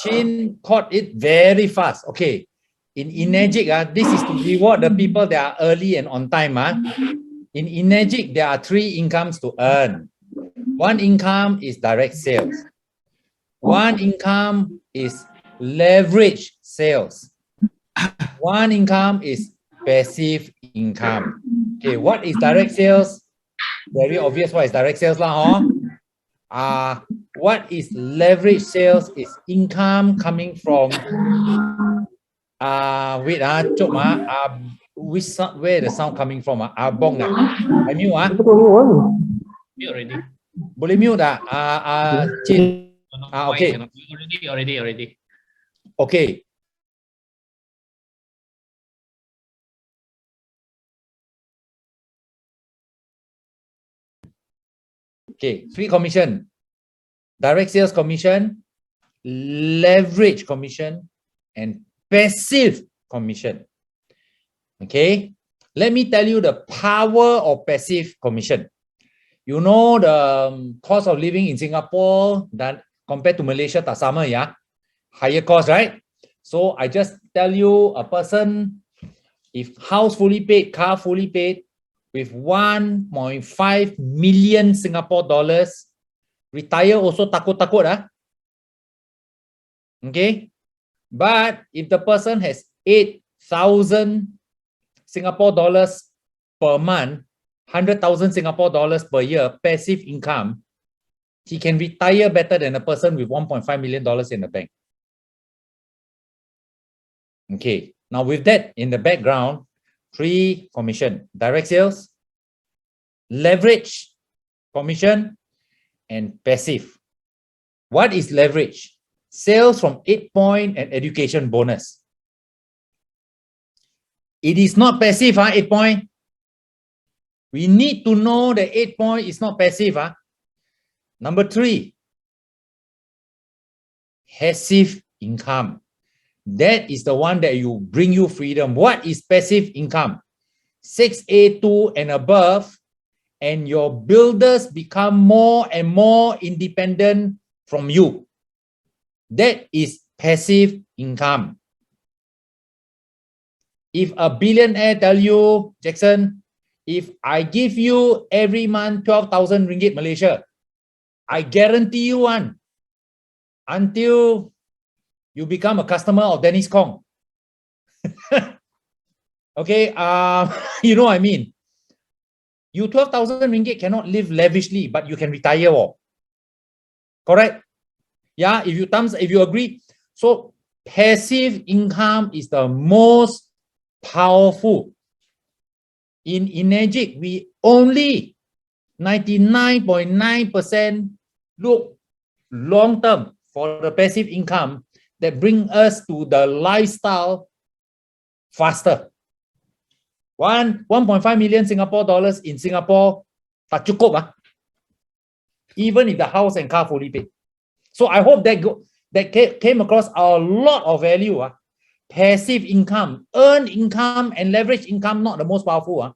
Chin caught it very fast. Okay. In Energic, this is to reward the people that are early and on time. In Energic, there are 3 incomes to earn. One income is direct sales. One income is leverage sales. One income is passive income. Okay, what is direct sales? Very obvious what is direct sales lah, what is leverage sales is income coming from wait where the sound coming from abong I mute Mute already. Boleh mute Chin okay Already. okay. Okay, 3 commission: direct sales commission, leverage commission, and passive commission. Okay, let me tell you the power of passive commission. You know the cost of living in Singapore that compared to Malaysia tak sama ya, higher cost, right? So I just tell you, a person if house fully paid, car fully paid, with 1.5 million Singapore dollars, retire also takut-takut okay. But if the person has 8,000 Singapore dollars per month, 100,000 Singapore dollars per year passive income, he can retire better than a person with 1.5 million dollars in the bank. Okay, now with that in the background, 3 commission: direct sales, leverage commission, and passive. What is leverage? Sales from 8-point and education bonus. It is not passive, 8-point. We need to know that 8-point is not passive. Number 3, passive income. That is the one that you bring you freedom. What is passive income? 6A2 and above, and your builders become more and more independent from you. That is passive income. If a billionaire tell you, Jackson, if I give you every month 12,000 ringgit Malaysia, I guarantee you one until you become a customer of Dennis Kong. Okay, you know what I mean. You 12,000 ringgit cannot live lavishly, but you can retire. Correct? Yeah, if you agree. So passive income is the most powerful. In Energic, we only 99.9% look long term for the passive income that bring us to the lifestyle faster. 1.5 million Singapore dollars in Singapore, tak cukup, even if the house and car fully paid. So I hope that came across a lot of value. Passive income, earned income, and leverage income, not the most powerful.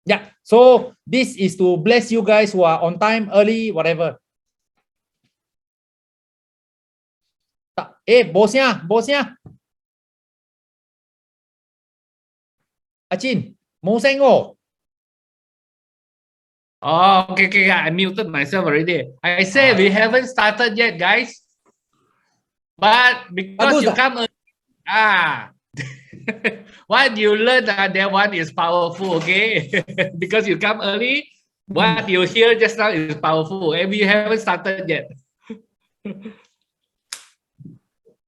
Yeah, so this is to bless you guys who are on time, early, whatever. Bosnya. Achin, mau sengo. Oh, okay. I muted myself already. I say we haven't started yet, guys. But because you come what you learn that one is powerful, okay? Because you come early, what you hear just now is powerful, and we haven't started yet.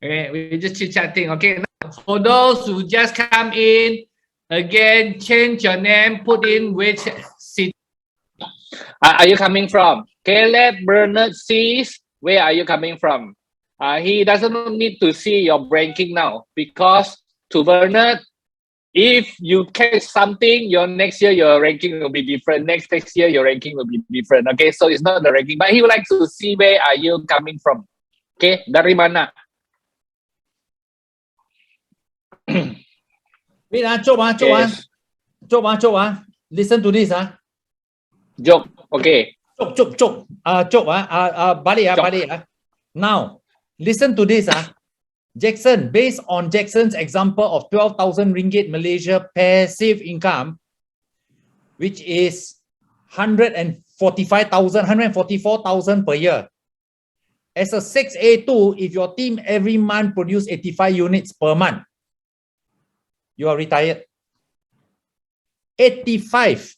Okay, we're just chit-chatting. Okay, now, for those who just come in, again, change your name, put in which city are you coming from. Caleb Bernard sees, where are you coming from? He doesn't need to see your ranking now, because to Bernard, if you catch something, your next year your ranking will be different. Next year your ranking will be different. Okay, so it's not the ranking, but he would like to see where are you coming from. Okay, dari mana? Wait, Chop. Listen to this. Joke. Okay. balik. Now, listen to this. Jackson, based on Jackson's example of 12,000 ringgit Malaysia passive income, which is 144,000 per year. As a 6A2, if your team every month produce 85 units per month, you are retired. 85.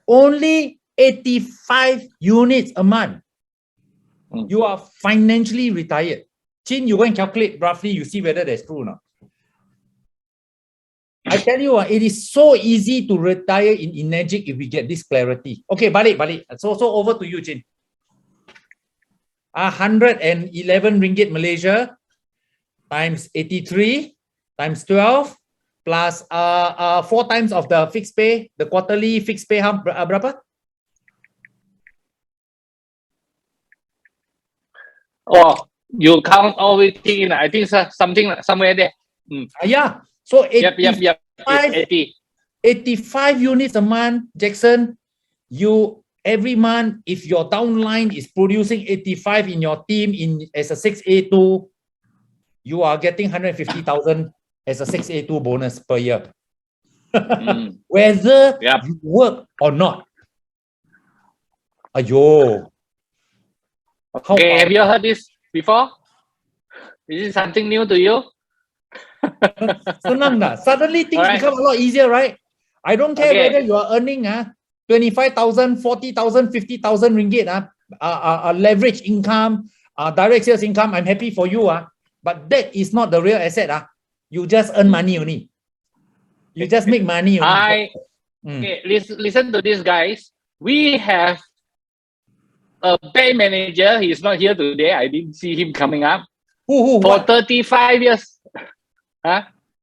Only 85 units a month. You are financially retired. Chin, you go and calculate roughly, you see whether that's true or not. I tell you, it is so easy to retire in Enagic if we get this clarity. Okay, balik. So over to you, Chin. 111 ringgit Malaysia times 83 times 12 plus 4 times of the fixed pay, the quarterly fixed pay berapa? Oh, you count everything in, I think something somewhere there. Yeah. So 85 units a month, Jackson. You every month, if your downline is producing 85 in your team as a 6A2, you are getting 150,000 as a 6A2 bonus per year. Whether you work or not. Ayo. Okay, have you heard this before? Is it something new to you? Senang dah. Suddenly things become a lot easier, right? I don't care whether you are earning 25,000, 40,000, 50,000 ringgit leverage income, direct sales income. I'm happy for you. But that is not the real asset. You just earn money only. You just make money only. Okay, listen to this, guys. We have a bank manager. He's not here today. I didn't see him coming up. Who? For What? 35 years.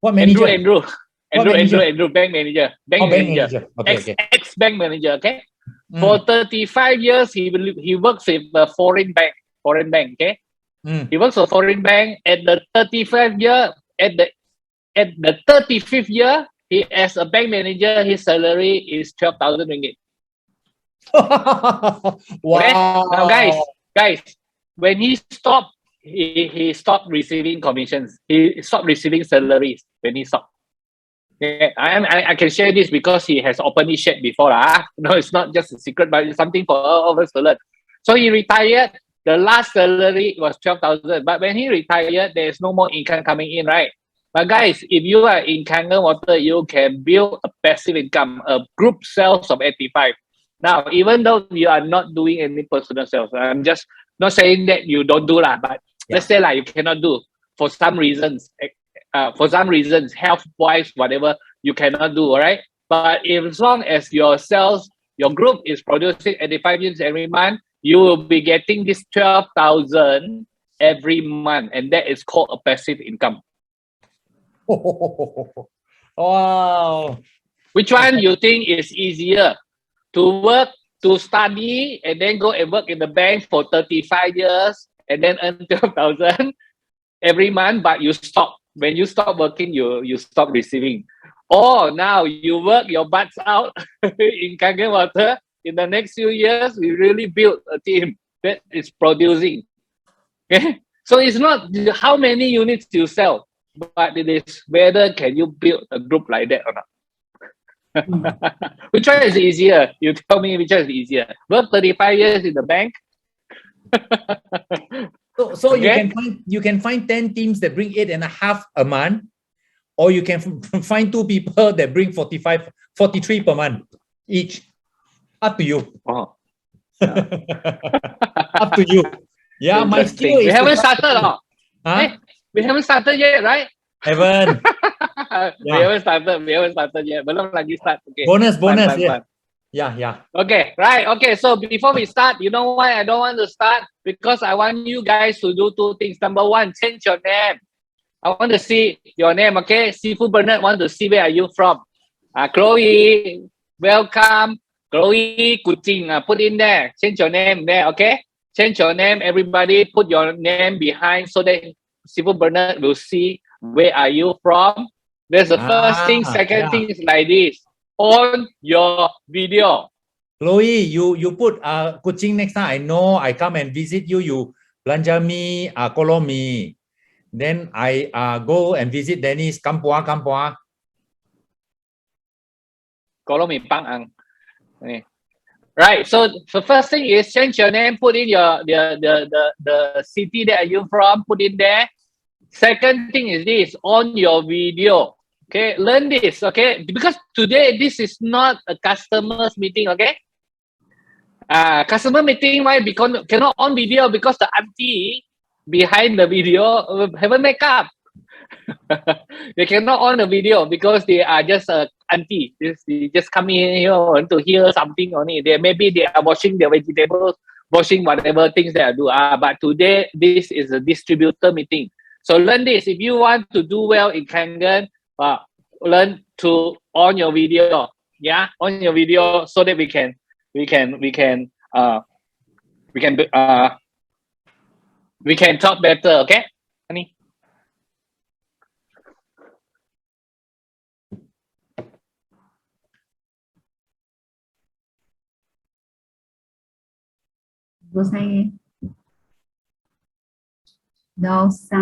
What manager? Andrew, bank manager. Okay. Ex-bank manager, okay? For 35 years, he works with a foreign bank, okay? He works for foreign bank. At the 35 year, at the 35th year, he as a bank manager, his salary is 12,000 ringgit. Wow. Okay? Now, guys, when he stopped, he stopped receiving commissions. He stopped receiving salaries when he stopped. Yeah, I can share this because he has openly shared before. No, it's not just a secret, but it's something for all of us to learn. So he retired. The last salary was 12,000. But when he retired, there's no more income coming in, right? But guys, if you are in Kangen Water, you can build a passive income, a group sales of 85. Now, even though you are not doing any personal sales, I'm just not saying that you don't do that, but let's say you cannot do for some reasons. Health-wise, whatever, you cannot do, all right? But as long as your sales, your group is producing 85 units every month, you will be getting this 12,000 every month, and that is called a passive income. Wow. Which one you think is easier? To work, to study, and then go and work in the bank for 35 years, and then earn 12,000 every month, but you stop. When you stop working, you stop receiving. Or now you work your butts out in Kangen Water. In the next few years, we really build a team that is producing. Okay? So it's not how many units you sell, but it is whether can you build a group like that or not. Which one is easier? You tell me which one is easier. Work 35 years in the bank. So okay? you can find 10 teams that bring 8.5 a month, or you can find 2 people that bring 43 per month each. Up to you. Oh. Up to you. Yeah, my skill is. We haven't started. Hey, we haven't started yet, right? Haven't. We haven't started yet. Belum lagi start. Okay. Bonus. Fun. Yeah. Okay, right. Okay, so before we start, you know why I don't want to start? Because I want you guys to do 2 things. Number 1, change your name. I want to see your name, okay? Sifu Bernard want to see where are you from. Chloe, welcome. Chloe Kuching, put in there. Change your name there, okay? Change your name, everybody. Put your name behind so that Sifu Bernard will see where are you from. That's the first thing. Second thing is like this. On your video. Chloe, you put Kuching next time. I know I come and visit you. You belanja mi, kolom mi. Then I go and visit Dennis. Kampua, kampua. Kalau mi pang ang. Right. So first thing is change your name. Put in the city that you're from. Put in there. Second thing is this on your video. Okay, learn this. Okay, because today this is not a customers meeting. Okay. Customer meeting, why? Because cannot on video because the auntie behind the video haven't make up. They cannot on the video because they are just auntie. They just come in here want to hear something only. Maybe they are washing their vegetables, washing whatever things they do. But today this is a distributor meeting. So learn this. If you want to do well in Kangen, learn to on your video. Yeah, on your video so that we can talk better. Okay, honey. Você dosa.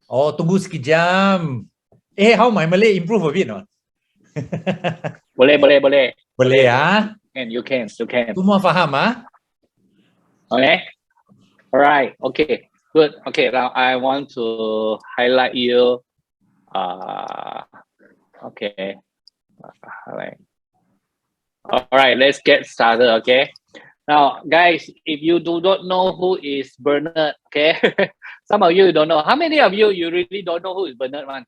Oh, tunggu sekejap. How my Malay improve a bit not? Boleh. Boleh ah? You can. Semua faham ah? Okay. All right. Okay. Good. Okay. Now I want to highlight you. Okay. Highlight. All right. Let's get started. Okay. Now, guys, if you do not know who is Bernard, okay, some of you don't know. How many of you really don't know who is Bernard? Man,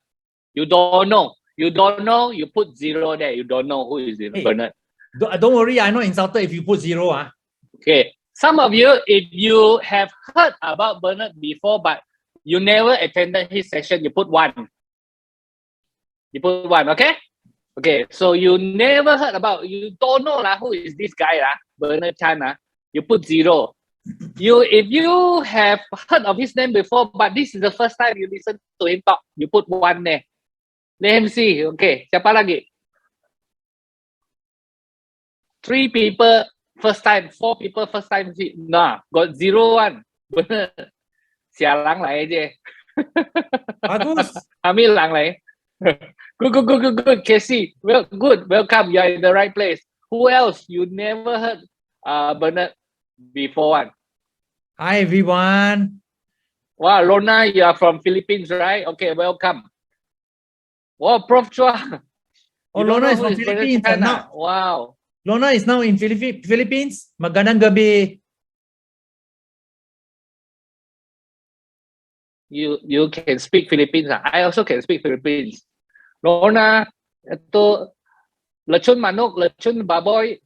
you don't know. You put 0 there. You don't know who is Bernard. Don't worry, I'm not insulted if you put 0 ah. Okay. Some of you, if you have heard about Bernard before, but you never attended his session, you put 1. You put 1, okay? Okay, so you never heard about, you don't know who is this guy, Bernard Chan. You put 0. If you have heard of his name before, but this is the first time you listen to him talk, you put 1 there. Let him see. Okay, siapa lagi? 3 people first time, 4 people first time see. Nah, got 0 1. Bener. Sialang lah aja. Bagus. Kami lang lah. Good. Casey, well, good. Welcome. You are in the right place. Who else? You never heard Bernard before one? Hi everyone. Wow, Lorna, you are from Philippines, right? Okay, welcome. Wow, Prof Chua. Oh, Lorna is from Philippines. Now, wow. Lorna is now in Philippines. Magandang gabi. You can speak Philippines. I also can speak Philippines. Lorna, itu lechon manok, lechon baboy.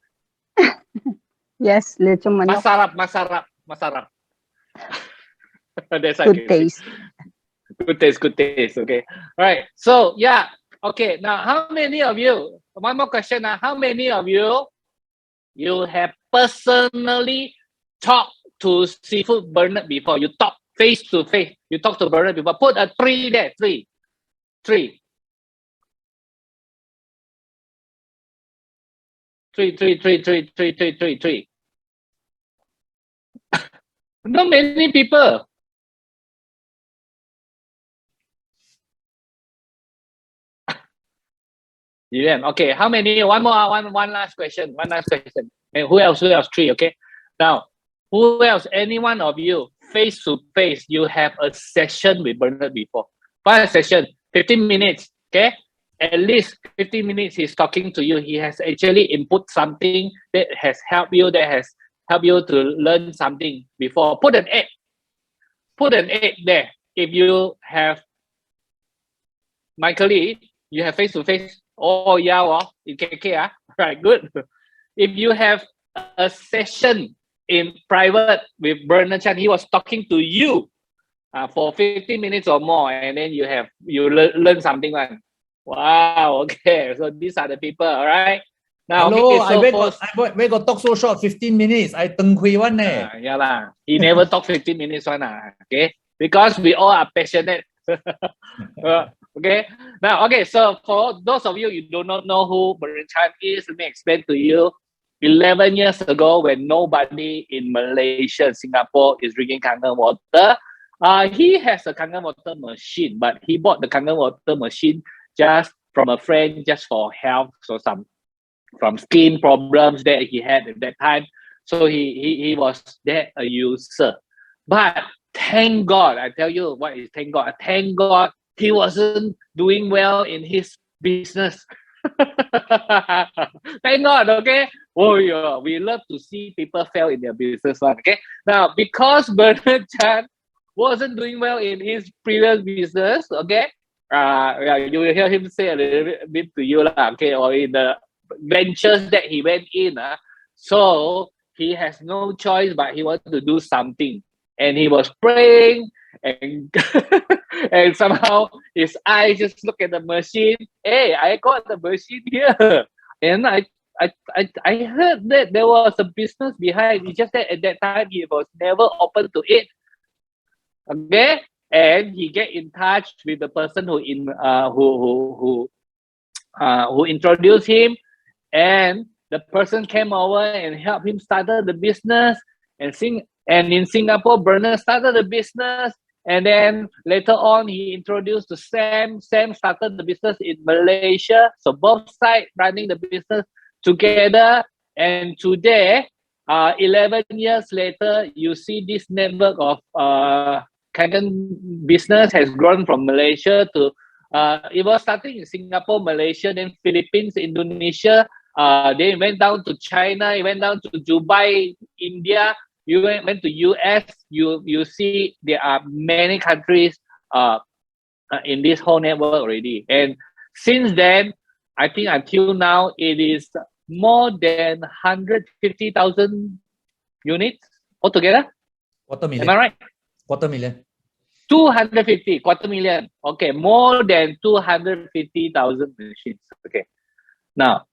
Yes, lechon manok. Masarap. That's Good taste. Good taste. Okay. All right. So yeah. Okay. Now, how many of you? One more question. Now, how many of you have personally talked to Sifu Bernard before? You talk face to face. You talk to Bernard before. Put a 3 there. 3. Not many people. Yeah. Okay. How many? One last question. And who else? 3. Okay. Now, who else? Any one of you, face to face, you have a session with Bernard before. One session, 15 minutes. Okay. At least 15 minutes he's talking to you. He has actually input something that has helped you, to learn something before. Put an 8. Put an 8 there. If you have my colleague, you have face to face. Oh yeah, well, in KK, right, good. If you have a session in private with Bernard Chan, he was talking to you for 15 minutes or more, and then you learn something like, wow, okay. So these are the people, all right. Now, hello, okay, so I got talk so short, 15 minutes. I teng hui one yeah lah. He never talk 15 minutes one okay. Because we all are passionate. Okay. Now, okay. So for those of you do not know who Bernard Chan is, let me explain to you. 11 years ago, when nobody in Malaysia, Singapore is drinking Kangen water, he has a Kangen water machine, but he bought the Kangen water machine just from a friend, just for health, so from skin problems that he had at that time. So he was there a user. But thank God, I tell you what is thank God. Thank God he wasn't doing well in his business. Thank God, okay? Oh yeah, we love to see people fail in their business one, okay? Now, because Bernard Chan wasn't doing well in his previous business, okay? Yeah, you will hear him say a little bit to you, okay, or in the ventures that he went in. So he has no choice, but he wanted to do something. And he was praying, and and somehow his eyes just look at the machine. Hey, I got the machine here. And I heard that there was a business behind. It's just that at that time he was never open to it. Okay, and he get in touch with the person who introduced him, and the person came over and helped him start the business. And in Singapore, Bernard started the business, and then later on he introduced to Sam. Sam started the business in Malaysia, so both sides running the business together. And today, 11 years later, you see this network of Kangen business has grown from Malaysia to it was starting in Singapore, Malaysia, then Philippines, Indonesia. They went down to China, it went down to Dubai, India. You went to US. You see there are many countries in this whole network already. And since then, I think until now, it is more than 150,000 units altogether. Quarter million. Am I right? Quarter million. 250, quarter million. Okay, more than 250,000 machines. Okay. Now,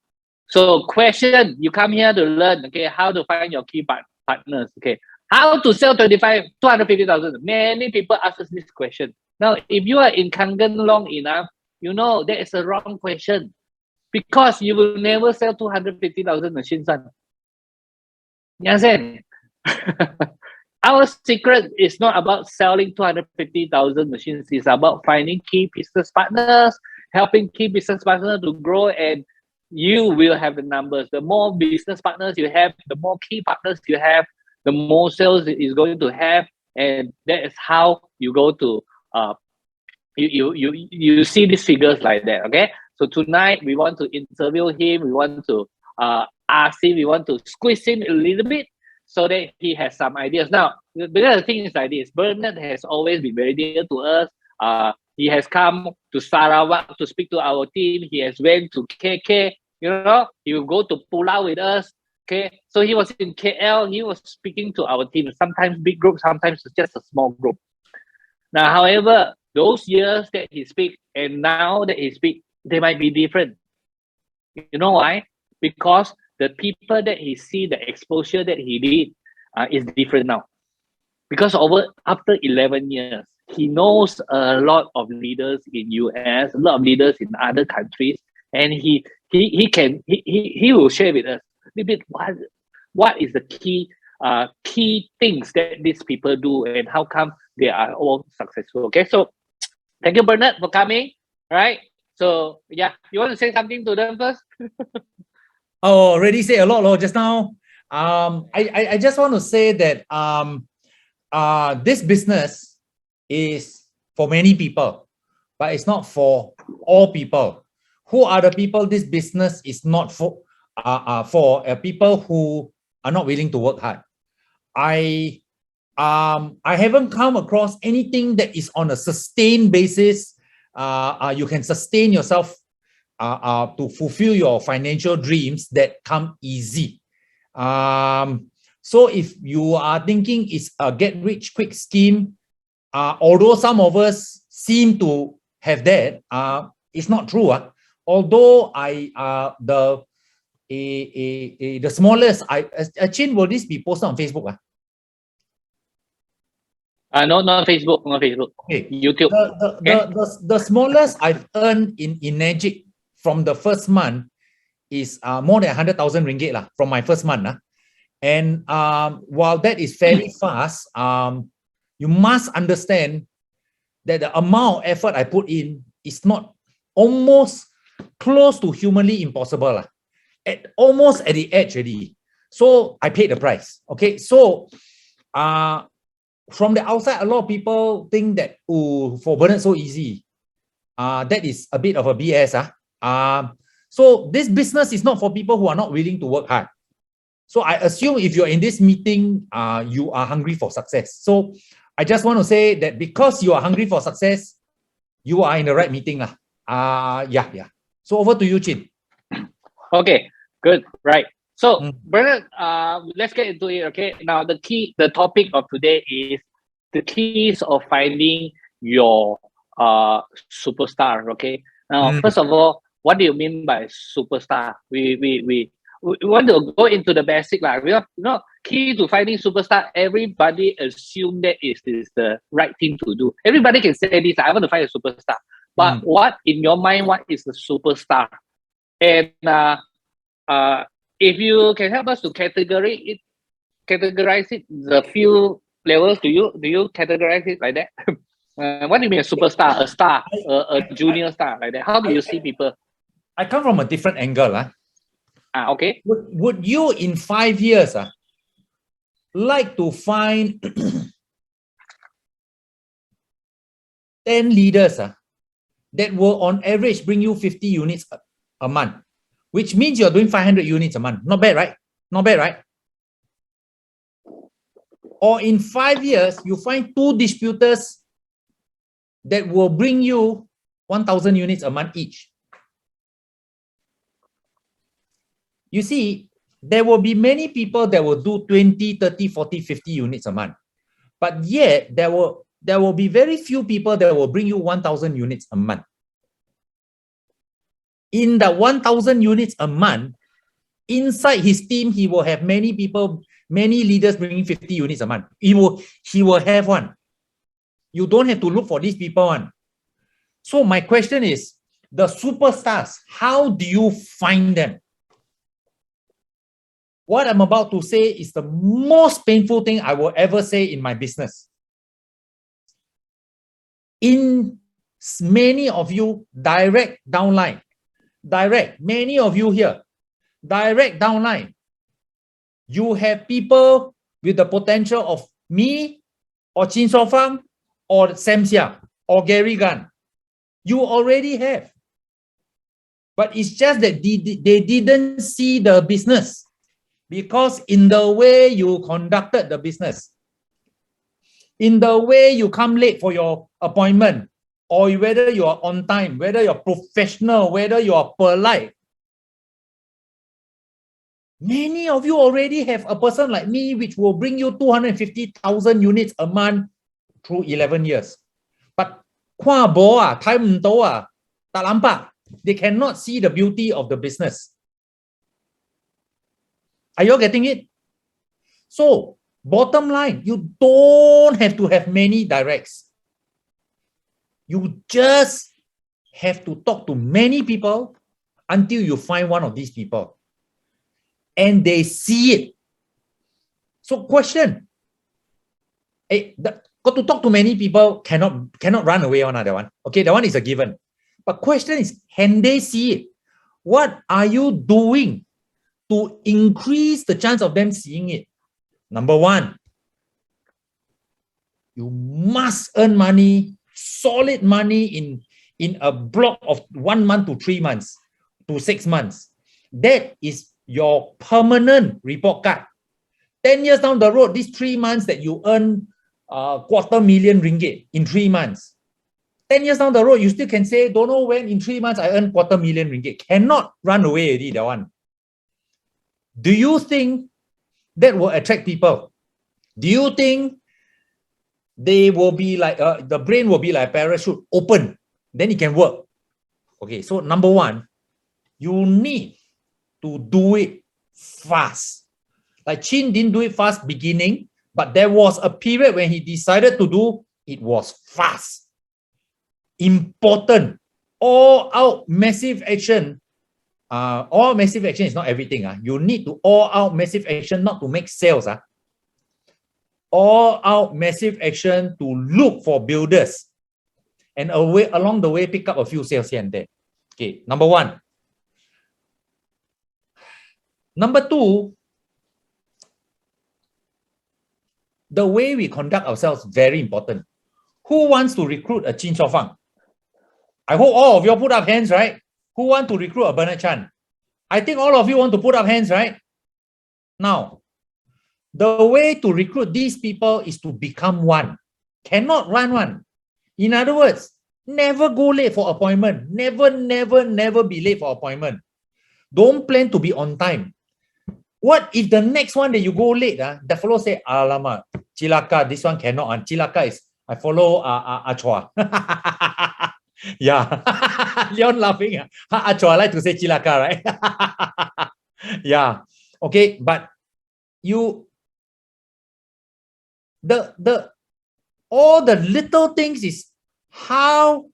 so question, you come here to learn, okay, how to find your key partners, okay. How to sell 250,000? Many people ask us this question. Now, if you are in Kangen long enough, you know that is a wrong question, because you will never sell 250,000 machines. You understand? Our secret is not about selling 250,000 machines. It's about finding key business partners, helping key business partners to grow, and you will have the numbers. The more business partners you have, the more key partners you have, the more sales is going to have, and that is how you go to you see these figures like that. Okay, so tonight we want to interview him. We want to ask him. We want to squeeze him a little bit, so that he has some ideas. Now, because the thing is like this, Bernard has always been very dear to us. He has come to Sarawak to speak to our team. He has went to KK. You know, he will go to Pulau with us. Okay, so he was in KL. He was speaking to our team. Sometimes big group, sometimes it's just a small group. Now, however, those years that he speak and now that he speak, they might be different. You know why? Because the people that he see, the exposure that he did is different now. Because after 11 years, he knows a lot of leaders in US, a lot of leaders in other countries, and he will share with us a little bit what is the key things that these people do and how come they are all successful. Okay, so thank you, Bernard, for coming. All right. So yeah, you want to say something to them first? Oh, already say a lot just now. I just want to say that this business is for many people, but it's not for all people. Who are the people this business is not for? People who are not willing to work hard. I haven't come across anything that is on a sustained basis. You can sustain yourself to fulfill your financial dreams that come easy. So if you are thinking it's a get rich quick scheme, although some of us seem to have that, it's not true. Although the smallest, Chin, will this be posted on Facebook? No, not Facebook, not Facebook. Okay. YouTube. The smallest I've earned in Enagic from the first month is more than 100,000 ringgit lah, from my first month. And while that is fairly fast, you must understand that the amount of effort I put in is not almost close to humanly impossible lah. Almost at the edge already. So I paid the price. Okay, so from the outside, a lot of people think that, oh, for Bernard so easy. That is a bit of a BS. So this business is not for people who are not willing to work hard. So I assume if you're in this meeting, you are hungry for success. So I just want to say that because you are hungry for success, you are in the right meeting. Yeah. So over to you, Chin. Okay, good, right. So, Bernard, let's get into it, okay? Now, the topic of today is the keys of finding your superstar, okay? Now, first of all, what do you mean by superstar? We want to go into the basic, like, key to finding superstar, everybody assume that is the right thing to do. Everybody can say this, I want to find a superstar. But what, in your mind, what is the superstar? And if you can help us to categorize it, the few levels, do you categorize it like that? What do you mean a superstar, a star, a junior star, like that? How do you see people? I come from a different angle. Okay. Would you in 5 years like to find 10 leaders that will on average bring you 50 units a month? Which means you're doing 500 units a month. Not bad, right? Not bad, right? Or in 5 years, you find 2 distributors that will bring you 1,000 units a month each. You see, there will be many people that will do 20, 30, 40, 50 units a month. But yet, there will be very few people that will bring you 1,000 units a month. In the 1,000 units a month, inside his team, he will have many people, many leaders bringing 50 units a month. He will have one. You don't have to look for these people one. So my question is, the superstars, how do you find them? What I'm about to say is the most painful thing I will ever say in my business. In many of you, direct downline, many of you here, direct downline, you have people with the potential of me or Chin So Fang or Sam Sia or Gary Gunn. You already have. But it's just that they didn't see the business because in the way you conducted the business, in the way you come late for your appointment, or whether you are on time, whether you're professional, whether you are polite. Many of you already have a person like me, which will bring you 250,000 units a month through 11 years. But they cannot see the beauty of the business. Are you all getting it? So, bottom line, you don't have to have many directs. You just have to talk to many people until you find one of these people. And they see it. So question. Got to talk to many people, cannot run away on that one. Okay, that one is a given. But question is, can they see it? What are you doing to increase the chance of them seeing it? Number one, you must earn money, solid money in a block of 1 month to 3 months to 6 months. That is your permanent report card. 10 years down the road, these 3 months that you earn 250,000 ringgit in 3 months. 10 years down the road, you still can say, don't know when in 3 months I earn 250,000 ringgit. Cannot run away already, that one. Do you think that will attract people? Do you think they will be like, the brain will be like a parachute, open, then it can work? Okay, so number one, you need to do it fast. Like Chin didn't do it fast beginning, But there was a period when he decided to do, it was fast, important, all out massive action. All massive action is not everything. You need to all out massive action, not to make sales. All out massive action to look for builders. And along the way, pick up a few sales here and there. Okay, number one. Number two, the way we conduct ourselves, very important. Who wants to recruit a Chin Shaw Fang? I hope all of you put up hands, right? Who want to recruit a Bernard Chan? I think all of you want to put up hands, right? Now, the way to recruit these people is to become one. Cannot run one. In other words, never go late for appointment. Never, never, never be late for appointment. Don't plan to be on time. What if the next one that you go late, the fellow say, alamak, Chilaka, this one cannot. Chilaka is, I follow Achua. Yeah. Leon laughing. Achua like to say Chilaka, right? Yeah. Okay, but you, all the little things is how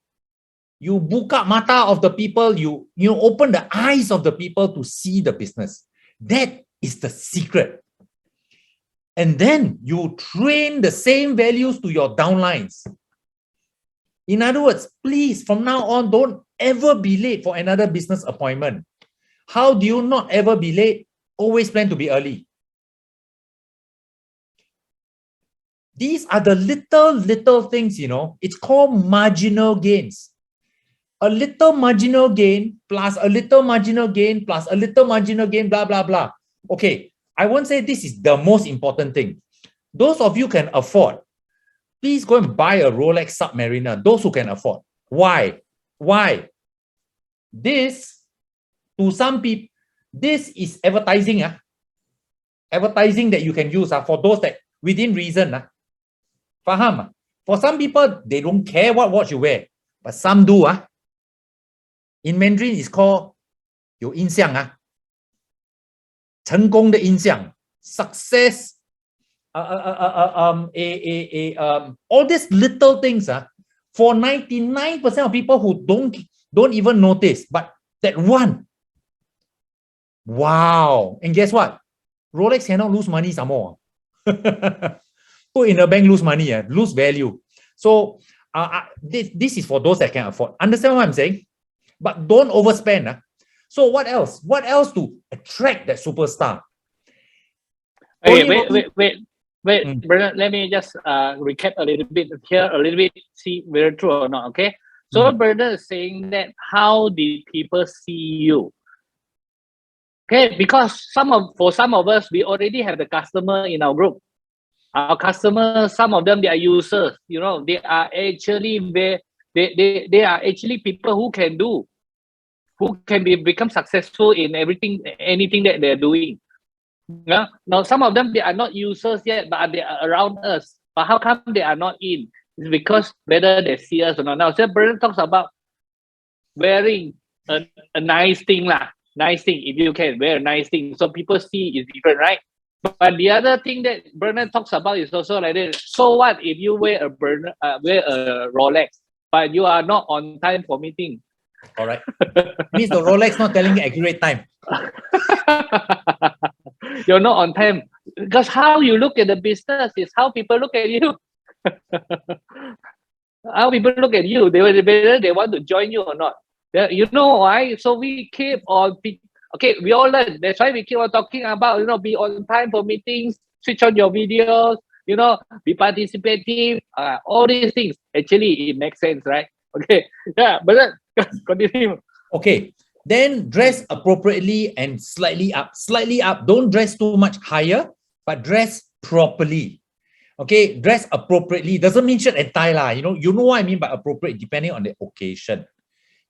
you book up mata of the people, you open the eyes of the people to see the business. That is the secret. And then you train the same values to your downlines. In other words, please, from now on, don't ever be late for another business appointment. How do you not ever be late? Always plan to be early. These are the little things, it's called marginal gains. A little marginal gain plus a little marginal gain plus a little marginal gain, blah, blah, blah. Okay, I won't say this is the most important thing. Those of you can afford, please go and buy a Rolex Submariner. Those who can afford. Why? Why? This, to some people, this is advertising. Advertising that you can use for those that within reason. Faham? For some people, they don't care what watch you wear. But some do. In Mandarin, it's called 有印象成功的印象 success, all these little things for 99% of people who don't even notice, but that one, wow. And guess what? Rolex cannot lose money some more. Put in a bank, lose money, lose value. So this is for those that can afford. Understand what I'm saying? But don't overspend. So what else? What else to attract that superstar? Hey, wait, brother, let me just recap a little bit here, a little bit, see whether true or not, okay? So brother is saying that how did people see you? Okay, because for some of us, we already have the customer in our group. Our customers, some of them, they are users, they are actually they are actually people who can become successful in anything that they're doing. Yeah. Now some of them, they are not users yet, but they are around us. But how come they are not in? It's because whether they see us or not. Now, so Bernard talks about wearing a nice thing Nice thing, if you can wear a nice thing, so people see is different, right? But the other thing that Bernard talks about is also like this. So what if you wear a Rolex, but you are not on time for meeting? All right. Means the Rolex not telling you accurate time. You're not on time. Because how you look at the business is how people look at you. How people look at you, whether they want to join you or not. You know why? So we keep on, okay, we all learn. That's why we keep on talking about, be on time for meetings, switch on your videos, be participative, all these things. Actually, it makes sense, right? Okay. Yeah, but continue. Okay. Then dress appropriately and slightly up. Slightly up. Don't dress too much higher, but dress properly. Okay, dress appropriately. Doesn't mean shirt and tie. You know what I mean by appropriate, depending on the occasion.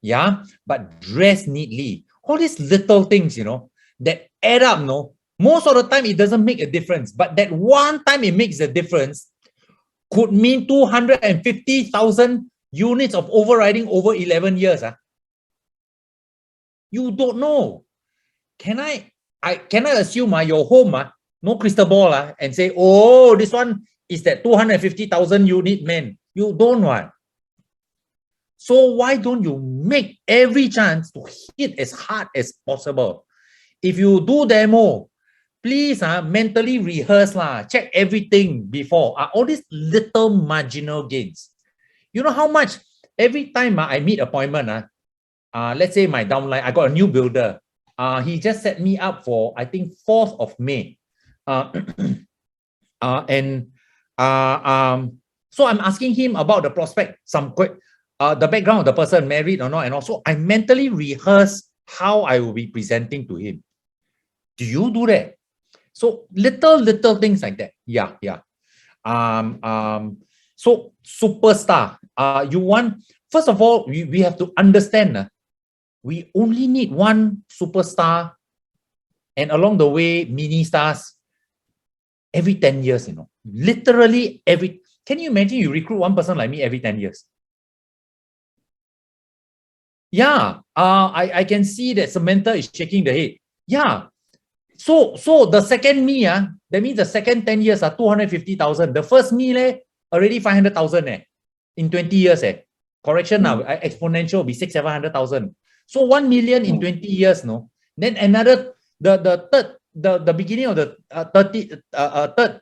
Yeah, but dress neatly. All these little things, that add up, most of the time it doesn't make a difference. But that one time it makes a difference could mean 250,000 units of overriding over 11 years. You don't know. Can I assume your home, no crystal ball and say, oh, this one is that 250,000 unit man. You don't want. So why don't you make every chance to hit as hard as possible? If you do demo, please mentally rehearse check everything before. All these little marginal gains. You know how much every time I meet appointment, let's say my downline, I got a new builder. He just set me up for, I think, 4th of May. So I'm asking him about the prospect, the background of the person, married or not, and also I mentally rehearse how I will be presenting to him. Do you do that? So little things like that. Yeah. So superstar. You want, first of all, we have to understand we only need one superstar, and along the way, mini stars every 10 years, literally can you imagine you recruit one person like me every 10 years? Yeah, I can see that Samantha is shaking the head. Yeah. So the second me, that means the second 10 years are 250,000. The first me already 500,000 in 20 years. Correction now, exponential will be 600,000-700,000. So 1 million in 20 years, no? Then another, the beginning of the third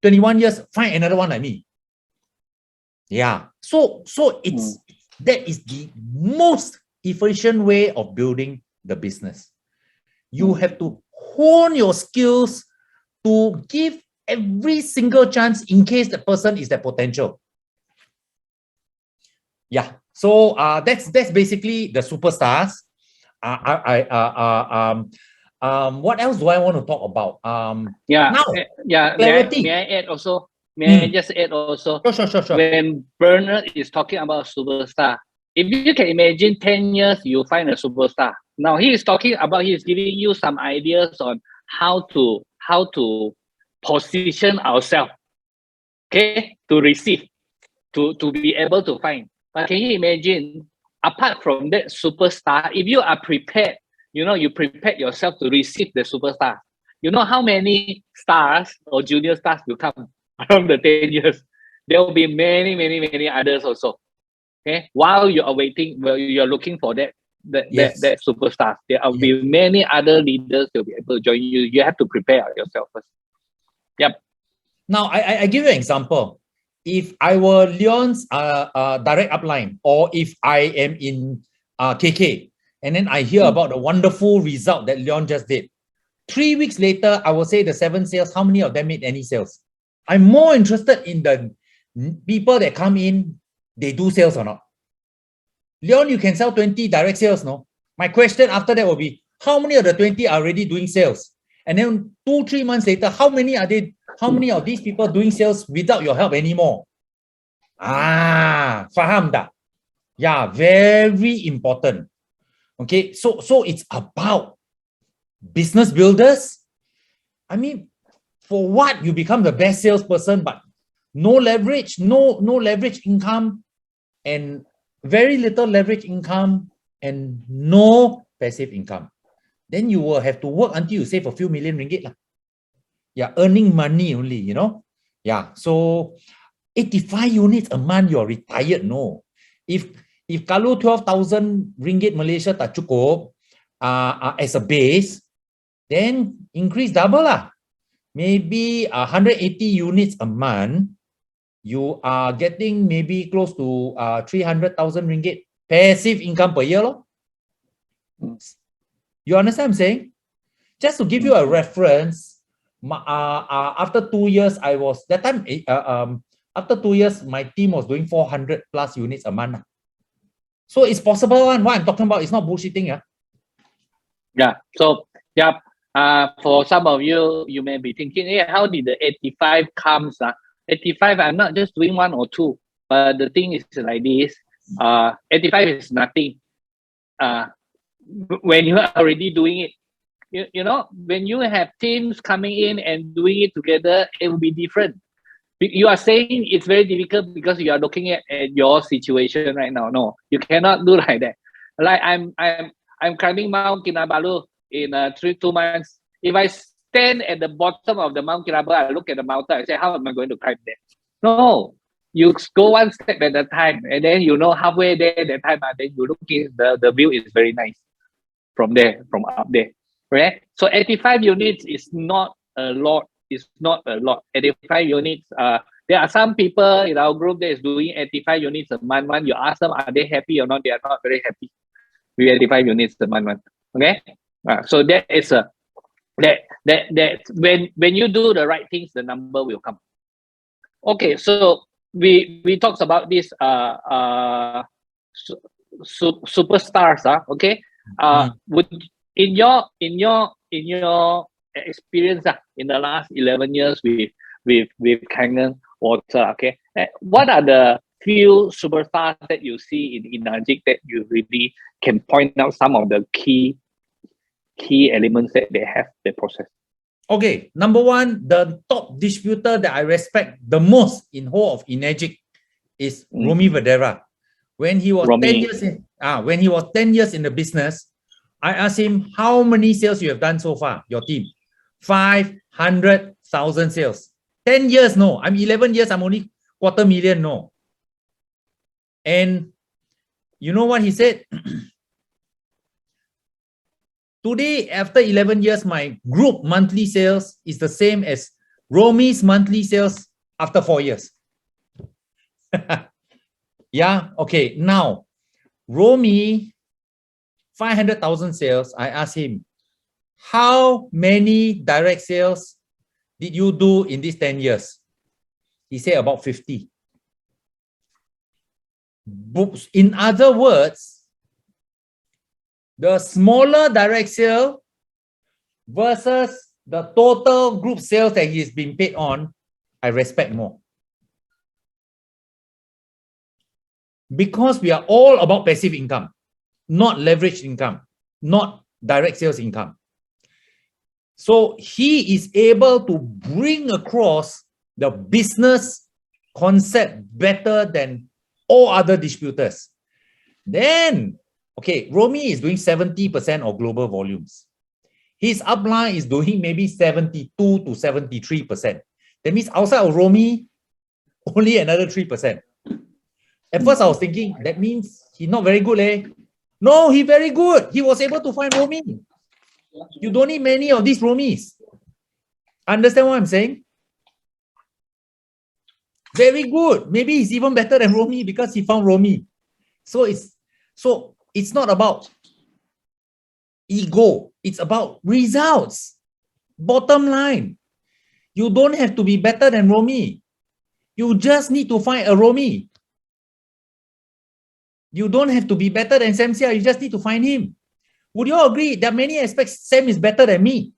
21 years, find another one like me. Yeah. So it's that is the most efficient way of building the business. You have to hone your skills to give every single chance in case the person is the potential. Yeah. So that's basically the superstars. What else do I want to talk about? Now, clarity. May I add also? May I just add also? Sure. When Bernard is talking about superstar, if you can imagine 10 years, you find a superstar. Now he is talking about, he is giving you some ideas on how to position ourselves, okay, to receive, to be able to find. But can you imagine, apart from that superstar, if you are prepared, you prepared yourself to receive the superstar, you know how many stars or junior stars will come from the 10 years? There will be many others also. Okay, while you are waiting, while you are looking for that superstar, there will be many other leaders that will be able to join you. You have to prepare yourself first. Yep. Now I give you an example. If I were Leon's direct upline, or if I am in KK, and then I hear about the wonderful result that Leon just did, 3 weeks later, I will say the 7 sales, how many of them made any sales? I'm more interested in the people that come in, they do sales or not. Leon, you can sell 20 direct sales, no? My question after that will be, how many of the 20 are already doing sales? And then 2-3 months later, how many of these people doing sales without your help anymore? Faham dah? Yeah, very important. Okay, so it's about business builders. I mean, for what you become the best salesperson, but no leverage, no leverage income, and very little leverage income, and no passive income. Then you will have to work until you save a few million ringgit lah. Yeah, earning money only, Yeah, so 85 units a month, you're retired, no. If kalau 12,000 ringgit Malaysia tak cukup as a base, then increase double lah. Maybe 180 units a month, you are getting maybe close to 300,000 ringgit passive income per year. You understand what I'm saying? Just to give you a reference, after 2 years, after 2 years, my team was doing 400 plus units a month. So it's possible. What I'm talking about is not bullshitting. Yeah. So, yeah. For some of you, you may be thinking, hey, how did the 85 comes? 85, I'm not just doing 1 or 2, but the thing is like this. 85 is nothing. When you are already doing it, when you have teams coming in and doing it together, it will be different. You are saying it's very difficult because you are looking at your situation right now. No, you cannot do like that. Like I'm climbing Mount Kinabalu in 2 months. If I stand at the bottom of the Mount Kinabalu, I look at the mountain, I say, how am I going to climb there? No, you go one step at a time, and then halfway there, that time, then you look in the view is very nice from there, from up there. Right? So 85 units is not a lot. It's not a lot. 85 units. There are some people in our group that is doing 85 units a month. You ask them, are they happy or not? They are not very happy with 85 units a month. Okay. So that is a that when you do the right things, the number will come. Okay. So we talked about this superstars. Okay. Would in your experience in the last 11 years with Kangen Water, okay, what are the few superstars that you see in Najik that you really can point out some of the key elements that they have, the process? Okay, number one, the top distributor that I respect the most in whole of Enagic is Romy Vadera. When he was 10 years in the business, I asked him, how many sales you have done so far, your team? 500,000 sales. 10 years, no. I'm 11 years, I'm only 250,000, no. And you know what he said? Today, after 11 years, my group monthly sales is the same as Romy's monthly sales after 4 years. Yeah, okay. Now, Romy, 500,000 sales. I asked him, how many direct sales did you do in these 10 years? He said about 50. In other words, the smaller direct sale versus the total group sales that he's been paid on, I respect more. Because we are all about passive income, not leveraged income, not direct sales income. So he is able to bring across the business concept better than all other distributors. Then, okay, Romy is doing 70% of global volumes. His upline is doing maybe 72 to 73%. That means outside of Romy, only another 3%. At first, I was thinking, that means he's not very good, eh? No, he's very good. He was able to find Romy. You don't need many of these Romys. Understand what I'm saying? Very good. Maybe he's even better than Romy because he found Romy. So it's not about ego. It's about results. Bottom line. You don't have to be better than Romy. You just need to find a Romy. You don't have to be better than Sam Sia. You just need to find him. Would you all agree that many aspects Sam is better than me?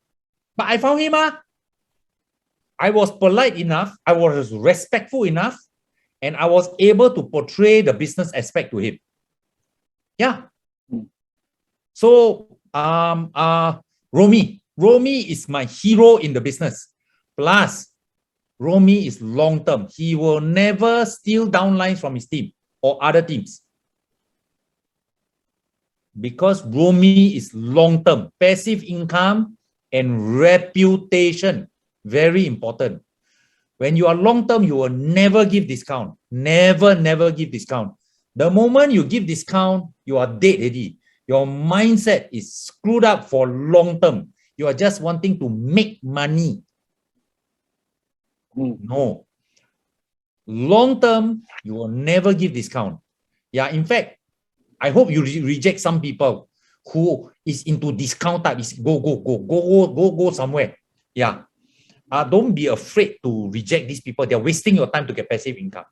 But I found him. I was polite enough. I was respectful enough. And I was able to portray the business aspect to him. Yeah. So, Romy is my hero in the business. Plus, Romy is long-term. He will never steal downlines from his team or other teams. Because Romy is long-term, passive income and reputation, very important. When you are long-term, you will never give discount. Never give discount. The moment you give discount, you are dead already. Your mindset is screwed up for long-term. You are just wanting to make money. No. Long-term, you will never give discount. Yeah, in fact, I hope you reject some people who is into discount type. Is go somewhere. Yeah. Don't be afraid to reject these people. They're wasting your time to get passive income.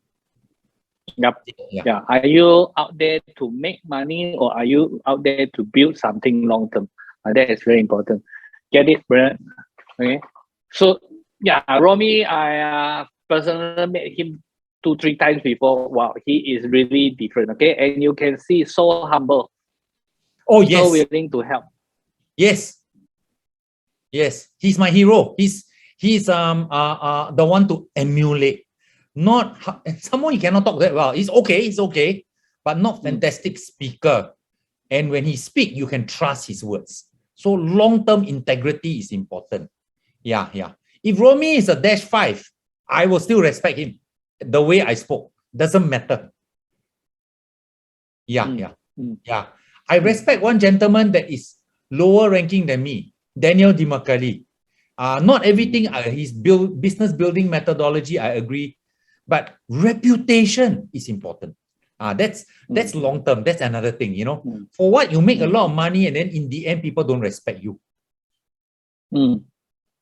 Yep. Yeah. Are you out there to make money or are you out there to build something long term? That is very important. Get it, Brad? Okay. So yeah, Romy, I personally met him 2-3 times before. Wow, he is really different. Okay, and you can see so humble. Oh yes. So willing to help. Yes. He's my hero. He's the one to emulate. Not someone you cannot talk that well. It's okay, but not fantastic speaker. And when he speaks, you can trust his words. So long-term integrity is important. Yeah, yeah. If Romy is a -5, I will still respect him. The way I spoke doesn't matter. Yeah, yeah, yeah. I respect one gentleman that is lower ranking than me, Daniel Dimakali. Not everything his business building methodology I agree, but reputation is important. That's long term. That's another thing, you know. For what you make a lot of money and then in the end people don't respect you.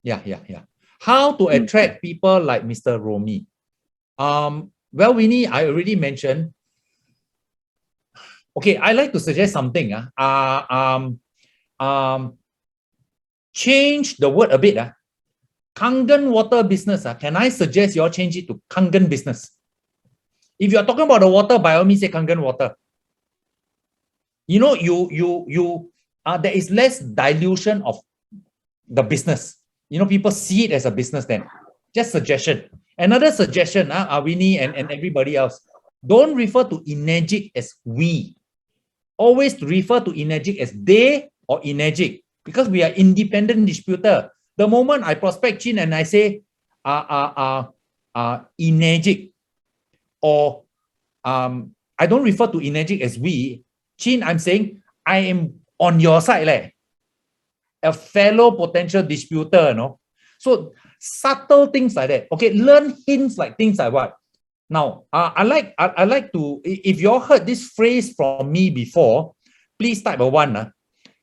Yeah, yeah, yeah. How to attract people like Mr. Romy? Well, Winnie, I already mentioned. Okay, I like to suggest something. Change the word a bit. Kangen water business. Can I suggest you all change it to Kangen business? If you are talking about the water, by all means say Kangen water. You know, there is less dilution of the business. You know, people see it as a business then. Just suggestion. Another suggestion, Winnie and everybody else, don't refer to Energic as we. Always refer to Energic as they or Energic, because we are independent distributor. The moment I prospect Chin and I say Energic, or I don't refer to Energic as we, Chin, I'm saying I am on your side, a fellow potential distributor, no? So subtle things like that. Okay, learn hints like things like what? Now, I like to, if you all heard this phrase from me before, please type a 1.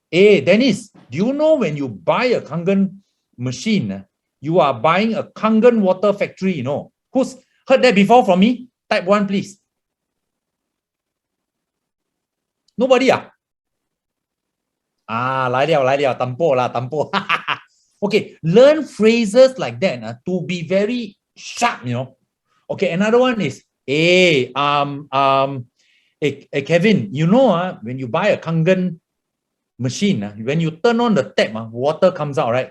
Hey, Dennis, do you know when you buy a Kangen machine, you are buying a Kangen water factory, you know? Who's heard that before from me? Type 1, please. Nobody? 来了, tampo lah, tampo. Okay, learn phrases like that to be very sharp, you know. Okay, another one is, hey, Kevin, you know, when you buy a Kangen machine, when you turn on the tap, water comes out, right?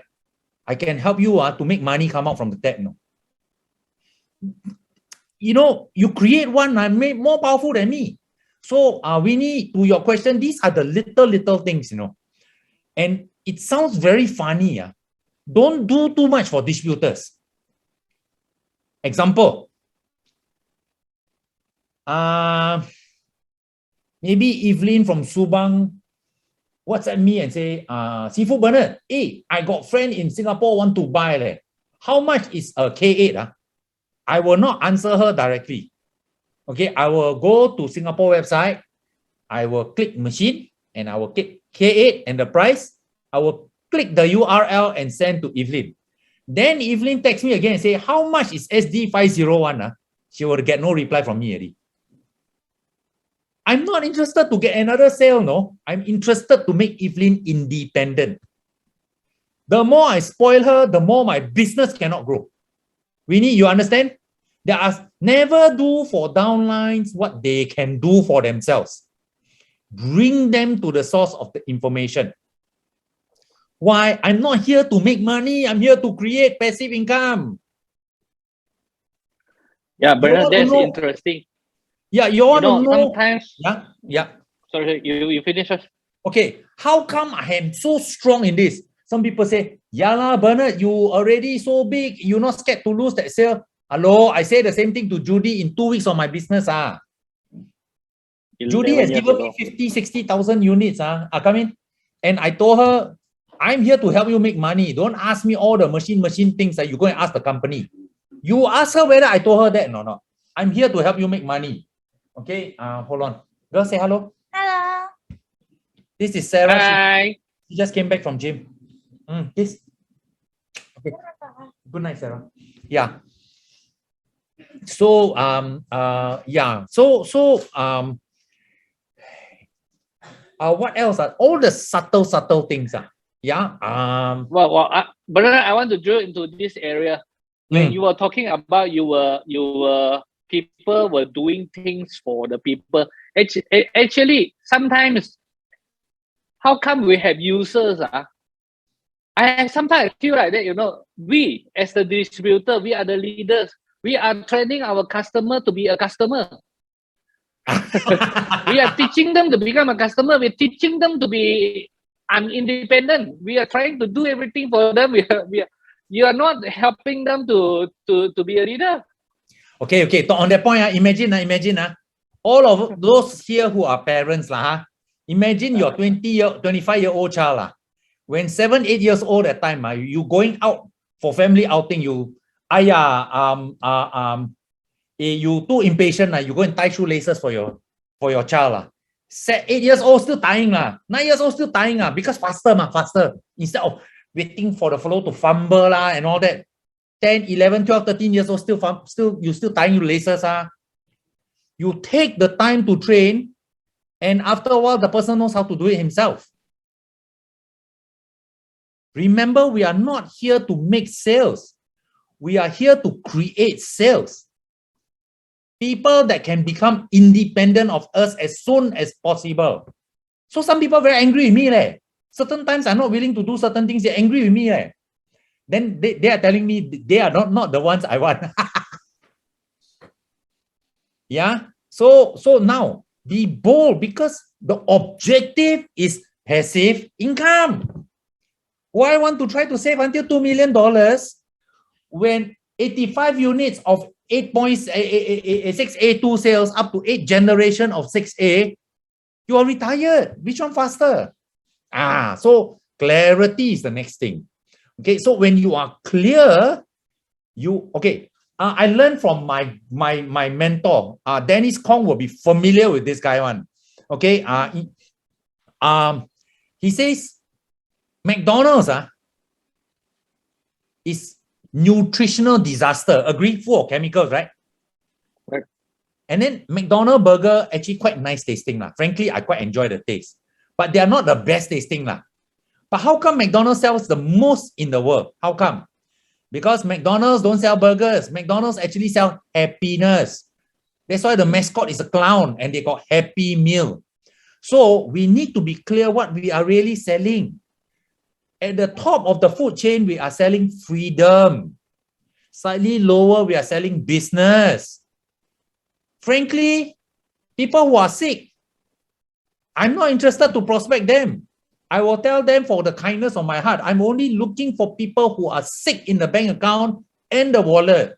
I can help you to make money come out from the tap. No? You know, you create one more powerful than me. So, Winnie, to your question, these are the little things, you know. And it sounds very funny. Don't do too much for distributors. Example. Maybe Evelyn from Subang WhatsApp me and say, Sifu Bernard, hey, I got friend in Singapore want to buy. How much is a K8? I will not answer her directly. Okay, I will go to Singapore website. I will click machine and I will click K8 and the price. I will click the URL and send to Evelyn. Then Evelyn texts me again and say, how much is SD501? She will get no reply from me already. I'm not interested to get another sale, no. I'm interested to make Evelyn independent. The more I spoil her, the more my business cannot grow. Winnie, you understand? There are never do for downlines what they can do for themselves. Bring them to the source of the information. Why? I'm not here to make money. I'm here to create passive income. Yeah, Bernard, that's interesting. Yeah, you want to know. Sometimes. Yeah. Sorry, you finish first. Okay, how come I am so strong in this? Some people say, yeah lah, Bernard, you already so big. You're not scared to lose that sale. Hello, I say the same thing to Judy in 2 weeks of my business. Judy has given me 50, 60,000 units. Come in. And I told her, I'm here to help you make money. Don't ask me all the machine things that you go and ask the company. You ask her whether I told her that. No. I'm here to help you make money. Okay, hold on. Girl, say hello. Hello. This is Sarah. Hi. She just came back from gym. Yes. Okay. Good night, Sarah. Yeah. So yeah. What else? All the subtle things. Yeah. But I want to drill into this area. When you were talking about your people were doing things for the people. Actually, sometimes, how come we have users? I sometimes feel like that, you know, we as the distributor, we are the leaders. We are training our customer to be a customer. We are teaching them to become a customer. We're teaching them to be independent. We are trying to do everything for them. you are not helping them to be a leader. Okay. On that point, imagine, all of those here who are parents, imagine your 25-year-old child. When 7, 8 years old at time, you going out for family outing, you too impatient, you go and tie shoelaces for your child. 8 years old still tying, 9 years old still tying, because faster. Instead of waiting for the fellow to fumble and all that. 10, 11, 12, 13 years old you still tying your laces. You take the time to train, and after a while, the person knows how to do it himself. Remember, we are not here to make sales. We are here to create sales. People that can become independent of us as soon as possible. So some people are very angry with me. Certain times I'm not willing to do certain things. They're angry with me. Then they are telling me they are not the ones I want. Yeah. So now be bold, because the objective is passive income. Why I want to try to save until $2 million when 85 units of 6A2 sales up to 8 generation of 6A, you are retired. Which one faster? So clarity is the next thing. Okay, so when you are clear, I learned from my mentor, Dennis Kong will be familiar with this guy one. Okay, he says McDonald's is nutritional disaster. Agree? Full of chemicals, right? Right. And then McDonald's burger actually quite nice tasting. Frankly, I quite enjoy the taste. But they are not the best tasting. But how come McDonald's sells the most in the world? How come? Because McDonald's don't sell burgers. McDonald's actually sell happiness. That's why the mascot is a clown and they got Happy Meal. So we need to be clear what we are really selling. At the top of the food chain, we are selling freedom. Slightly lower, we are selling business. Frankly, people who are sick, I'm not interested to prospect them. I will tell them for the kindness of my heart, I'm only looking for people who are sick in the bank account and the wallet.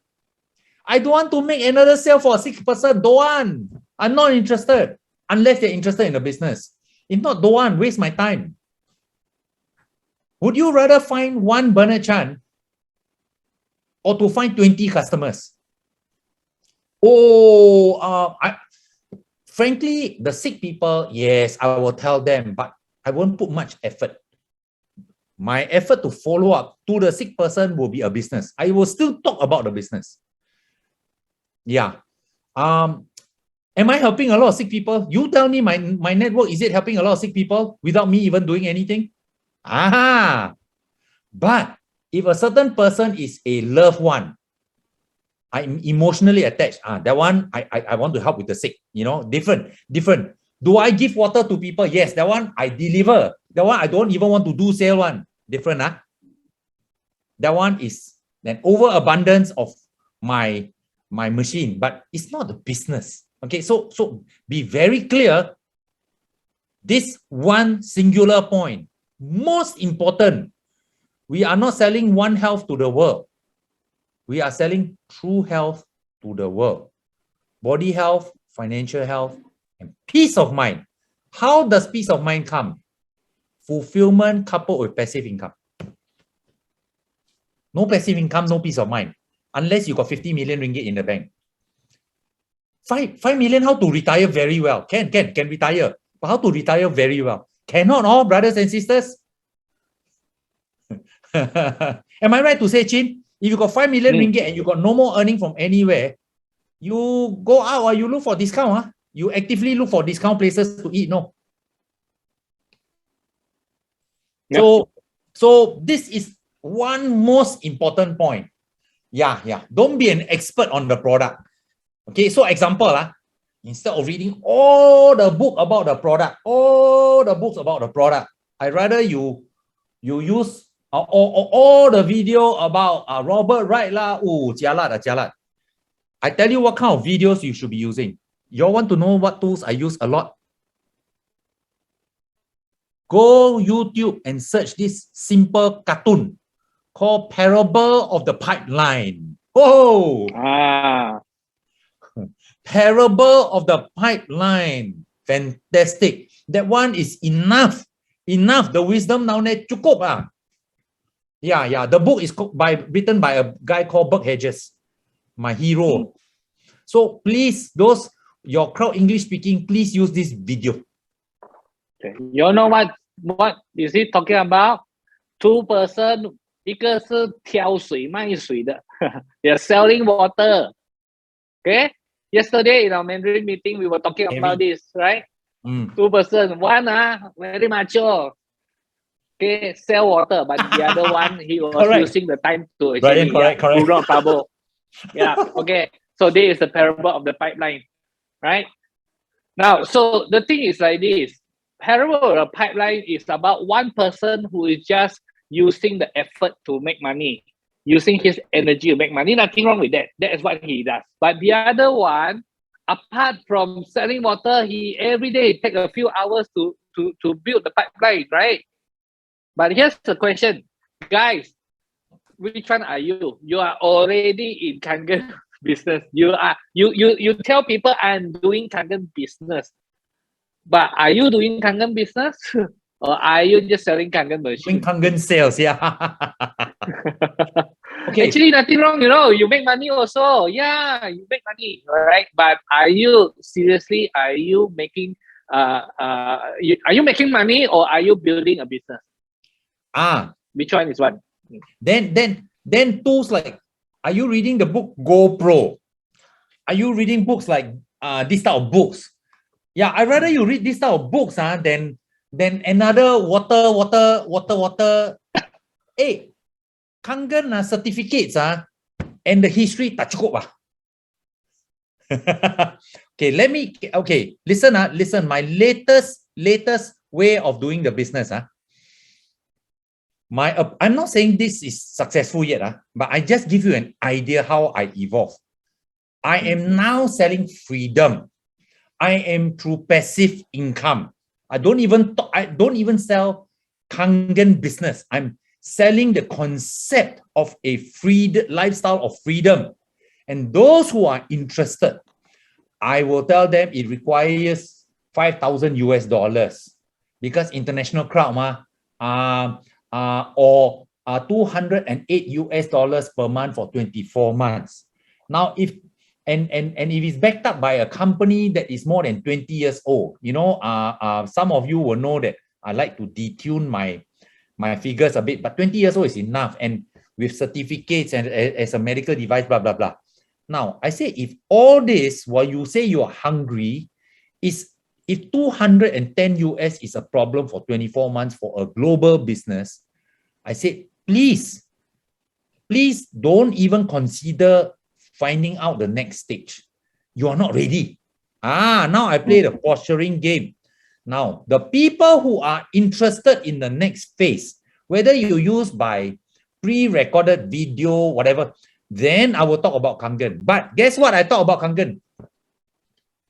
I don't want to make another sale for a sick person. Don't want. I'm not interested unless they're interested in the business. If not, don't want. Waste my time. Would you rather find one Bernard Chan or to find 20 customers? Frankly, the sick people, yes, I will tell them, but I won't put much effort. My effort to follow up to the sick person will be a business. I will still talk about the business. Yeah. Am I helping a lot of sick people? You tell me my network, is it helping a lot of sick people without me even doing anything? But if a certain person is a loved one, I'm emotionally attached. That one, I want to help with the sick, different. Do I give water to people? Yes, that one I deliver. That one I don't even want to do sale one. Different, That one is an overabundance of my machine, but it's not the business. Okay, so be very clear. This one singular point, most important, we are not selling one health to the world. We are selling true health to the world. Body health, financial health, and peace of mind. How does peace of mind come? Fulfillment coupled with passive income. No passive income, no peace of mind. Unless you got 50 million ringgit in the bank. 5 million, how to retire very well? Can retire. But how to retire very well? Cannot, all brothers and sisters. Am I right to say, Chin? If you got 5 million ringgit and you got no more earning from anywhere, you go out or you look for discount. You actively look for discount places to eat, no? Yep. So this is one most important point. Yeah. Don't be an expert on the product. Okay, so example, instead of reading all the book about the product, I'd rather you use all the video about Robert Wright jialat. I tell you what kind of videos you should be using. You want to know what tools I use a lot? Go YouTube and search this simple cartoon called Parable of the Pipeline. Oh, Parable of the Pipeline. Fantastic. That one is enough. Enough. The wisdom now cukup ah. Yeah. The book is written by a guy called Buck Hedges, my hero. So please, your crowd English speaking, please use this video. Okay. You know what is he talking about? Two person, 一个是挑水卖水的 they are selling water. Okay. Yesterday in our Mandarin meeting, we were talking about this, right? Two person, one very mature. Okay, sell water, but the other one he was using the time to actually correct. Trouble. Yeah. Okay. So this is the parable of the pipeline, right? Now, so the thing is like this. Parable of the pipeline is about one person who is just using the effort to make money, using his energy to make money. Nothing wrong with that. That is what he does. But the other one, apart from selling water, he every day take a few hours to build the pipeline, right? But here's the question, guys. Which one are you? You are already in Kangen business. You tell people I'm doing Kangen business. But are you doing Kangen business? Or are you just selling Kangen machine? Doing Kangen sales, yeah. Okay. Actually, nothing wrong, you make money also. Yeah, you make money, right? But are you making are you making money or are you building a business? Which one is what? Then tools like, are you reading the book GoPro? Are you reading books like this type of books? Yeah, I'd rather you read this type of books than another water. Hey, Kangen certificates and the history tak cukup Okay, listen, my latest way of doing the business I'm not saying this is successful yet, but I just give you an idea how I evolve. I am now selling freedom. I am through passive income. I don't even sell Kangen business. I'm selling the concept of a lifestyle of freedom. And those who are interested, I will tell them it requires $5,000 because international crowd or $208 per month for 24 months. Now, if it's backed up by a company that is more than 20 years old, some of you will know that I like to detune my figures a bit, but 20 years old is enough, and with certificates and as a medical device, blah, blah, blah. Now, I say if all this, while you say you're hungry, if $210 is a problem for 24 months for a global business, I said, please don't even consider finding out the next stage. You are not ready. Now I play the posturing game. Now, the people who are interested in the next phase, whether you use by pre-recorded video, whatever, then I will talk about Kangen. But guess what I talk about Kangen?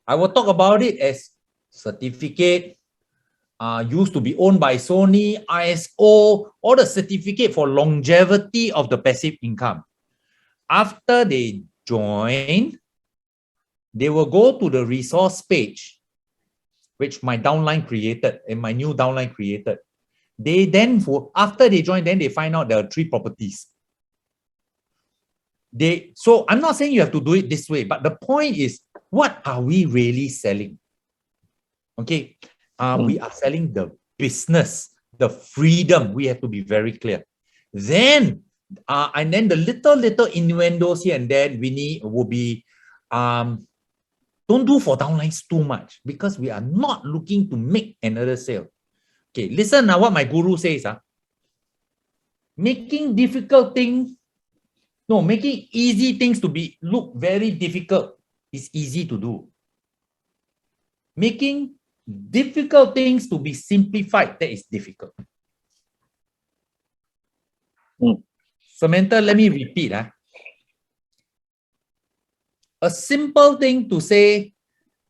I will talk about it as certificate, used to be owned by Sony, ISO, all the certificate for longevity of the passive income. After they join, they will go to the resource page, which my downline created and my new downline created. They then, after they join, then they find out there are 3 properties. So I'm not saying you have to do it this way, but the point is, what are we really selling? Okay, we are selling the business, the freedom. We have to be very clear. Then, and then the little innuendos here and there will be, don't do for downlines too much because we are not looking to make another sale. Okay, listen now what my guru says. Making easy things to look very difficult is easy to do. Making difficult things to be simplified, that is difficult. Samantha, let me repeat. A simple thing to say,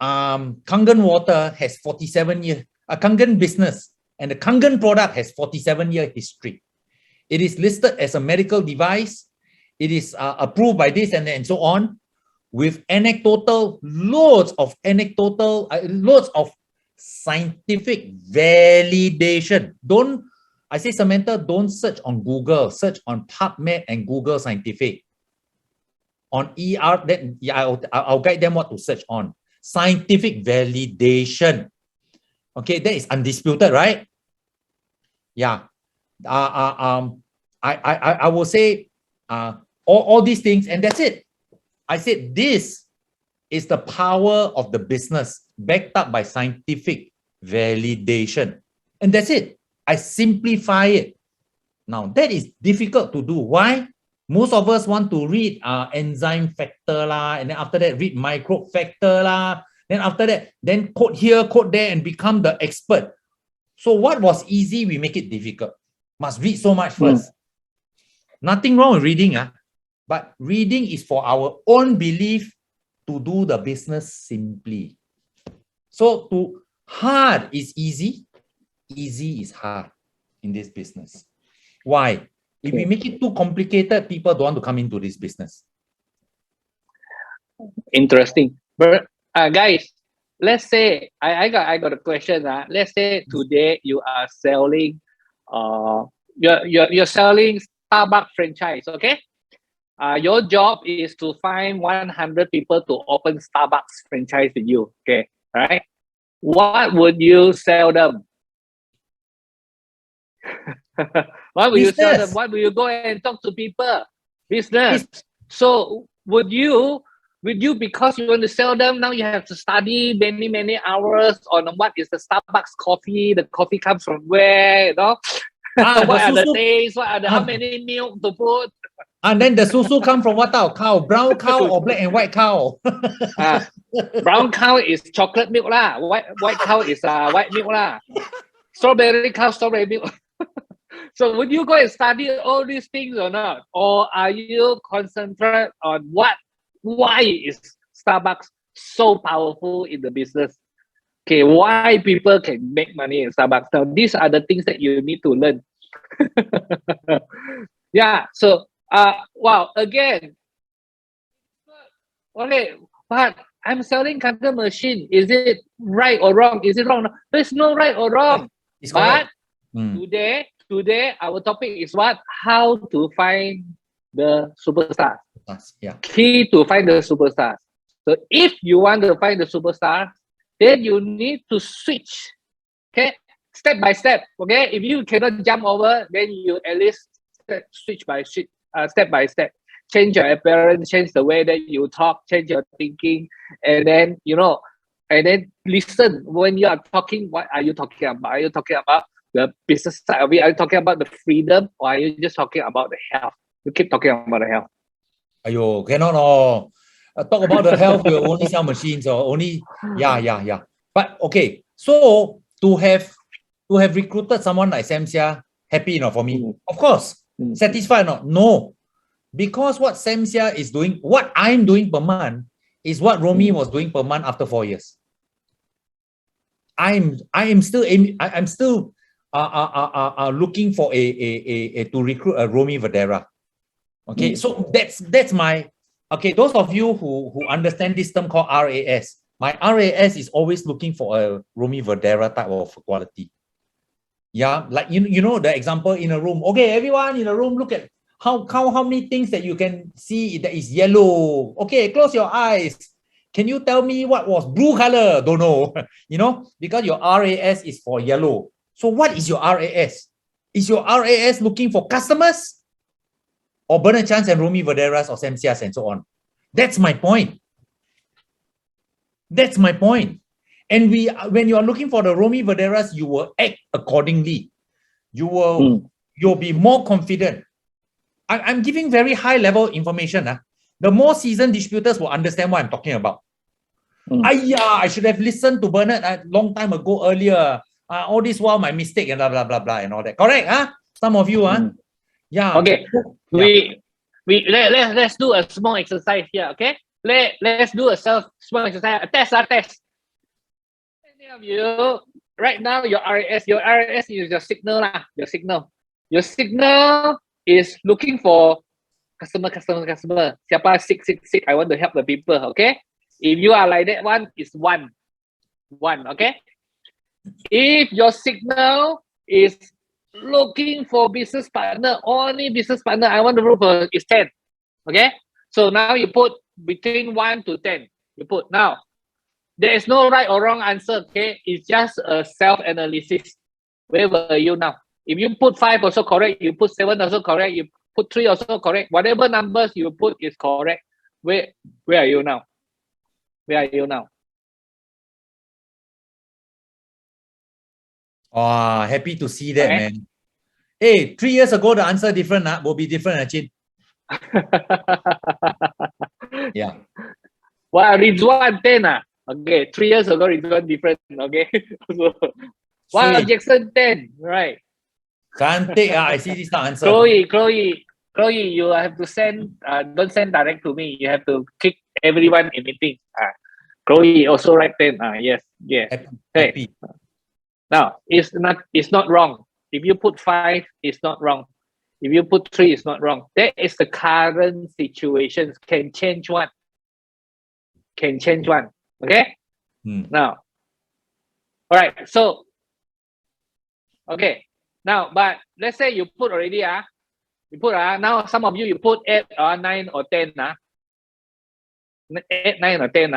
Kangen water has 47 years, a Kangen business and the Kangen product has 47-year history. It is listed as a medical device. It is approved by this and so on, with loads of scientific validation. I say, Samantha, don't search on Google, search on PubMed and Google Scientific. On ER, I'll guide them what to search on. Scientific validation. Okay, that is undisputed, right? Yeah. I will say all these things, and that's it. I said this is the power of the business backed up by scientific validation. And that's it. I simplify it. Now, that is difficult to do. Why? Most of us want to read enzyme factor lah, and then after that read microbe factor lah. Then after that, then quote here, quote there, and become the expert. So what was easy, we make it difficult. Must read so much first. Nothing wrong with reading, but reading is for our own belief to do the business simply. So hard is easy, easy is hard in this business. Why? If we make it too complicated, people don't want to come into this business. Interesting. But guys, let's say I got a question. Let's say today you are selling you're selling Starbucks franchise, okay? Your job is to find 100 people to open Starbucks franchise with you, okay? Right? What would you sell them? What will you sell them? What will you go and talk to people? Business. So would you, because you want to sell them, now you have to study many hours on what is the Starbucks coffee, the coffee comes from where, you know? What are the tastes, what are the, how many milk to put? And then the susu come from what cow? Brown cow or black and white cow? Brown cow is chocolate milk lah. White cow is white milk lah. Strawberry cow, strawberry milk. So would you go and study all these things or not? Or are you concentrate on why is Starbucks so powerful in the business? Okay, why people can make money in Starbucks? Now, these are the things that you need to learn. Yeah, so, wow, again, okay, but I'm selling cutting machine. Is it right or wrong? Is it wrong? There's no right or wrong. It's but today, our topic is what? How to find the superstars. Yeah. Key to find the superstars. So if you want to find the superstar, then you need to switch, okay, step by step. Okay, if you cannot jump over, then you at least switch by step by step. Change your appearance, change the way that you talk, change your thinking, and then and then listen when you are talking. What are you talking about? Are you talking about the business side of it? Are you talking about the freedom, or are you just talking about the health? You keep talking about the health. Ayo, cannot talk about the health, we'll only sell machines or only, yeah. But okay, so to have recruited someone like Samsia, happy enough for me? Of course. Satisfied or not? No. Because what Samsia is doing, what I'm doing per month is what Romy was doing per month after 4 years. I'm still looking for to recruit a Romy Vadera. Okay, so that's my, okay, those of you who understand this term called RAS, my RAS is always looking for a Romy Vadera type of quality. Yeah, like you know the example in a room. Okay, everyone in a room, look at how many things that you can see that is yellow. Okay, close your eyes. Can you tell me what was blue color? Don't know. Because your RAS is for yellow. So what is your RAS? Is your RAS looking for customers? Or Bernard Chance and Romy Vaderas or Samsias and so on? That's my point. That's my point. And when you are looking for the Romy Vaderas, you will act accordingly. You'll be more confident. I'm giving very high level information. The more seasoned distributors will understand what I'm talking about. I should have listened to Bernard a long time ago earlier. All this while my mistake and blah blah blah and all that. Correct? Some of you, yeah. Okay. Let's do a small exercise here. Okay. Let's do a small exercise. Test. Any of you right now, your RAS is your signal lah. Your signal is looking for customer. Siapa sick. I want to help the people. Okay. If you are like that one, it's one. Okay. If your signal is looking for business partner, only business partner I want to look for is 10. Okay. So now you put between 1 to 10. You put now. There is no right or wrong answer. Okay. It's just a self-analysis. Where were you now? If you put 5 also correct, you put 7 also correct, you put 3 also correct. Whatever numbers you put is correct. Where are you now? Where are you now? Oh, happy to see that, Okay. man. Hey, 3 years ago, the answer different, will be different, Chin. Yeah. Well, Rizwan 10. Okay, 3 years ago, Rizwan different. Okay. So, wow, Sweet. Jackson 10. Right. Cantik, I see this answer. Chloe, you have to send, don't send direct to me. You have to kick everyone in meeting. Chloe also write 10. Yes. Happy. Hey. Happy. Now, it's not wrong. If you put 5, it's not wrong. If you put 3, it's not wrong. That is the current situation. Can change one. Okay? Now, all right. So, okay. Now, but let's say you put already, you put, now some of you put 8 or 9 or 10, 8, 9 or 10,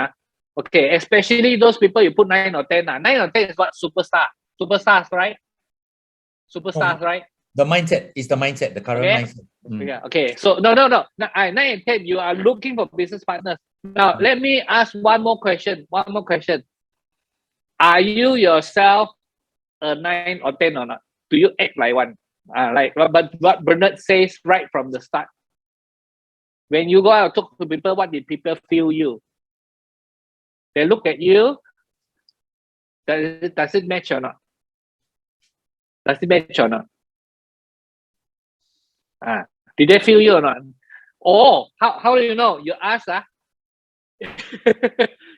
okay, especially those people you put 9 or 10, 9 or 10 is what? Superstars, right? Right? The mindset is the mindset, the current mindset. Yeah, okay. So, no. 9 and 10, you are looking for business partners. Now, let me ask one more question. Are you yourself a 9 or 10 or not? Do you act like one? Like what Bernard says right from the start. When you go out and talk to people, what did people feel you? They look at you. Does it match or not? Did they feel you or not? Oh, how do you know? You ask,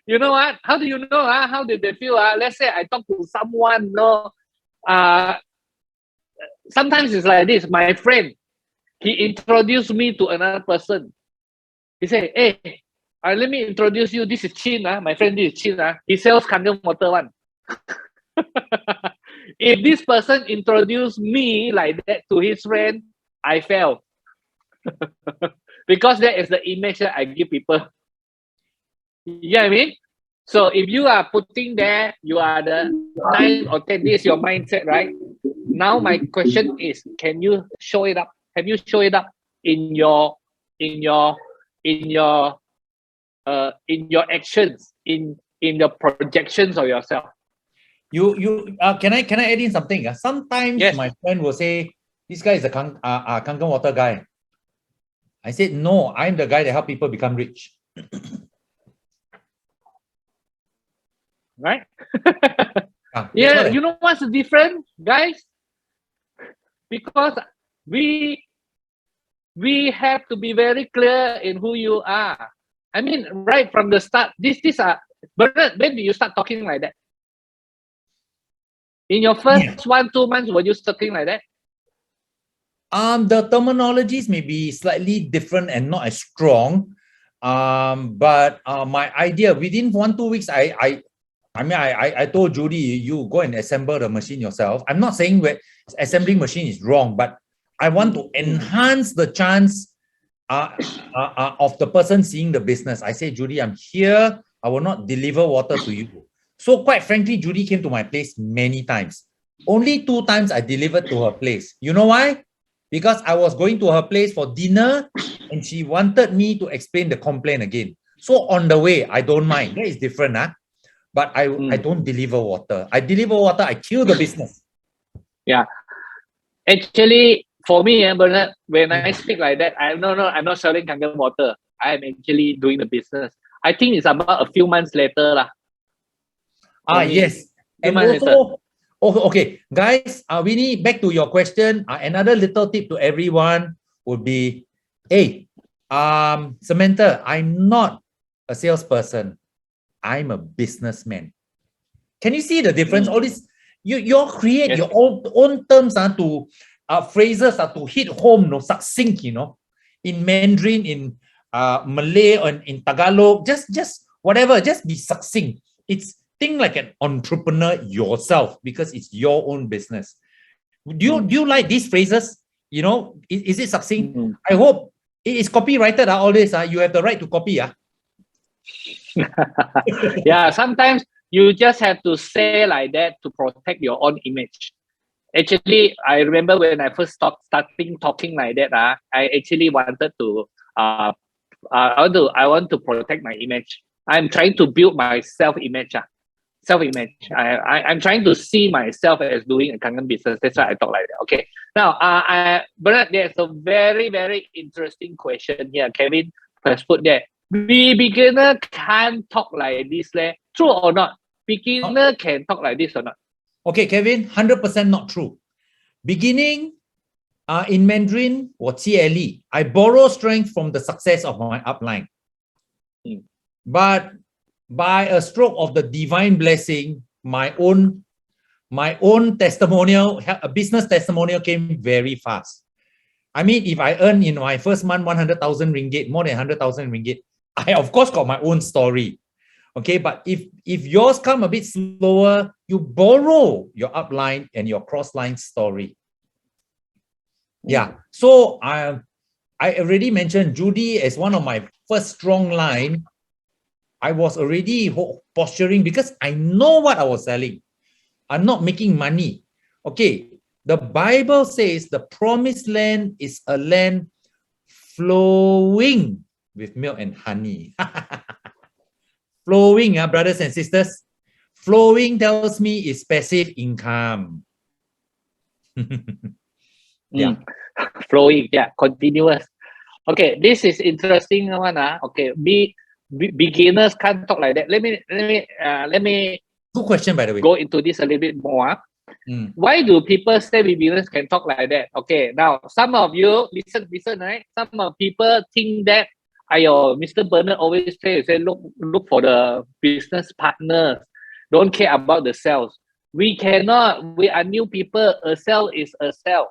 you know what? How do you know? How did they feel? Let's say I talk to someone, sometimes it's like this. My friend, he introduced me to another person. He said, hey, let me introduce you. This is Chin. My friend, this is Chin. He sells Kangen water one. If this person introduced me like that to his friend, I fail. Because that is the image that I give people. You know what I mean? So if you are putting there, you are the 9 or 10, this is your mindset, right? Now my question is, can you show it up? Have you show it up in your actions, in your projections of yourself? You can I add in something? Sometimes Yes. my friend will say, this guy is a Kangen water guy. I said, no, I'm the guy that help people become rich. Right? Yeah, you know what's the difference, guys? Because we have to be very clear in who you are. I mean, right from the start, these are, Bernard, when did you start talking like that? In your first 1-2 months, were you talking like that? The terminologies may be slightly different and not as strong. But my idea within 1-2 weeks, I told Judy, you go and assemble the machine yourself. I'm not saying that assembling machine is wrong, but I want to enhance the chance of the person seeing the business. I say, Judy, I'm here. I will not deliver water to you. So quite frankly, Judy came to my place many times. Only 2 times I delivered to her place. You know why? Because I was going to her place for dinner and she wanted me to explain the complaint again. So on the way, I don't mind. That is different. But I don't deliver water. I deliver water, I kill the business. Yeah. Actually, for me, Bernard, when I speak like that, I'm not selling Kangen water. I am actually doing the business. I think it's about a few months later. Yes. And also, okay, guys, Winnie, back to your question. Another little tip to everyone would be, hey, Samantha, I'm not a salesperson. I'm a businessman. Can you see the difference? All this, you all create your own terms to phrases are to hit home, no, succinct, in Mandarin, in Malay, or in Tagalog, just whatever, just be succinct. It's think like an entrepreneur yourself because it's your own business. Do you like these phrases? Is it succinct? I hope it is copyrighted. All this, you have the right to copy. Yeah, sometimes you just have to say like that to protect your own image. Actually, I remember when I first starting talking like that, I actually wanted to I want to protect my image. I'm trying to build my self-image. I'm trying to see myself as doing a Kangen business. That's why I talk like that. Okay. Now, Bernard, there's a very, very interesting question here. Kevin has put there. We beginner can't talk like this. True or not? Beginner can talk like this or not? Okay, Kevin, 100% not true. Beginning in Mandarin, 我借力, I borrow strength from the success of my upline. But by a stroke of the divine blessing, my own testimonial, a business testimonial came very fast. I mean, if I earn in my first month 100,000 ringgit, more than 100,000 ringgit, I of course got my own story. Okay, but if yours come a bit slower, you borrow your upline and your cross-line story. Yeah, so I already mentioned Judy as one of my first strong line. I was already posturing because I know what I was selling. I'm not making money. Okay, the Bible says the promised land is a land flowing with milk and honey. Flowing, brothers and sisters. Flowing tells me is passive income. Yeah. Flowing, yeah, continuous. Okay, this is interesting one. Okay, beginners can't talk like that. Let me. Good question, by the way. Go into this a little bit more. Why do people say beginners can talk like that? Okay, now some of you listen, right? Some of people think that Mr. Bernard always say look for the business partners. Don't care about the sales. We cannot. We are new people. A sale is a sale.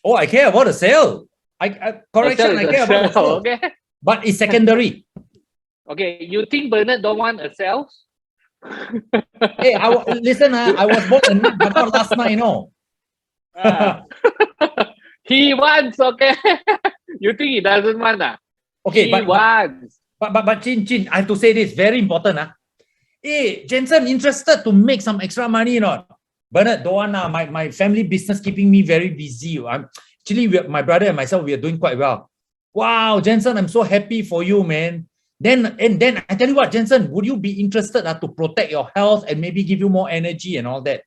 Oh, I care about the sale. Correction, I care about the sale. Okay. But it's secondary. Okay, you think Bernard don't want a sale? Hey, listen, I was born a night, but not last night, He wants, okay? You think he doesn't want? Okay, he wants. But Chin, I have to say this, very important. Hey, Jensen, interested to make some extra money or not? Bernard, don't want. My family business keeping me very busy. My brother and myself, we are doing quite well. Wow, Jensen, I'm so happy for you, man. Then I tell you what, Jensen, would you be interested to protect your health and maybe give you more energy and all that?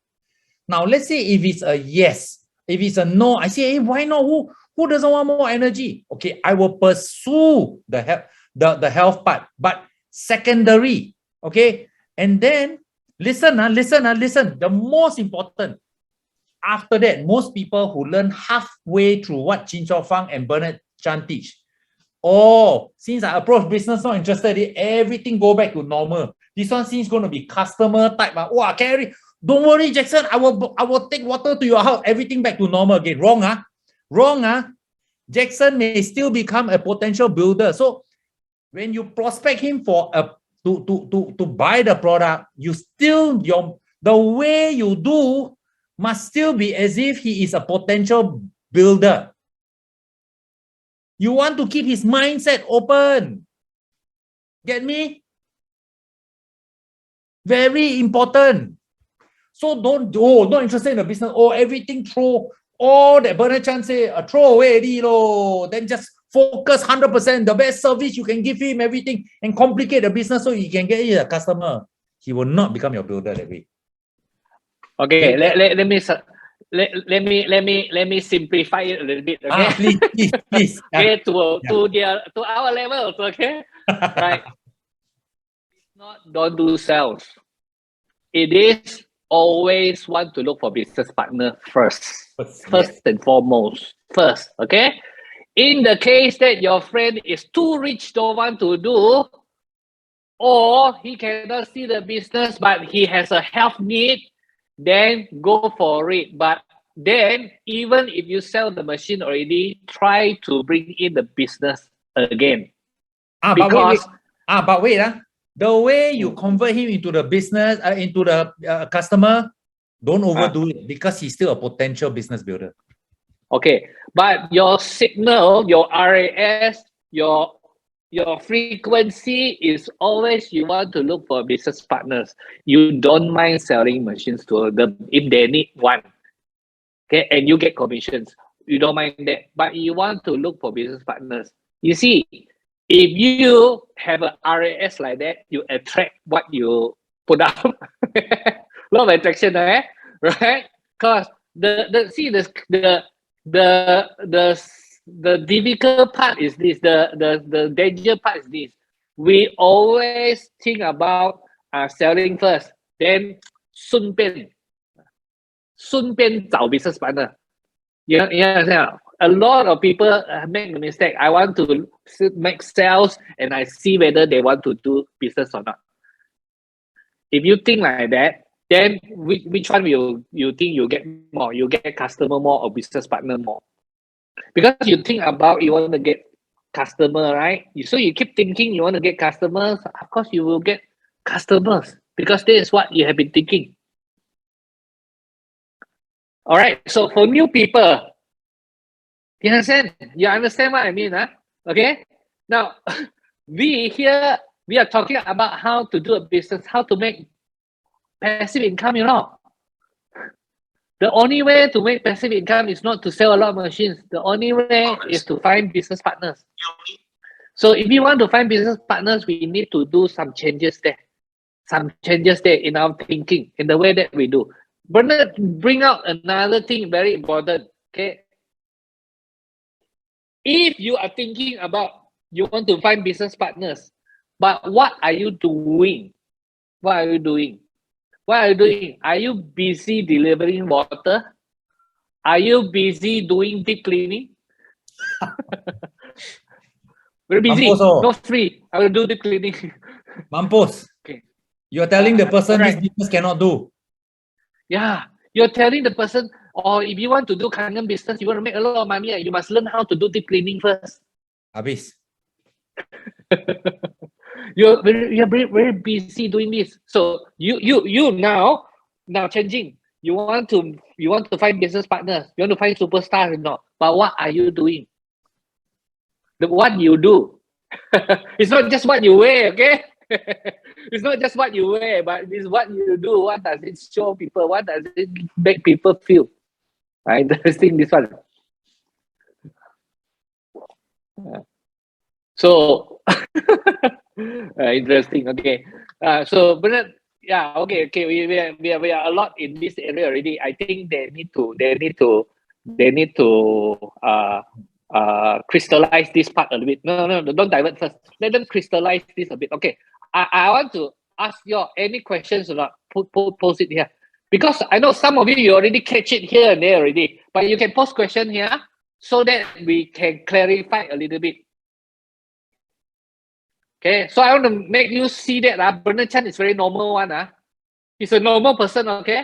Now, let's say if it's a yes, if it's a no, I say, hey, why not? Who doesn't want more energy? Okay, I will pursue the health part, but secondary. Okay, and then listen. The most important. After that, most people who learn halfway through what Chin Chow Fang and Bernard Chan teach. Oh, since I approach business not interested, everything go back to normal. This one seems going to be customer type. Wow, carry. Don't worry, Jackson. I will take water to your house. Everything back to normal again. Wrong. Jackson may still become a potential builder. So when you prospect him for to buy the product, you still the way you do must still be as if he is a potential builder. You want to keep his mindset open. Get me? Very important. So not interested in the business. Everything throw, all that Bernard Chan say, throw away already. Then just focus 100%, the best service you can give him, everything, and complicate the business so he can get you a customer. He will not become your builder that way. Okay, let me simplify it a little bit. Okay, please. Okay, to our levels. Okay, right. It's not don't do sales. It is always want to look for business partner first and foremost. Okay. In the case that your friend is too rich, don't want to do, or he cannot see the business, but he has a health need, then go for it. But then even if you sell the machine already, try to bring in the business again. But wait, Because but wait, the way you convert him into the business, into the customer, don't overdo it because he's still a potential business builder. okay, but your signal, your RAS, your frequency is always you want to look for business partners. You don't mind selling machines to them if they need one. Okay, and you get commissions. You don't mind that, but you want to look for business partners. You see, if you have a RAS like that, you attract what you put out. Law of attraction, right? Because the difficult part is this. The danger part is this. We always think about selling first, then 顺便找 business partner. You understand? A lot of people make the mistake. I want to make sales and I see whether they want to do business or not. If you think like that, then which one will you think you get more? You get customer more or business partner more? Because you think about you want to get customer, right? So you keep thinking you want to get customers. Of course, you will get customers because this is what you have been thinking. All right. So for new people, you understand? You understand what I mean, huh? Okay. Now, we are talking about how to do a business, how to make passive income. The only way to make passive income is not to sell a lot of machines. The only way is to find business partners. So if you want to find business partners, we need to do some changes there. Some changes there in our thinking, in the way that we do. Bernard, bring out another thing very important. Okay. If you are thinking about you want to find business partners, but what are you doing? What are you doing? What are you doing? Are you busy delivering water? Are you busy doing deep cleaning? Very busy. Mampus, No free. I will do deep cleaning. Mampus. Okay. You're telling the person right. this business cannot do. Yeah. You're telling the person, or if you want to do kangen business, you want to make a lot of money, you must learn how to do deep cleaning first. Habis. You're very busy doing this. So you now changing. You want to find business partners. You want to find superstars, not. But what are you doing? What you do. It's not just what you wear, okay? It's not just what you wear, but it's what you do. What does it show people? What does it make people feel? Interesting, this one. So interesting. Okay. So Bernard, yeah. Okay. We are a lot in this area already. I think they need to crystallize this part a little bit. No, don't divert first. Let them crystallize this a bit. Okay. I want to ask you any questions or not. Post it here, because I know some of you already catch it here and there already, but you can post question here so that we can clarify a little bit. Okay, so I want to make you see that Bernard Chan is very normal one. He's a normal person, okay?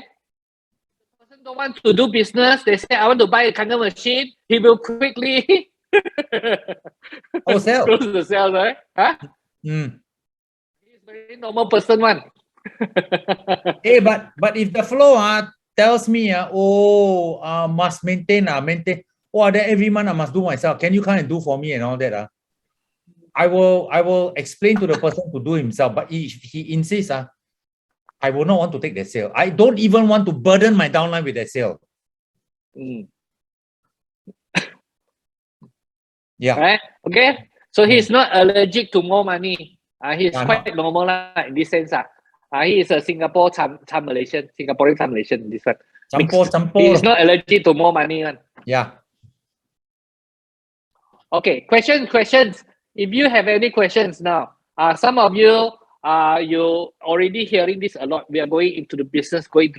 The person don't want to do business. They say, I want to buy a kangen machine. He will quickly sell. close the sales, right? He's a very normal person one. Hey, but if the flow tells me must maintain. Then every month I must do myself. Can you come and do for me and all that? I will explain to the person to do himself, but if he insists, I will not want to take that sale. I don't even want to burden my downline with that sale. Yeah. Right? Okay. So he's not allergic to more money. He's quite normal in this sense. He is a Singaporean Malaysian this one. Campur. He's not allergic to more money. Yeah. Okay. Questions. If you have any questions now, some of you you already hearing this a lot. We are going into the business. Think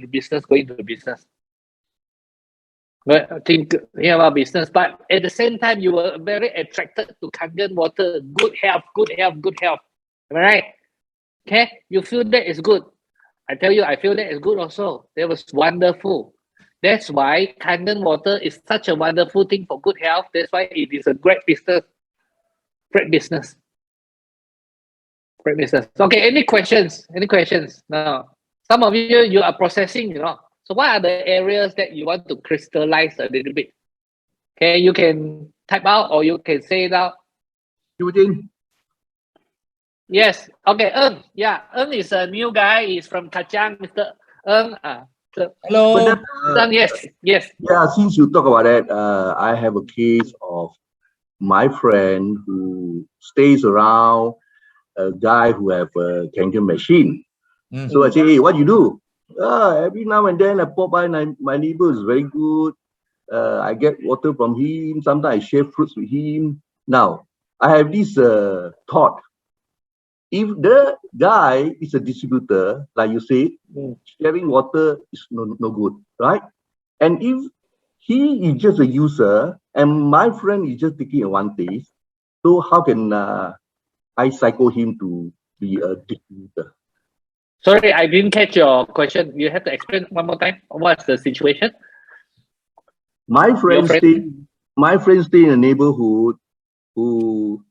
about business, but at the same time, you were very attracted to kangen water. Good health. Am I right? Okay, you feel that is good. I tell you, I feel that is good also. That was wonderful. That's why condensed water is such a wonderful thing for good health. That's why it is a great business. Great business. Great business. Okay, any questions? Any questions? No. Some of you are processing, So what are the areas that you want to crystallize a little bit? Okay, you can type out or you can say it out. Eugene. Yes. Okay, Eng. Yeah, Eng is a new guy. He's from Kachang, Mr. Eng. Hello. Eng, yes. Yeah, since you talk about that, I have a case of my friend who stays around a guy who have a Kangen machine. So I say, hey, what you do? Every now and then I pop by my neighbor is very good. I get water from him. Sometimes I share fruits with him. Now, I have this thought. If the guy is a distributor, like you said, sharing water is no good, right? And if he is just a user and my friend is just taking advantage, so how can I psycho him to be a distributor? Sorry, I didn't catch your question. You have to explain one more time. What's the situation? My friend stay in a neighborhood who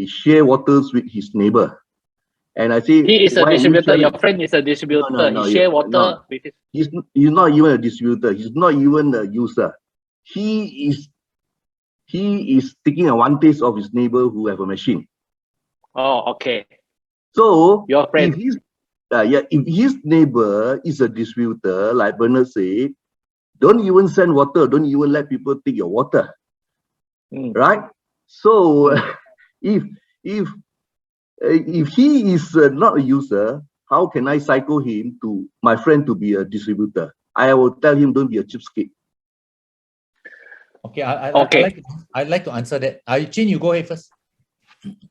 share waters with his neighbor. And I say, he is a distributor. Your friend is a distributor. No, he share water with his... He's not even a distributor. He's not even a user. He is taking advantage of his neighbor who have a machine. Oh, okay. So your friend, if his neighbor is a distributor, like Bernard said, don't even send water. Don't even let people take your water, right? So if he is not a user, how can I psycho him to my friend to be a distributor? I will tell him, don't be a cheapskate. Okay, I'd like to answer that. Chin, you go ahead first.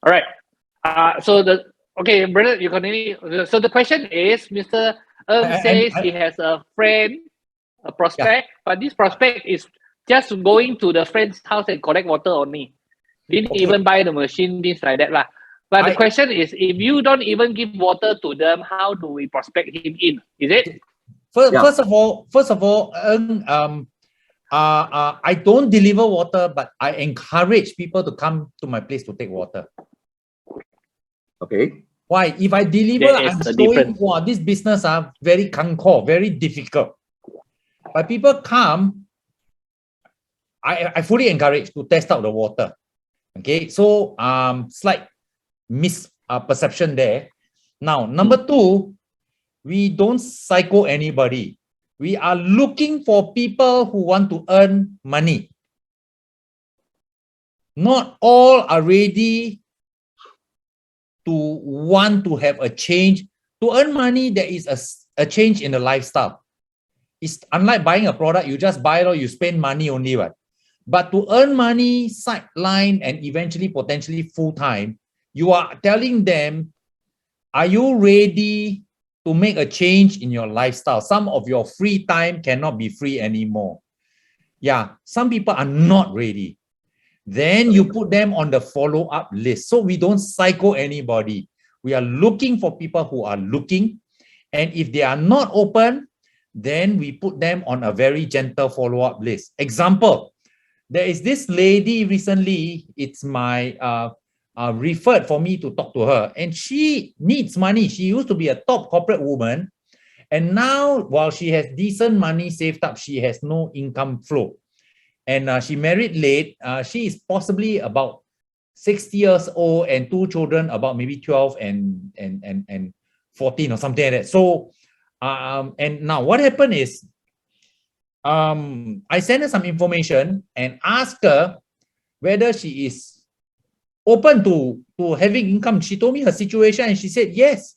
All right. Okay, brother, you continue. So the question is, Mr. Eng says he has a friend, a prospect, but this prospect is just going to the friend's house and collect water only. Didn't even buy the machine, things like that lah. But the question is, if you don't even give water to them, how do we prospect him in? Is it? First of all, I don't deliver water, but I encourage people to come to my place to take water. Okay. Why? If I deliver, I'm showing, wow, this business are very kanko, very difficult. But people come, I fully encourage to test out the water. Okay, so slight misperception there. Now, number two, we don't psycho anybody. We are looking for people who want to earn money. Not all are ready to want to have a change. To earn money, there is a change in the lifestyle. It's unlike buying a product, you just buy it or you spend money only, right? But to earn money, sideline, and eventually potentially full-time, you are telling them, are you ready to make a change in your lifestyle? Some of your free time cannot be free anymore. Yeah, some people are not ready. Then you put them on the follow-up list. So we don't psycho anybody. We are looking for people who are looking. And if they are not open, then we put them on a very gentle follow-up list. Example, there is this lady recently, it's my referred for me to talk to her, and she needs money. She used to be a top corporate woman, and now while she has decent money saved up, she has no income flow. And she married late. She is possibly about 60 years old and two children about maybe 12 and 14 or something like that. So, and now what happened is, I sent her some information and asked her whether she is open to having income. She told me her situation and she said, yes.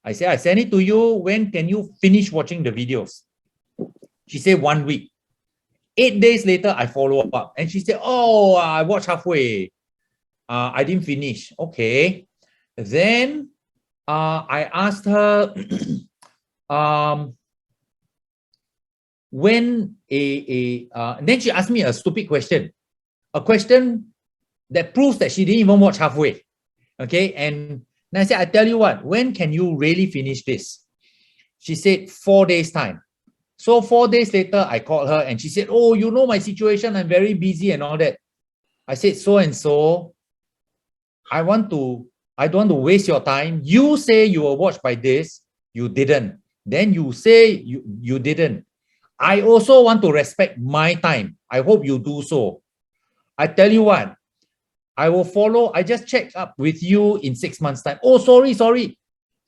I said, I sent it to you. When can you finish watching the videos? She said 1 week. 8 days later, I follow up and she said, oh, I watched halfway. I didn't finish. Okay. Then I asked her, when then she asked me a stupid question, a question that proves that she didn't even watch halfway. Okay. And I said, I tell you what, when can you really finish this? She said 4 days time. So 4 days later, I called her and she said, oh, you know my situation, I'm very busy and all that. I said, so and so, I don't want to waste your time. You say you were watched by this, you didn't. Then you say you didn't. I also want to respect my time. I hope you do so. I tell you what, I will follow. I just check up with you in 6 months' time. Oh, sorry.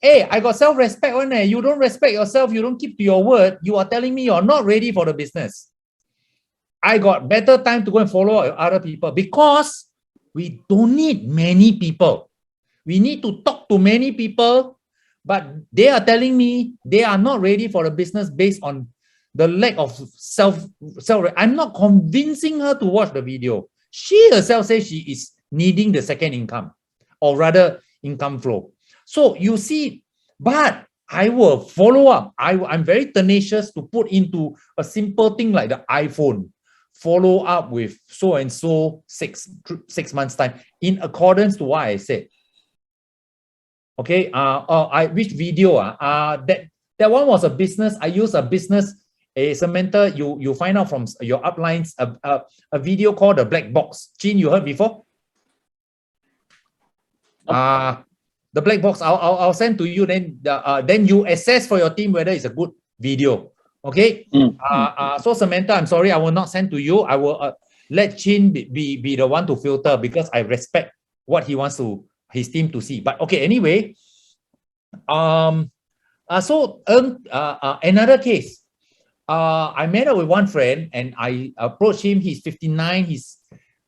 Hey, I got self-respect on there. You don't respect yourself. You don't keep to your word. You are telling me you're not ready for the business. I got better time to go and follow other people because we don't need many people. We need to talk to many people, but they are telling me they are not ready for the business based on the lack of self. I'm not convincing her to watch the video. She herself says she is needing the second income, or rather income flow. So you see, but I will follow up. I'm very tenacious to put into a simple thing like the iPhone. Follow up with so and so 6 months time in accordance to what I said. Okay, which video? That one was a business. I use a business, Samantha, you find out from your uplines, a video called the black box. Jean, you heard before? The black box, I'll send to you, then you assess for your team whether it's a good video. Okay. So Samantha, I'm sorry, I will not send to you. I will let Chin be the one to filter because I respect what he wants his team to see. But okay, anyway, another case. I met up with one friend and I approached him. He's 59. He's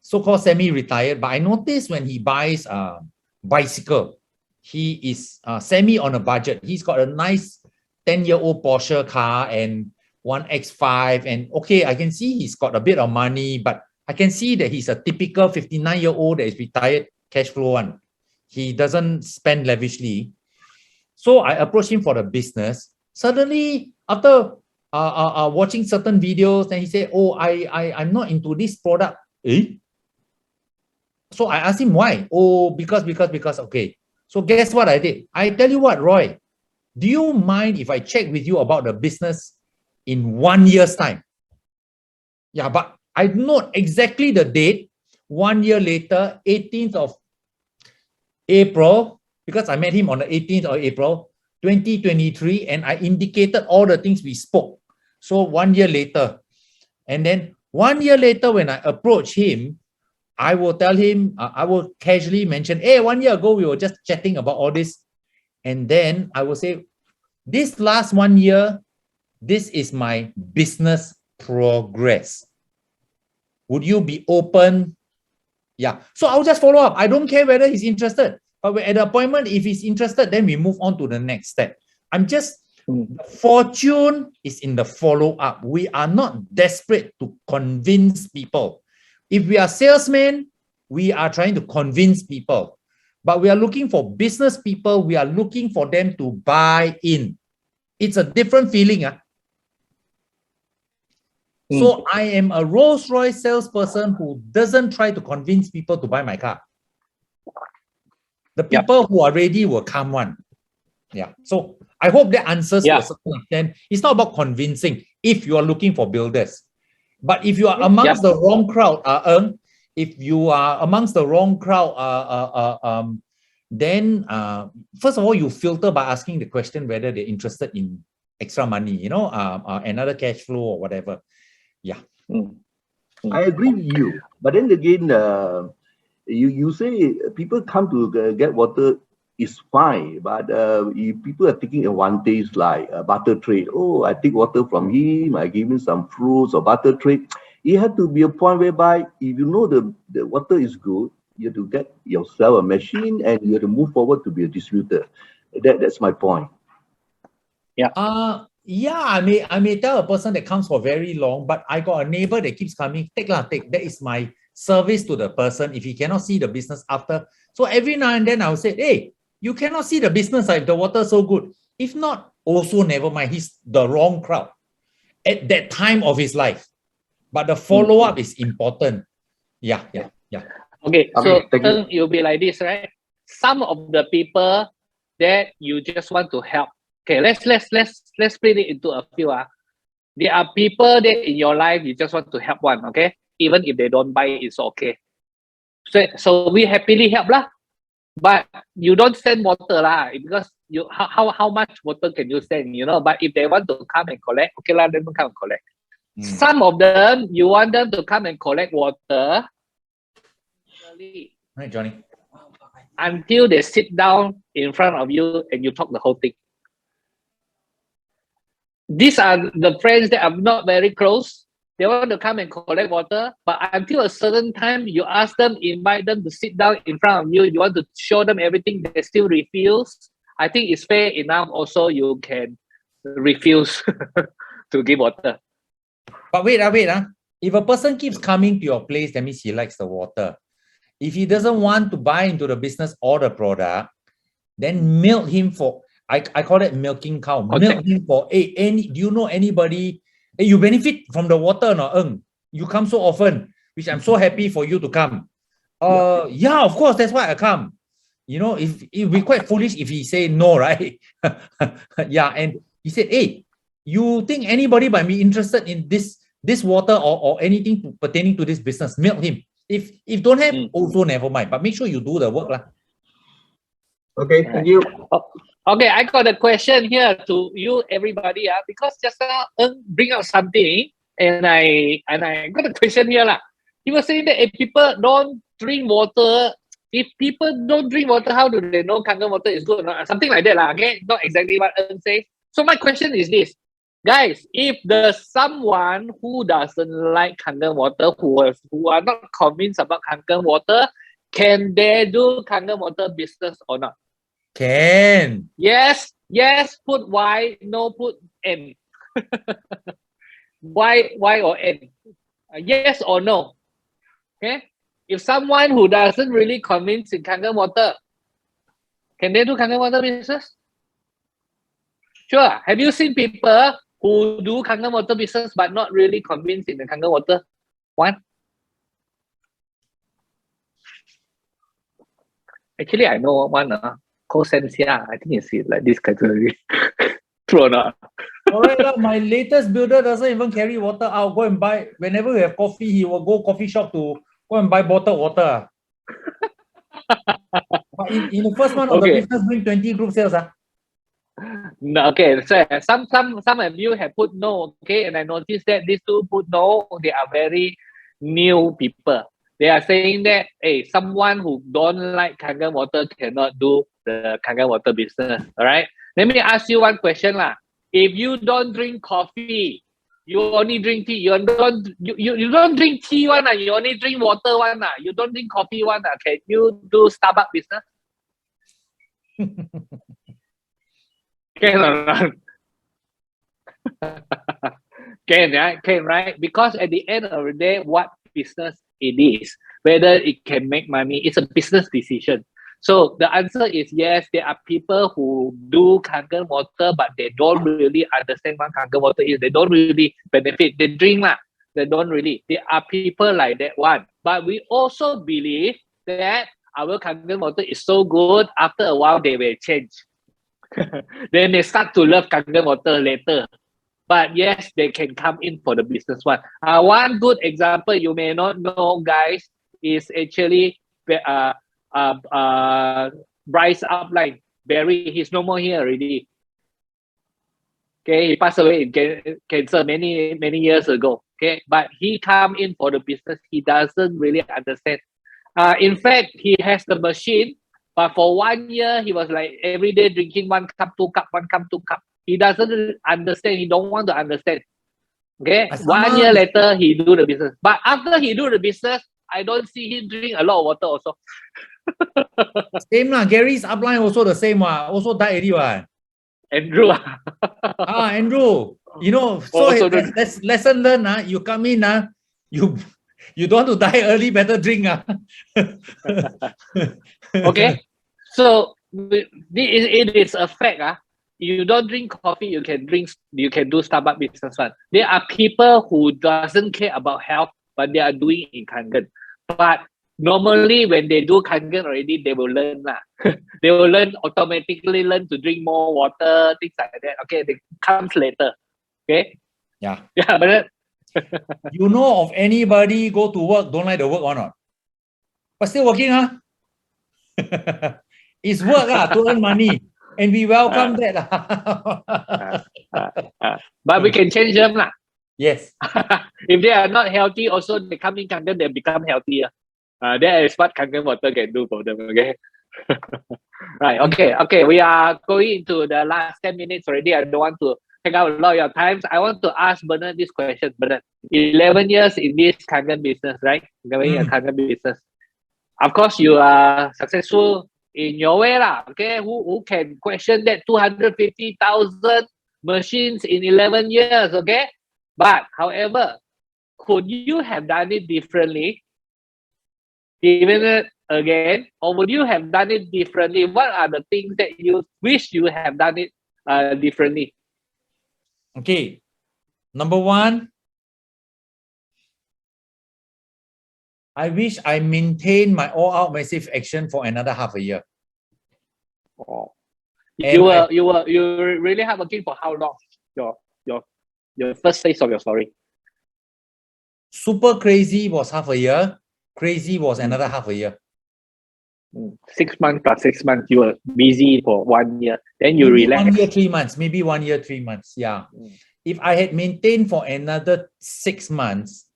so-called semi-retired. But I noticed when he buys a bicycle, he is semi on a budget. He's got a nice 10-year-old Porsche car and one X5. And okay, I can see he's got a bit of money, but I can see that he's a typical 59-year-old that is retired cash flow one. He doesn't spend lavishly. So I approached him for the business. Suddenly, after watching certain videos, then he said, oh, I'm not into this product. So I asked him why. Oh, because, okay. So guess what I did? I tell you what, Roy, do you mind if I check with you about the business in 1 year's time? Yeah, but I note exactly the date, 1 year later, 18th of April, because I met him on the 18th of April, 2023, and I indicated all the things we spoke. So 1 year later, and then 1 year later, when I approach him, I will tell him, I will casually mention, hey, 1 year ago, we were just chatting about all this. And then I will say, this last 1 year, this is my business progress. Would you be open? Yeah. So I'll just follow up. I don't care whether he's interested. But at the appointment, if he's interested, then we move on to the next step. The fortune is in the follow-up. We are not desperate to convince people. If we are salesmen, we are trying to convince people. But we are looking for business people. We are looking for them to buy in. It's a different feeling. So I am a Rolls-Royce salesperson who doesn't try to convince people to buy my car. The people who are ready will come one. Yeah. So I hope that answers to a certain extent. It's not about convincing if you are looking for builders. But if you are amongst the wrong crowd, if you are amongst the wrong crowd, then first of all, you filter by asking the question whether they're interested in extra money, another cash flow or whatever. Yeah. I agree with you. But then again, you say people come to get water is fine, but if people are taking advantage like butter trade, oh, I take water from him, I give him some fruits or butter trade. It had to be a point whereby if you know the water is good, you have to get yourself a machine and you have to move forward to be a distributor. That's my point. Yeah. I may tell a person that comes for very long, but I got a neighbor that keeps coming. Take. That is my service to the person if he cannot see the business after. So every now and then I'll say, hey, you cannot see the business if the water is so good. If not, also never mind. He's the wrong crowd at that time of his life. But the follow-up is important. Yeah. Okay, so you'll be like this, right? Some of the people that you just want to help. Okay, let's split it into a few. There are people that in your life you just want to help one, okay? Even if they don't buy, it's okay. So we happily help lah. But you don't send water lah, because you how much water can you send, you know? But if they want to come and collect, okay lah, then come and collect. Some of them you want them to come and collect water Right, Johnny. until they sit down in front of you and you talk the whole thing. These are the friends that are not very close. They want to come and collect water, but until a certain time, you ask them, invite them to sit down in front of you. You want to show them everything, they still refuse. I think it's fair enough. Also, you can refuse to give water. But wait. If a person keeps coming to your place, that means he likes the water. If he doesn't want to buy into the business or the product, then milk him for, I call it milking cow. Milk him for, do you know anybody? Hey, you benefit from the water or not, Eng? You come so often, which I'm so happy for you to come. Yeah, of course, that's why I come. You know, if it be quite foolish if he say no, right? Yeah, and he said, hey, you think anybody might be interested in this water or anything pertaining to this business? Milk him. If don't have, also never mind. But make sure you do the work lah. Okay, thank you. Okay, I got a question here to you, everybody. Because just now bring out something, and I got a question here lah. He was saying that if people don't drink water, how do they know Kangen water is good or not? Something like that lah. Okay, not exactly what Ern says. So my question is this, guys: if there's someone who doesn't like Kangen water, who are not convinced about Kangen water, can they do Kangen water business or not? Can. Yes, put Y, no put N. Y or N. Yes or no. Okay. If someone who doesn't really convince in Kangen water, can they do Kangen water business? Sure. Have you seen people who do Kangen water business but not really convinced in the Kangen water? One. Actually, I know one. Sensia, I think it's like this category. True or not? Alright, my latest builder doesn't even carry water out. Go and buy. Whenever we have coffee, he will go coffee shop to go and buy bottled water. But in the first month of the business, bring 20 group sales. No, okay, so some of you have put no, okay, and I noticed that these two put no. They are very new people. They are saying that, hey, someone who don't like Kangen water cannot do the Kangen water business. All right. Let me ask you one question lah. If you don't drink coffee, you only drink tea. You don't drink tea one. You only drink water one. You don't drink coffee one. Can you do Starbucks business? Can or not? Can, right? Because at the end of the day, what business it is, whether it can make money, it's a business decision. So the answer is yes, there are people who do Kangen water, but they don't really understand what Kangen water is. They don't really benefit. They drink lah. They don't really. There are people like that one. But we also believe that our Kangen water is so good, after a while they will change. Then they start to love Kangen water later. But yes, they can come in for the business one. One good example you may not know, guys, is actually Bryce Upline. Barry, he's no more here already. Okay, he passed away in cancer many years ago. Okay, but he come in for the business. He doesn't really understand. In fact, he has the machine, but for 1 year he was like every day drinking 1 cup, 2 cup, 1 cup, 2 cup. He doesn't understand. He don't want to understand. Okay, 1 year later he do the business. But after he do the business, I don't see him drink a lot of water also. Same lah. Gary's upline also the same one. Also died already. Andrew. Andrew. You know, so that's lesson learned. You come in, you don't want to die early, better drink. Okay, so it is a fact. You don't drink coffee, you can do Starbucks business one. There are people who doesn't care about health, but they are doing in Kangen. But normally when they do Kangen already, they will learn lah. They will automatically learn to drink more water, things like that. Okay, it comes later. Okay, Yeah. Yeah, but You know of anybody go to work, don't like the work or not? But still working, huh? It's work to earn money. And we welcome that. but we can change them lah. Yes. If they are not healthy, also they come in Kangen, they become healthier. That is what Kangen water can do for them. Okay. Right. Okay. We are going into the last 10 minutes already. I don't want to take out a lot of your time. I want to ask Bernard this question. Bernard, 11 years in this Kangen business, right? Going a Kangen business. Of course, you are successful in your way lah. Okay. Who can question that 250,000 machines in 11 years? Okay. But however, could you have done it differently? Given it again, or would you have done it differently? What are the things that you wish you have done it differently? Okay. Number one, I wish I maintained my all-out massive action for another half a year. Oh. And You really have working for how long? Your first phase of your story. Super crazy was half a year. Crazy was another half a year. 6 months plus 6 months, you were busy for 1 year. Then you Maybe relax. 1 year, 3 months. Maybe 1 year, 3 months. Yeah. If I had maintained for another 6 months,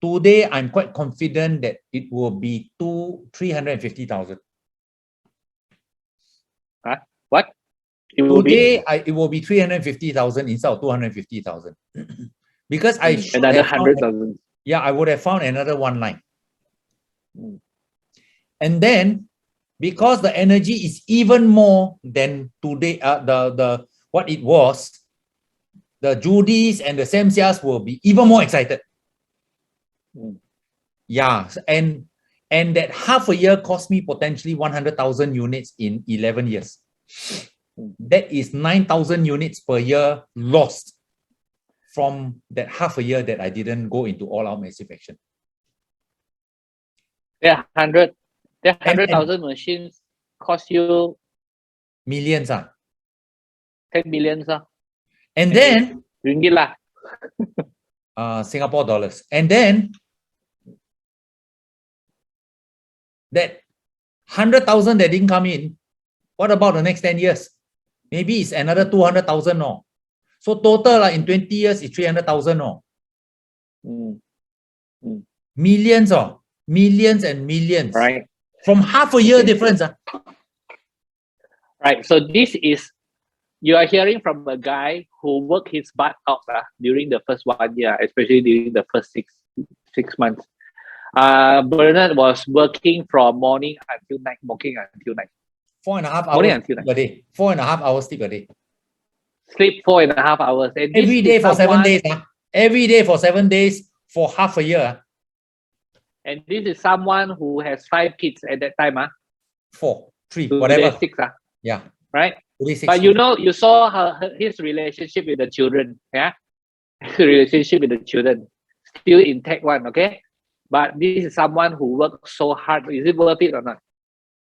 today I'm quite confident that it will be 350,000. Huh? What? It will Today it will be 350,000 instead of 250,000. Because I be should another have found, 100,000. yeah, I would have found another one line. And then, because the energy is even more than today, the what it was, the Judys and the Samsias will be even more excited. Yeah, and that half a year cost me potentially 100,000 units in 11 years. That is 9,000 units per year lost from that half a year that I didn't go into all-out massive action. Yeah, 100,000 machines cost you Millions. 10 million. And then, Ringgit lah. Singapore dollars. And then, that 100,000 that didn't come in, what about the next 10 years? Maybe it's another 200,000 no. So total in 20 years is 300,000 no. Millions millions and millions. Right. From half a year difference. Right. So this is, you are hearing from a guy who worked his butt out during the first 1 year, especially during the first six months. Bernard was working from morning until night, working until night. 4.5 Morning hours until a day. 4.5 hours sleep a day. Sleep 4.5 hours. And Every day for 7 days. Every day for 7 days for half a year. And this is someone who has 5 kids at that time. 4, 3, whatever. 6. Yeah. Right? Six, but you saw his relationship with the children. Yeah? His relationship with the children. Still intact one, okay? But this is someone who worked so hard. Is it worth it or not?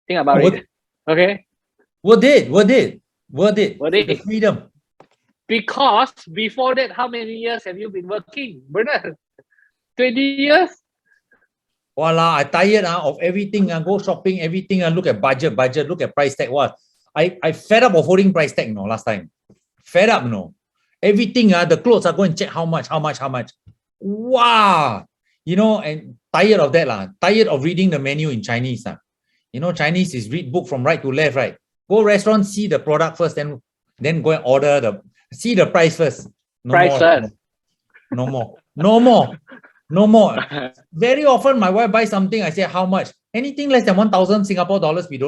Think about it. Okay? Worth it. The freedom. Because before that, how many years have you been working, Bernard? 20 years? Voila, I tired of everything. Go shopping, everything. Look at budget, look at price tag. What? I fed up of holding price tag, last time. Fed up, Everything, the clothes are going to check how much. Wow. And tired of that. Tired of reading the menu in Chinese. Chinese is read book from right to left, right? Go restaurant, see the product first, then go and order see the price first. No more. Very often my wife buys something, I say how much? Anything less than 1,000 Singapore dollars, we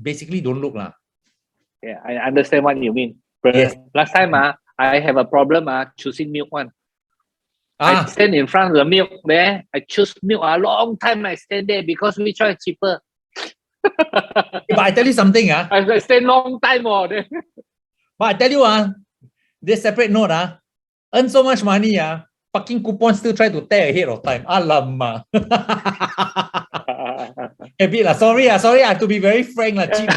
basically don't look. Yeah, I understand what you mean. Yes. Last time I have a problem choosing milk one. I stand in front of the milk there. I choose milk a long time. I stand there because which one is cheaper. But I tell you something. I stand long time there. But I tell you, this separate note, earn so much money, fucking coupon still try to tear ahead of time. Alamak. A bit sorry, I have to be very frank, cheap.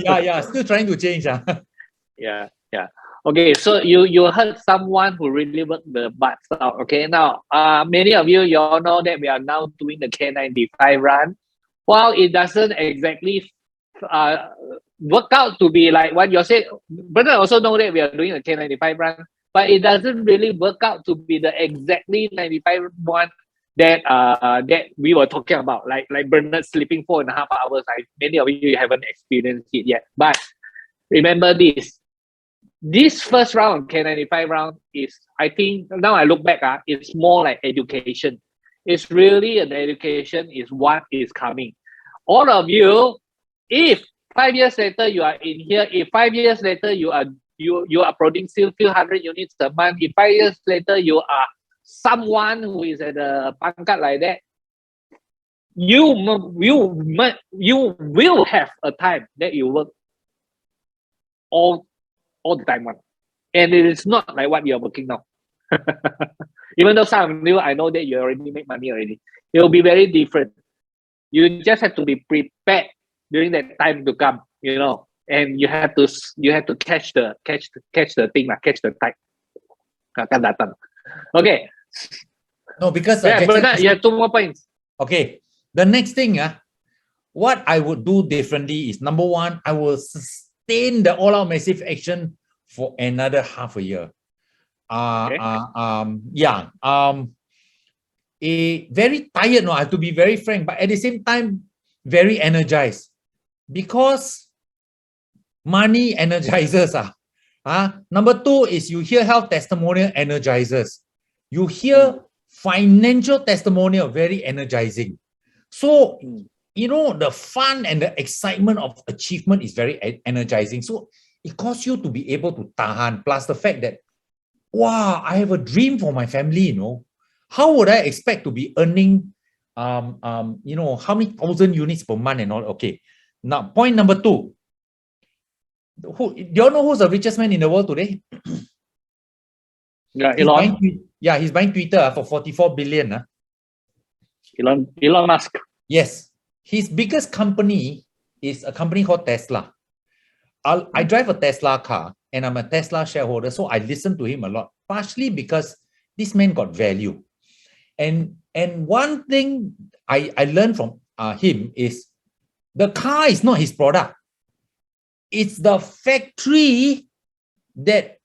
Yeah, still trying to change. Yeah. Okay, so you heard someone who really worked the butts out. Okay, now many of you all know that we are now doing the K95 run. While it doesn't exactly work out to be like what you said, Bernard also know that we are doing the K95 run, but it doesn't really work out to be the exactly 95 one that that we were talking about. Like Bernard sleeping 4.5 hours. Many of you haven't experienced it yet, but remember this. This first round, K95 round, is, I think, now I look back, it's more like education. It's really an education is what is coming. All of you, if 5 years later you are in here, if 5 years later you are producing few hundred units a month, if 5 years later you are someone who is at a pangkat like that, you will have a time that you work all the time one. And it is not like what you're working now. Even though some of you, I know that you already make money already. It will be very different. You just have to be prepared during that time to come, you know, and you have to catch the thing, catch the tide. Okay. No, because Yeah, Jackson, but you have 2 more points. okay. The next thing, what I would do differently is, number one, I will sustain the all-out massive action for another half a year. Okay. Very tired, no, I have to be very frank, but at the same time, very energized, because money energizes. Number two is you hear health testimonial energizes. You hear financial testimonial, very energizing. So, you know, the fun and the excitement of achievement is very energizing. So it causes you to be able to tahan, plus the fact that, wow, I have a dream for my family, you know. How would I expect to be earning, you know, how many thousand units per month and all? Okay. Now, point number two. Do you all know who's the richest man in the world today? Yeah, Elon. He's buying Twitter for 44 billion. Elon Musk. Yes. His biggest company is a company called Tesla. I drive a Tesla car and I'm a Tesla shareholder, so I listen to him a lot, partially because this man got value. And one thing I learned from him is the car is not his product. It's the factory that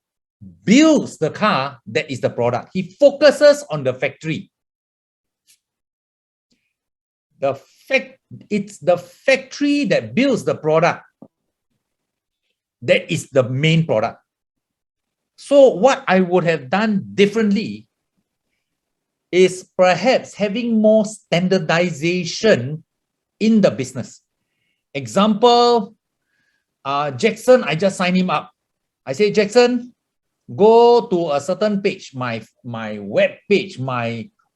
builds the car that is the product. He focuses on the factory. It's the factory that builds the product that is the main product. So what I would have done differently is perhaps having more standardization in the business. Example, Jackson, I just signed him up. I say, Jackson, go to a certain page, my web page,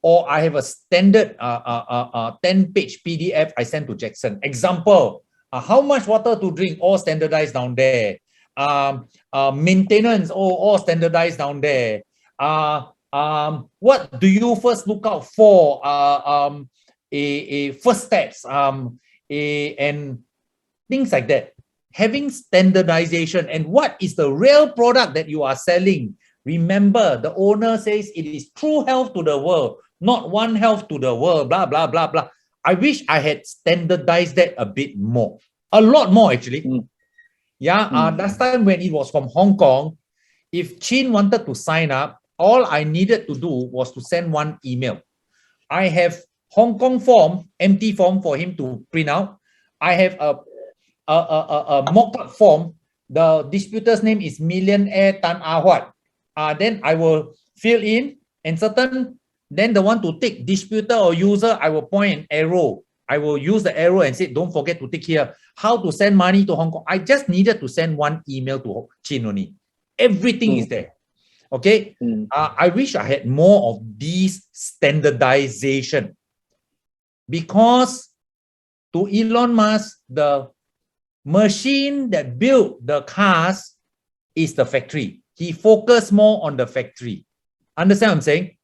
or I have a standard 10-page PDF I send to Jackson. Example, how much water to drink, all standardized down there. Maintenance, all standardized down there. What do you first look out for? First steps, and things like that. Having standardization and what is the real product that you are selling. Remember, the owner says it is true health to the world, not one health to the world, blah, blah, blah, blah. I wish I had standardized that a bit more. A lot more, actually. Last time when it was from Hong Kong, if Chin wanted to sign up, all I needed to do was to send one email. I have Hong Kong form, empty form for him to print out. I have a mock-up form. The disputer's name is Millionaire Tan Ah Huat. Then I will fill in, and then the one to tick, disputer or user, I will point an arrow. I will use the arrow and say, don't forget to tick here. How to send money to Hong Kong. I just needed to send one email to Chin only. Everything is there. Okay. I wish I had more of these standardization, because to Elon Musk, the machine that built the cars is the factory. He focused more on the factory. Understand what I'm saying?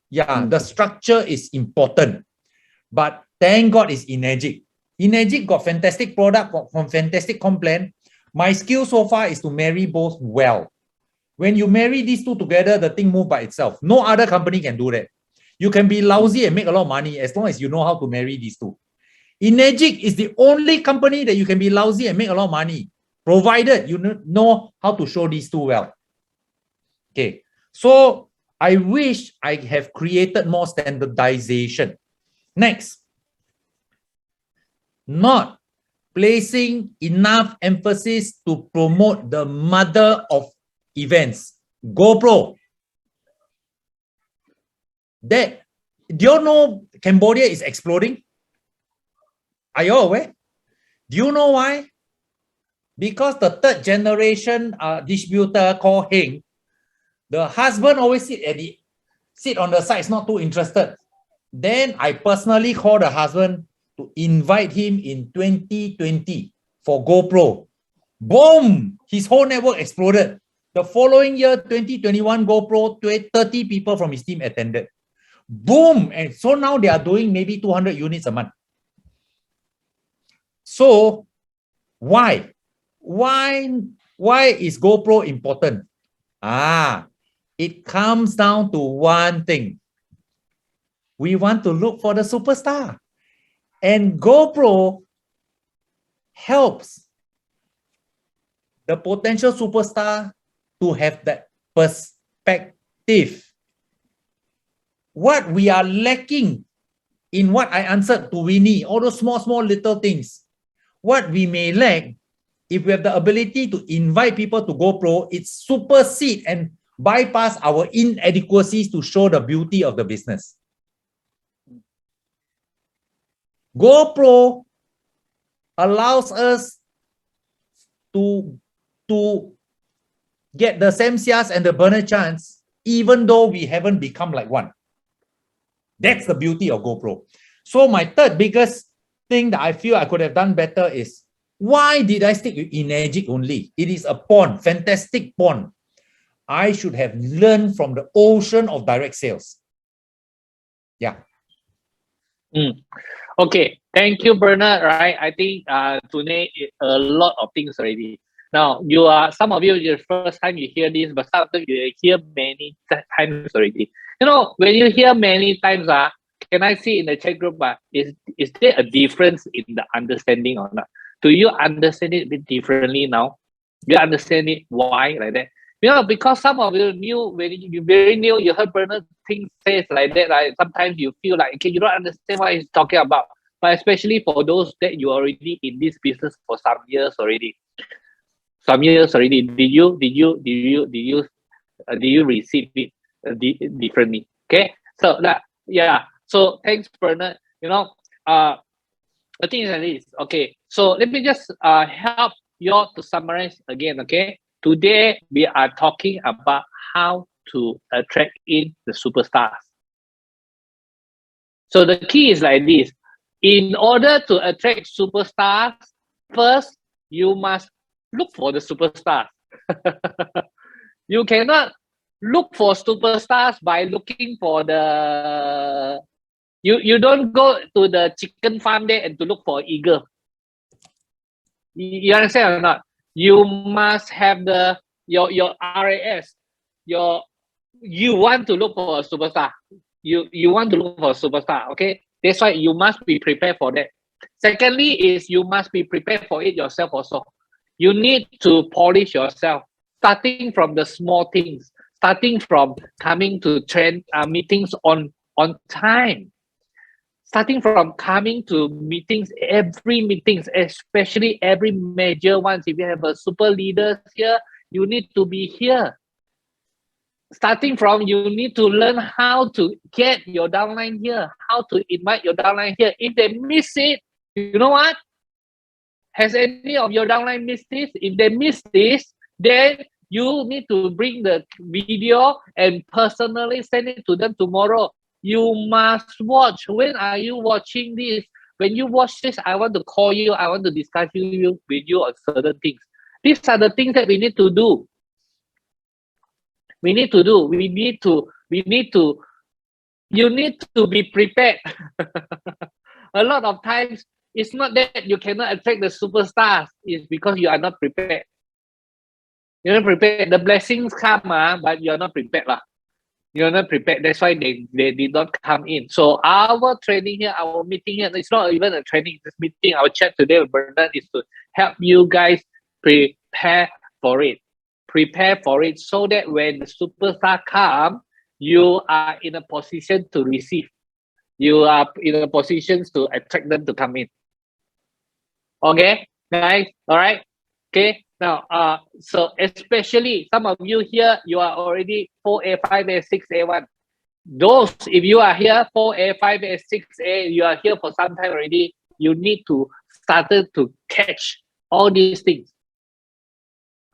Yeah, the structure is important, but thank God it's Energic. Energic got fantastic product from fantastic complaint. My skill so far is to marry both well. When you marry these two together, the thing moves by itself. No other company can do that. You can be lousy and make a lot of money as long as you know how to marry these two. Enagic is the only company that you can be lousy and make a lot of money, provided you know how to show these two well. Okay, so I wish I have created more standardization. Next, not placing enough emphasis to promote the mother of events, GoPro. That, do you know Cambodia is exploding? Are you aware? Do you know why? Because the third generation distributor called Heng, the husband always sit on the sides, not too interested. Then I personally called the husband to invite him in 2020 for GoPro. Boom! His whole network exploded. The following year, 2021 GoPro, 30 people from his team attended. Boom! And so now they are doing maybe 200 units a month. So why? Why is GoPro important? It comes down to one thing. We want to look for the superstar. And GoPro helps the potential superstar to have that perspective. What we are lacking in what I answered to Winnie, all those small little things, what we may lack, if we have the ability to invite people to GoPro, it supersede and bypass our inadequacies to show the beauty of the business. GoPro allows us to get the Sam Sias and the Bernard Chans, even though we haven't become like one. That's the beauty of GoPro. So my third biggest thing that I feel I could have done better is, why did I stick with Enagic only? It is a pond, fantastic pond. I should have learned from the ocean of direct sales. Yeah. Okay, thank you, Bernard. Right, I think today a lot of things already. Now you are, some of you, your first time you hear this, but some of you hear many times already. You know, when you hear many times, can I see in the chat group, is there a difference in the understanding or not? Do you understand it a bit differently now? Do you understand it why like that? You know, because some of you new, when you very new, you heard Bernard things says like that, right? Sometimes you feel like, okay, you don't understand what he's talking about. But especially for those that you are already in this business for some years already. Some years already. Did you receive it differently? Okay. So that, yeah. So thanks, Bernard. You know, the thing is like this. Okay. So let me just help you all to summarize again. Okay. Today we are talking about how to attract in the superstars. So the key is like this. In order to attract superstars, first you must look for the superstars. You cannot look for superstars by looking for the, you don't go to the chicken farm there and to look for eagle. You understand or not? You must have the your RAS. You want to look for a superstar. You want to look for a superstar. Okay, that's why you must be prepared for that. Secondly, is you must be prepared for it yourself also. You need to polish yourself, starting from the small things, starting from coming to meetings on time, starting from coming to meetings, every meetings, especially every major ones. If you have a super leaders here, you need to be here. Starting from, you need to learn how to get your downline here, how to invite your downline here. If they miss it, you know what? Has any of your downline missed this? If they miss this, then you need to bring the video and personally send it to them tomorrow. You must watch. When are you watching this? When you watch this, I want to call you. I want to discuss with you on certain things. These are the things that we need to do. You need to be prepared. A lot of times, it's not that you cannot attract the superstars, it's because you are not prepared. You're not prepared. The blessings come, but you're not prepared. You're not prepared. That's why they did not come in. So our training here, our meeting here, it's not even a training, it's meeting. Our chat today with Bernard is to help you guys prepare for it. Prepare for it so that when the superstar come, you are in a position to receive. You are in a position to attract them to come in. Okay, guys. All right. Okay. Now, so especially some of you here, you are already 4A, 5A, 6A1. Those, if you are here 4A, 5A, 6A, you are here for some time already, you need to start to catch all these things.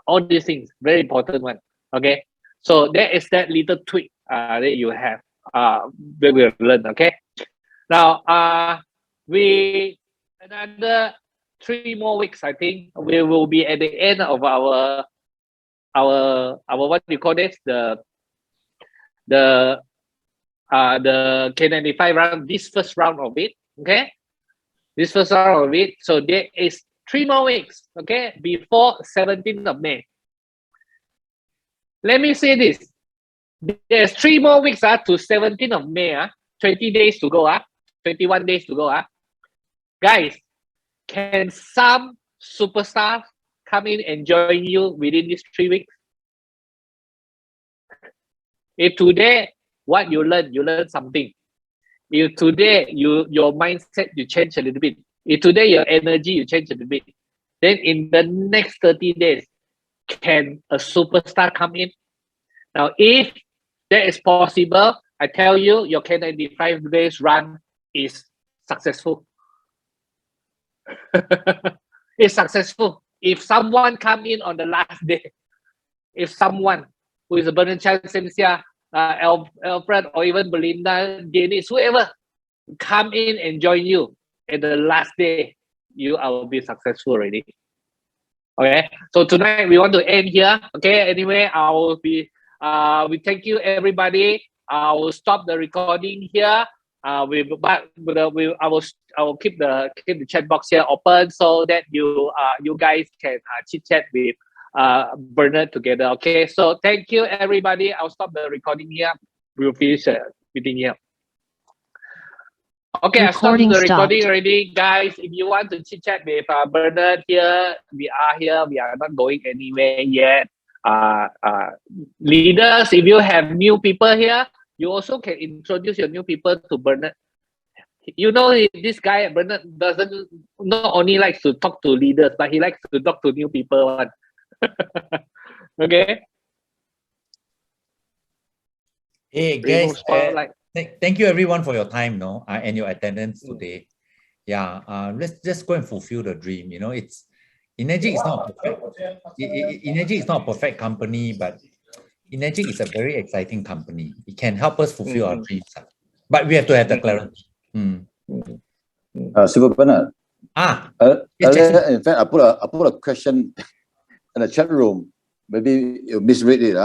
All these things, very important one. Okay. So that is that little tweak that you have that we'll learn. Okay. Now, we another 3 more weeks, I think we will be at the end of our what do you call this, the K95 round, this first round of it. Okay, this first round of it. So there is 3 more weeks, okay, before 17th of May. Let me say this, there's 3 more weeks to 17th of May, 20 days to go, 21 days to go. Guys, can some superstars come in and join you within these 3 weeks? If today what you learn something. If today your mindset you change a little bit. If today your energy you change a little bit. Then in the next 30 days, can a superstar come in? Now, if that is possible, I tell you, your K95 days run is successful. It's successful. If someone come in on the last day, if someone who is a Bernard Chan, Cynthia, Alfred, or even Belinda, Dennis, whoever come in and join you at the last day, you will be successful already. Okay, so tonight we want to end here. Okay, anyway, I will be we thank you everybody. I will stop the recording here. I will keep the chat box here open so that you guys can chit chat with Bernard together. Okay, so thank you everybody. I'll stop the recording here. We'll finish meeting here. Okay, I stopped the recording already, guys. If you want to chit chat with Bernard here, we are here. We are not going anywhere yet. Leaders, if you have new people here, you also can introduce your new people to Bernard. You know, this guy Bernard doesn't not only likes to talk to leaders, but he likes to talk to new people. Okay. Hey guys, thank you everyone for your time, and your attendance today. Yeah, let's just go and fulfill the dream. You know, Energic is not perfect. Energic is not a perfect company, but Energic is a very exciting company. It can help us fulfill our dreams, but we have to have the clarity. Sifu Bernard. Yes, in fact, I put a question in the chat room. Maybe you misread it.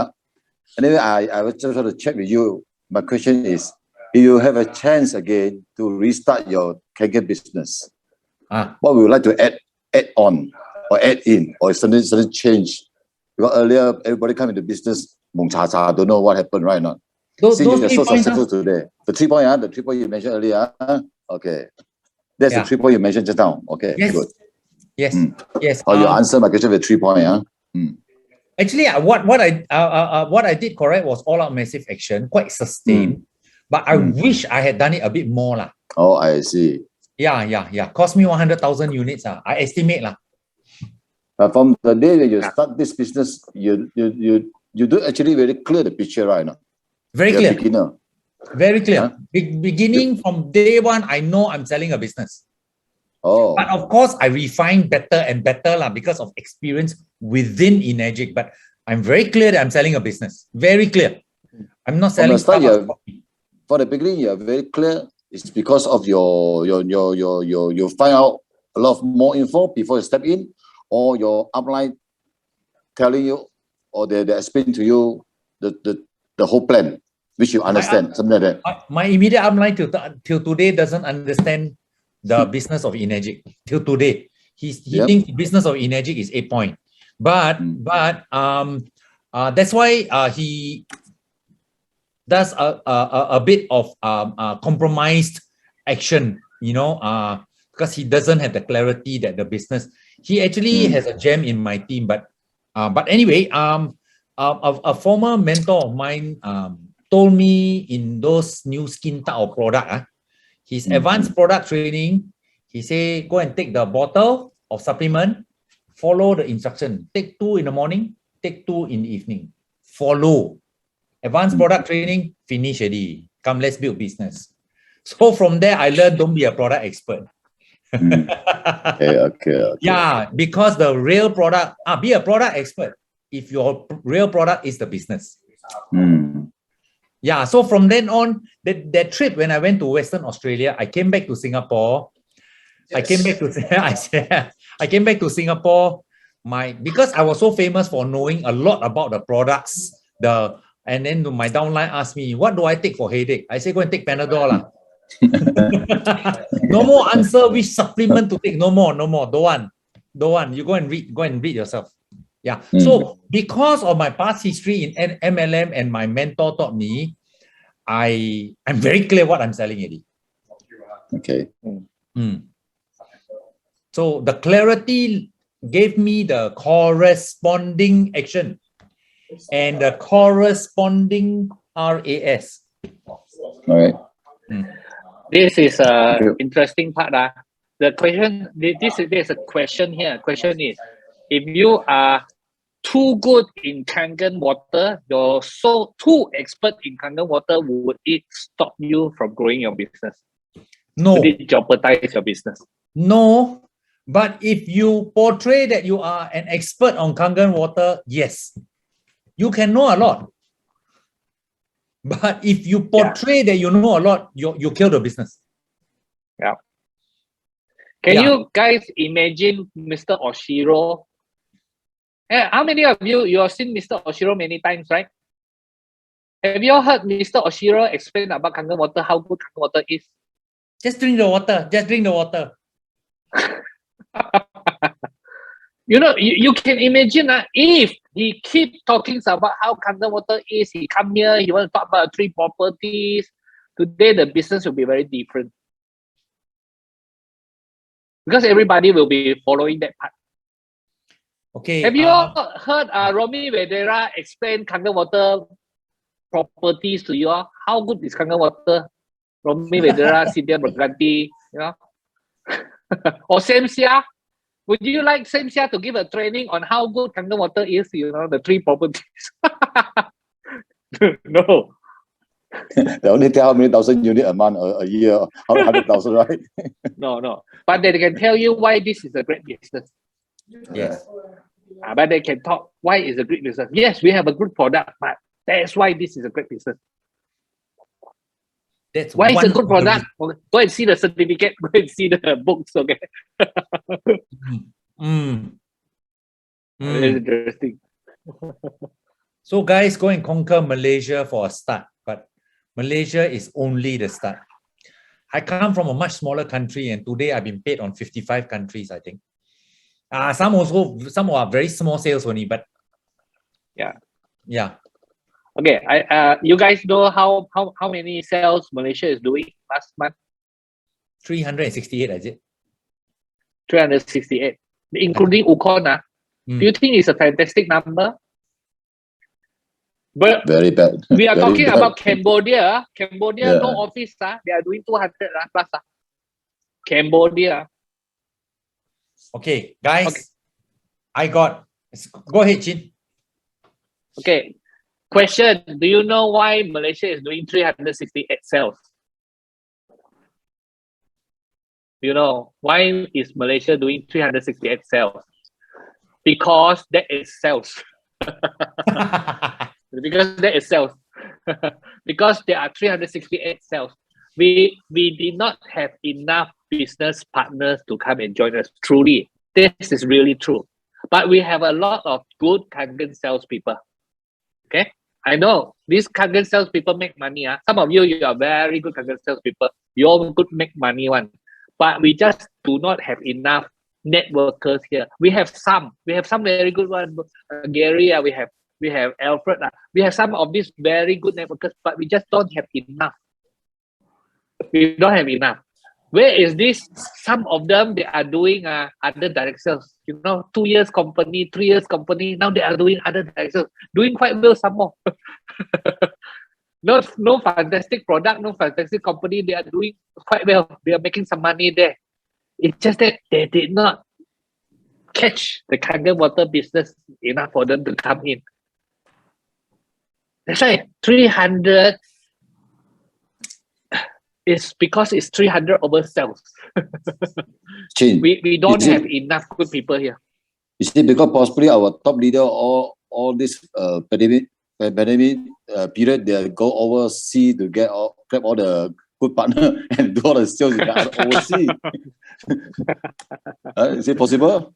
Anyway, I was just want to check with you. My question is, if you have a chance again to restart your kangen business, what would you like to add on or add in, or something change? Because earlier everybody come into business, don't know what happened right now. Since you're so successful today, the 3 point you mentioned earlier. Okay, that's the 3 point you mentioned just now. Okay, yes, good. Yes. You answer my question with 3 point. Actually, what I did correct was all out massive action, quite sustained. But I wish I had done it a bit more lah. Oh, I see. Yeah. Cost me 100,000 units. I estimate lah. From the day that you start this business, you do actually very clear the picture right now. Very clear. Beginner. Very clear. Beginning from day one, I know I'm selling a business. Oh. But of course, I refine better and better lah because of experience within Energic. But I'm very clear that I'm selling a business. Very clear. I'm not selling stuff. For the beginning, you're very clear. It's because of you find out a lot of more info before you step in, or your upline telling you, or they explain to you the whole plan, which you understand, something like that. My immediate upline till today doesn't understand the business of Energic. Till today, he thinks the business of Energic is 8 point. But that's why he does a bit of compromised action, you know, because he doesn't have the clarity that the business. He actually has a gem in my team, but anyway, a former mentor of mine told me in those new skin type of product, his advanced product training, he say go and take the bottle of supplement, follow the instruction, take 2 in the morning, take 2 in the evening, follow. Advanced product training, finish already. Come, let's build business. So from there, I learned don't be a product expert. Okay. Yeah, because the real product, be a product expert if your real product is the business. Yeah, so from then on, that trip when I went to Western Australia, I came back to Singapore. I came back to Singapore. Because I was so famous for knowing a lot about the products, and then my downline asked me, what do I take for headache? I say, go and take Panadol lah. No more answer which supplement to take. No more. Don't want. You go and read yourself. Yeah. So because of my past history in MLM and my mentor taught me, I'm very clear what I'm selling already. Okay. So the clarity gave me the corresponding action and the corresponding RAS. All right. This is a interesting part. The question, there's a question here. Question is, if you are too good in Kangen water, you're so too expert in Kangen water, would it stop you from growing your business? No. Would it jeopardize your business? No. But if you portray that you are an expert on Kangen water, yes, you can know a lot. But if you portray that you know a lot, you kill the business. Yeah. Can you guys imagine Mr. Oshiro? How many of you have seen Mr. Oshiro many times, right? Have you all heard Mr. Oshiro explain about Kangen water, how good Kangen water is? Just drink the water. Just drink the water. You know, you can imagine if he keep talking about how Kangen water is, he come here, he want to talk about 3 properties. Today, the business will be very different. Because everybody will be following that part. Okay. Have you all heard Romy Vedera explain Kangen water properties to you all? How good is Kangen water? Romy Vedera, Cynthia Berganti, you know? Or Samsia? Would you like Samsia to give a training on how good Kangen water is, you know, the 3 properties? No. They only tell how many thousand units a month or a year, 100,000, right? No. But they can tell you why this is a great business. Yes. But they can talk why it's a great business. Yes, we have a good product, but that's why this is a great business. That's why it's a good one of the product. Go and see the certificate. Go and see the books. Okay. It's interesting. So guys, go and conquer Malaysia for a start. But Malaysia is only the start. I come from a much smaller country, and today I've been paid on 55 countries, I think. Some are very small sales only, but yeah. Okay, you guys know how many sales Malaysia is doing last month? 368, is it? 368, including Ukon. Do you think it's a fantastic number? But very bad. We are very talking bad. about Cambodia. Cambodia, no office. They are doing 200 plus. Cambodia. Okay, guys. Okay. Go ahead, Chin. Okay. Question. Do you know why Malaysia is doing 368 sales? Do you know why is Malaysia doing 368 sales? Because that is sales. Because that is sales. Because there are 368 sales. We did not have enough business partners to come and join us. Truly, this is really true. But we have a lot of good Kangen salespeople. Okay, I know these Kangen salespeople make money. Some of you are very good Kangen salespeople. You all could make money one, but we just do not have enough networkers here. We have some very good ones. Gary, we have Alfred. We have some of these very good networkers, but we just don't have enough. We don't have enough. Where is this? Some of them, they are doing other direct sales. 2 years company, 3 years company. Now they are doing other direct sales, doing quite well some more. No fantastic product, no fantastic company. They are doing quite well. They are making some money there. It's just that they did not catch the Kangen water business enough for them to come in. That's why 300 is because it's 300 over sales. Chin, We don't have enough good people here. you see, because possibly our top leader all this pandemic period, they go overseas to grab all the good partner and do all the sales in overseas. Is it possible?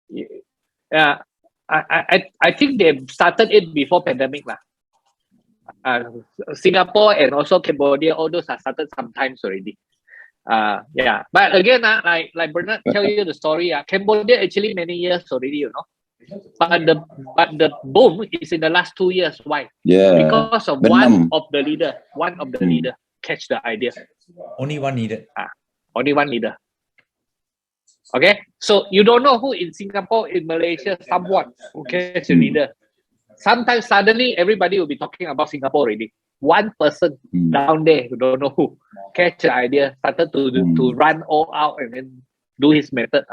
Yeah, I think they started it before pandemic lah. Singapore and also Cambodia, all those are started sometimes already. Yeah, but again, like Bernard tell you the story. Cambodia actually many years already, but the boom is in the last 2 years. Why? Yeah. Because of one of the leader catch the idea. Only one needed. Only one leader. Okay, so you don't know who in Singapore, in Malaysia, someone who catch the leader. Sometimes suddenly everybody will be talking about Singapore already. One person down there who don't know who catch the idea, started to run all out and then do his method.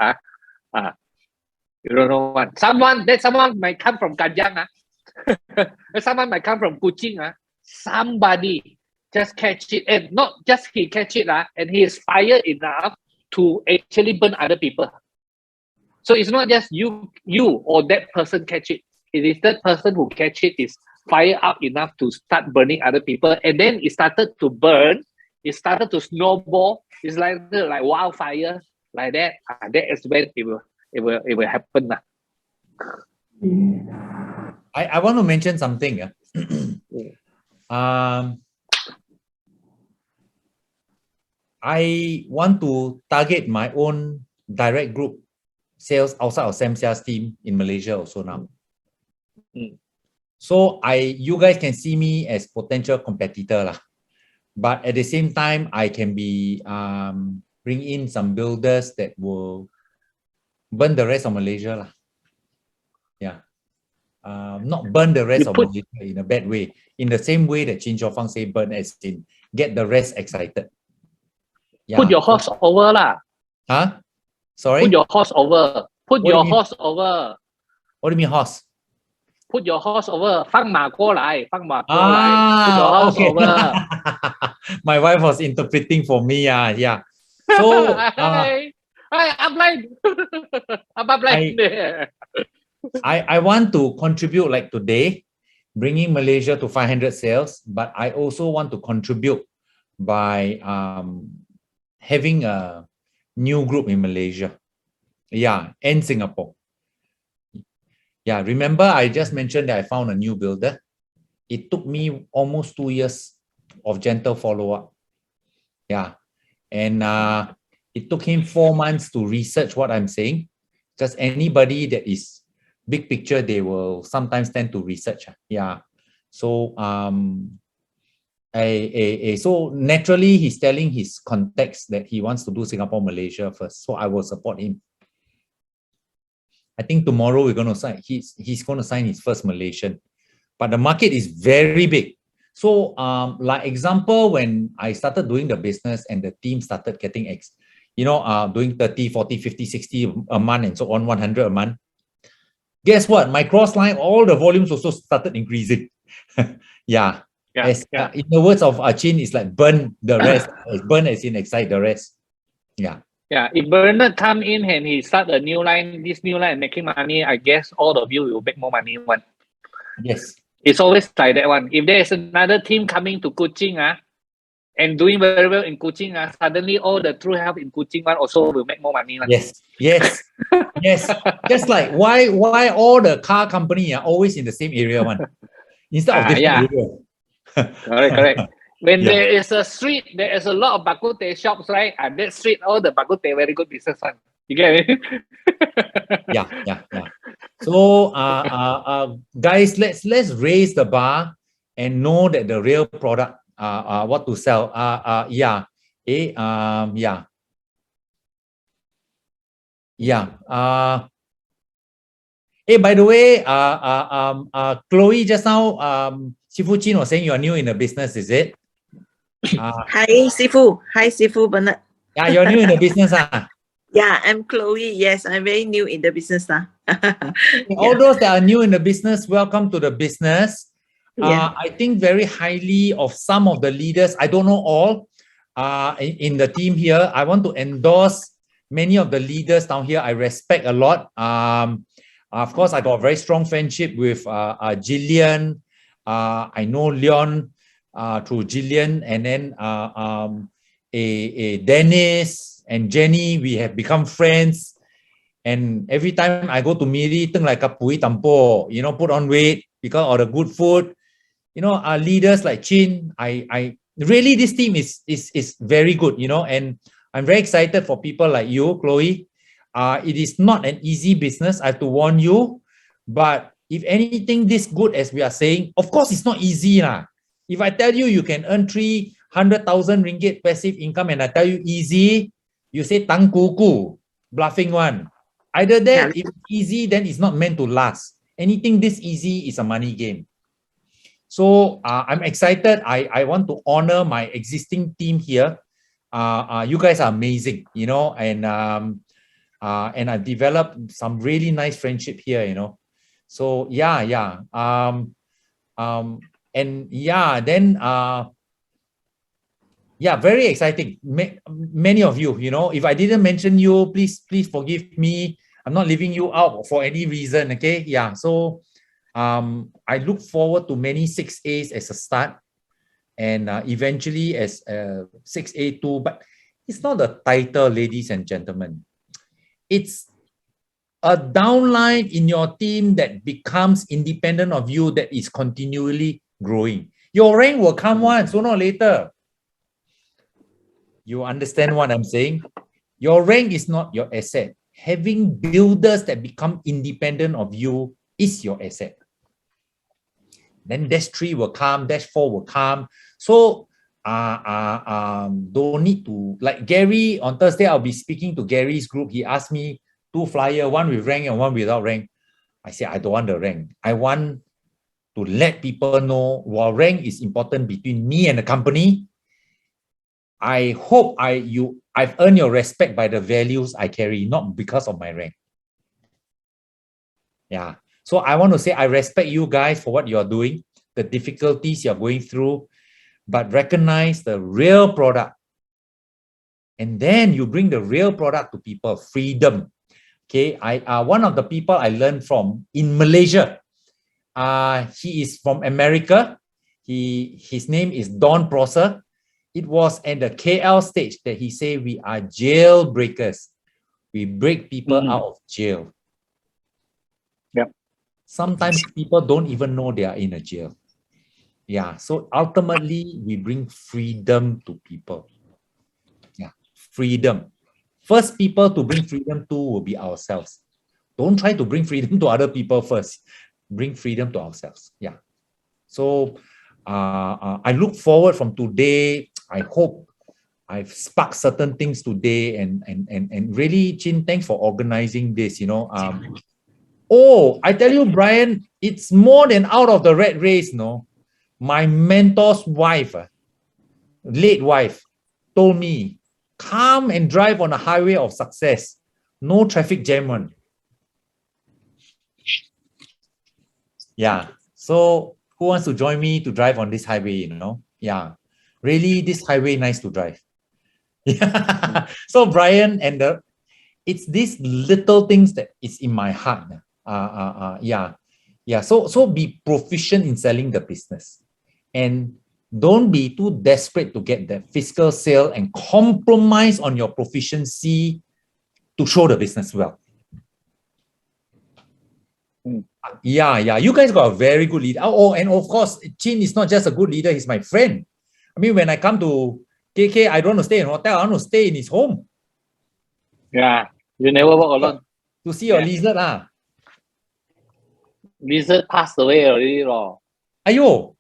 You don't know what. Someone might come from Kajang. Someone might come from Kuching. Somebody just catch it, and not just he catch it, and he is fired enough to actually burn other people. So it's not just you or that person catch it. It is that person who catch it is fired up enough to start burning other people, and then it started to burn. It started to snowball. It's like wildfire, like that. That is when it will happen. I want to mention something. I want to target my own direct group sales outside of Samsia's team in Malaysia also now. So you guys can see me as potential competitor lah. But at the same time, I can be bring in some builders that will burn the rest of Malaysia lah. Yeah. Not burn the rest of Malaysia in a bad way. In the same way that Chin Shaw Fang say burn, as in get the rest excited. Yeah. Put your horse over lah. Huh? Sorry? Put your horse over. Put What do your you mean? horse over. What do you mean horse? Put your horse over. 放马过来. Put your horse okay. over. My wife was interpreting for me. Yeah. So I'm blind. I'm blind. I want to contribute like today, bringing Malaysia to 500 sales, but I also want to contribute by having a new group in Malaysia. Yeah, and Singapore. Yeah, remember I just mentioned that I found a new builder. It took me almost 2 years of gentle follow-up. Yeah, and it took him 4 months to research what I'm saying. Just anybody that is big picture, they will sometimes tend to research. Yeah, so so naturally he's telling his contacts that he wants to do Singapore, Malaysia first. So I will support him. I think tomorrow we're going to sign. He's going to sign his first Malaysian, but the market is very big. So, like example, when I started doing the business and the team started getting doing 30, 40, 50, 60 a month and so on, 100 a month. Guess what? My cross line, all the volumes also started increasing. Yeah. In the words of Chin, it's like burn the rest. Burn as in excite the rest. Yeah. Yeah, if Bernard come in and he start a new line, this new line making money, I guess all of you will make more money. Yes. It's always like that one. If there is another team coming to Kuching and doing very well in Kuching, suddenly all the True Health in Kuching one also will make more money. Yes. Yes. Just like why all the car company are always in the same area one instead of different area. Correct. When Yeah. there is a street, there is a lot of bak kut teh shops, right? And that street, all the bak kut teh very good business one. You get it? Yeah. So, guys, let's raise the bar and know that the real product, what to sell. Yeah. Hey, by the way, Chloe, just now, Sifu Chin was saying you are new in the business, is it? Hi, Sifu. Hi, Sifu Bernard. Yeah, you're new in the business. Yeah, I'm Chloe. Yes, I'm very new in the business. All those that are new in the business, welcome to the business. Yeah. I think very highly of some of the leaders. I don't know all in the team here. I want to endorse many of the leaders down here. I respect a lot. Of course, I got a very strong friendship with Jillian. I know Leon through Jillian, and then Dennis and Jenny. We have become friends. And every time I go to Miri, like a pui tampo, put on weight because of the good food. Our leaders like Chin, I really, this team is very good, and I'm very excited for people like you, Chloe. It is not an easy business, I have to warn you. But if anything this good as we are saying, of course it's not easy. If I tell you can earn 300,000 ringgit passive income and I tell you easy, you say tang kuku, bluffing one. Either that, if it's easy, then it's not meant to last. Anything this easy is a money game. So I'm excited. I want to honor my existing team here. You guys are amazing, and I've developed some really nice friendship here, So very exciting. Many of you, if I didn't mention you, please forgive me. I'm not leaving you out for any reason, okay? Yeah, so I look forward to many 6As as a start and eventually as 6A2, but it's not a title, ladies and gentlemen. It's a downline in your team that becomes independent of you, that is continually growing. Your rank will come once, sooner or later. You understand what I'm saying? Your rank is not your asset. Having builders that become independent of you is your asset. Then dash 3 will come, dash 4 will come. So don't need to, like Gary, on Thursday, I'll be speaking to Gary's group. He asked me 2 flyers, one with rank and one without rank. I said, I don't want the rank. I want to let people know while rank is important between me and the company, I hope I've earned your respect by the values I carry, not because of my rank. Yeah. So I want to say I respect you guys for what you're doing, the difficulties you're going through, but recognize the real product. And then you bring the real product to people, freedom. Okay. One of the people I learned from in Malaysia, he is from America. His name is Don Prosser. It was at the KL stage that he said, we are jailbreakers. We break people out of jail. Yep. Sometimes people don't even know they are in a jail. Yeah. So ultimately, we bring freedom to people. Yeah. Freedom. First people to bring freedom to will be ourselves. Don't try to bring freedom to other people first. Bring freedom to ourselves. Yeah. So I look forward from today. I hope I've sparked certain things today, and really, Chin, thanks for organizing this. I tell you, Brian, it's more than out of the rat race. No, my mentor's wife, late wife, told me, come and drive on a highway of success. No traffic jam one. Yeah. So who wants to join me to drive on this highway? Yeah. Really, this highway nice to drive. Yeah. So Brian, and it's these little things that is in my heart. Yeah. So be proficient in selling the business, and don't be too desperate to get the fiscal sale and compromise on your proficiency to show the business well. Yeah. You guys got a very good leader. Oh, and of course, Chin is not just a good leader, he's my friend. I mean, when I come to KK, I don't want to stay in hotel. I want to stay in his home Yeah, you never work alone. to see your Yeah. lizard. Lizard passed away already, lor. Ayo.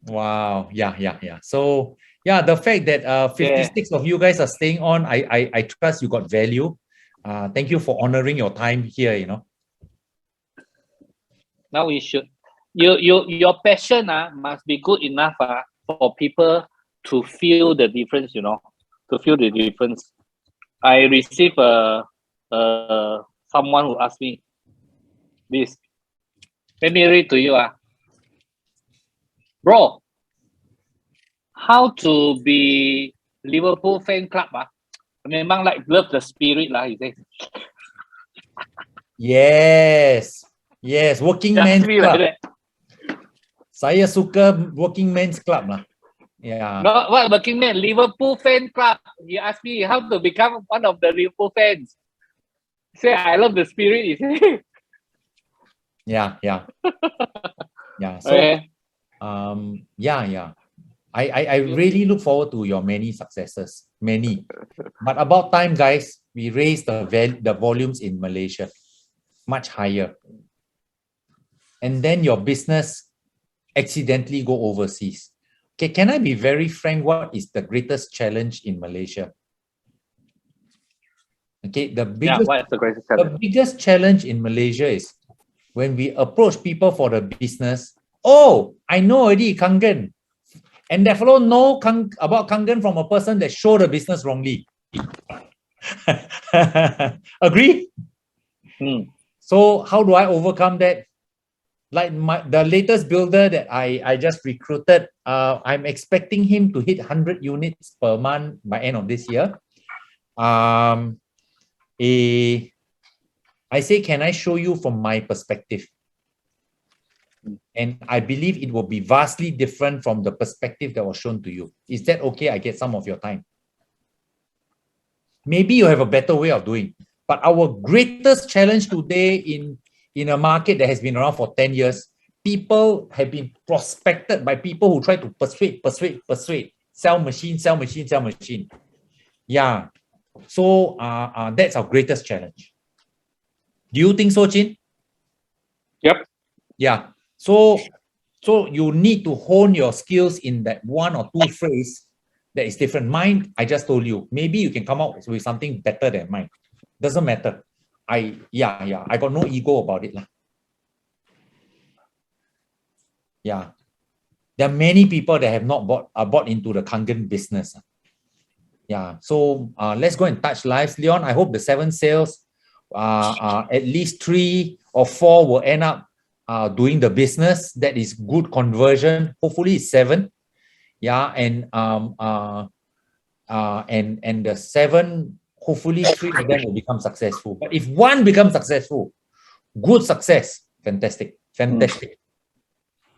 Wow. Yeah. So yeah, the fact that 56 of you guys are staying on, I trust you got value. Thank you for honoring your time here, you know. Now we should. Your passion must be good enough for people to feel the difference, you know, to feel the difference. I received someone who asked me this. Let me read to you. Bro, how to be Liverpool fan club? Memang like love the spirit lah, he says. Yes, working Just men's me like club. that. Saya suka working men's club lah. Yeah. No, what working man? Liverpool fan club. He asked me how to become one of the Liverpool fans. Say I love the spirit. He said. Yeah. So Okay. yeah. I really look forward to your many successes. Many. But about time, guys, we raised the volumes in Malaysia much higher. And then your business accidentally go overseas. Okay, can I be very frank? What is the greatest challenge in Malaysia? Okay, What is the greatest challenge? the biggest challenge in Malaysia is when we approach people for the business. Oh, I know already, Kangen. And that fellow know about Kangen from a person that showed the business wrongly. Agree? So how do I overcome that? Like the latest builder that I just recruited, I'm expecting him to hit 100 units per month by end of this year. I say, can I show you from my perspective? And I believe it will be vastly different from the perspective that was shown to you. Is that okay? I get some of your time. Maybe you have a better way of doing. But our greatest challenge today in a market that has been around for 10 years, people have been prospected by people who try to persuade, sell machine. Yeah. So that's our greatest challenge. Do you think so, Chin? Yep. Yeah. So you need to hone your skills in that one or two phrase that is different. Mine, I just told you, maybe you can come up with something better than mine. Doesn't matter. I got no ego about it. Yeah. There are many people that have not bought into the Kangen business. Yeah. So let's go and touch lives. Leon, I hope the 7 sales, at least 3 or 4 will end up doing the business. That is good conversion. Hopefully it's 7. Yeah. And the 7, hopefully 3 of them will become successful. But if 1 becomes successful, good success, fantastic.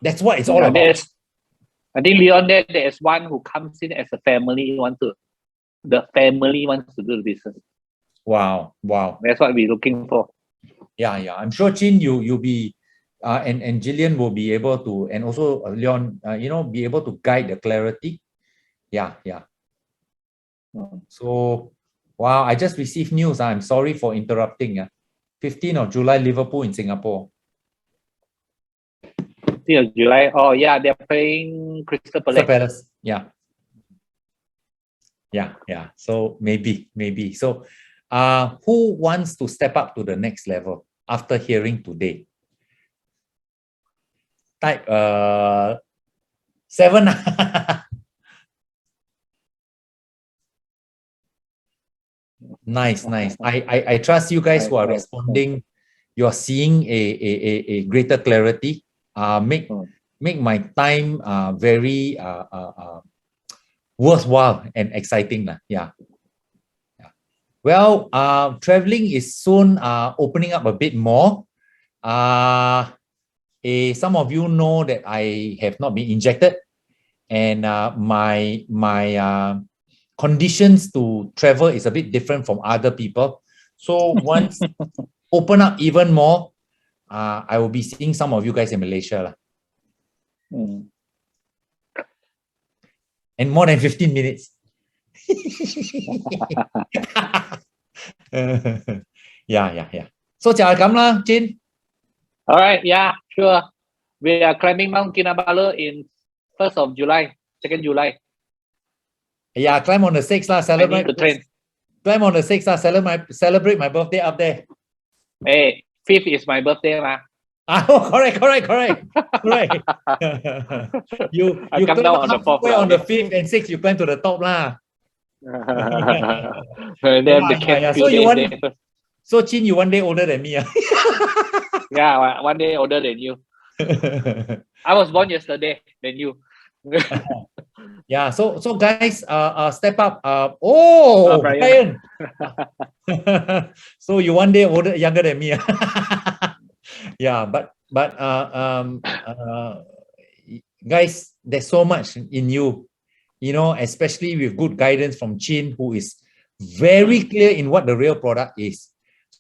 That's what it's all about. I think Leon, there is one who comes in as a family, the family wants to do the business. Wow. That's what we're looking for. Yeah. I'm sure Chin, you'll be and Gillian will be able to, and also Leon, be able to guide the clarity. Yeah. So, wow, I just received news. I'm sorry for interrupting. 15th of July, Liverpool in Singapore. 15th of July. Oh, yeah, they're playing Crystal Palace. Yeah. So maybe. So, who wants to step up to the next level after hearing today? Type 7. Nice. I trust you guys who are responding. You are seeing a greater clarity. Make my time very worthwhile and exciting. Yeah. Well, traveling is soon opening up a bit more. Some of you know that I have not been injected, and my conditions to travel is a bit different from other people. So once open up even more, I will be seeing some of you guys in Malaysia. and more than 15 minutes. Yeah. So chào cảm啦, Jin. All right, yeah, sure. We are climbing Mount Kinabalu in 1st of July, 2nd July. Yeah, climb on the 6th lah, I need celebrate. to train. Climb on the 6th lah, celebrate my birthday up there. Hey, 5th is my birthday, ma. Oh, correct. you I come climb down on the 4th. halfway on the 5th and 6th, you climb to the top lah. And then the Yeah. few days there first. So Chin, you one day older than me. Yeah, one day older than you. I was born yesterday than you. Yeah, so guys, step up. Brian. Brian. So you one day younger than me. Yeah, but guys, there's so much in you, especially with good guidance from Chin, who is very clear in what the real product is.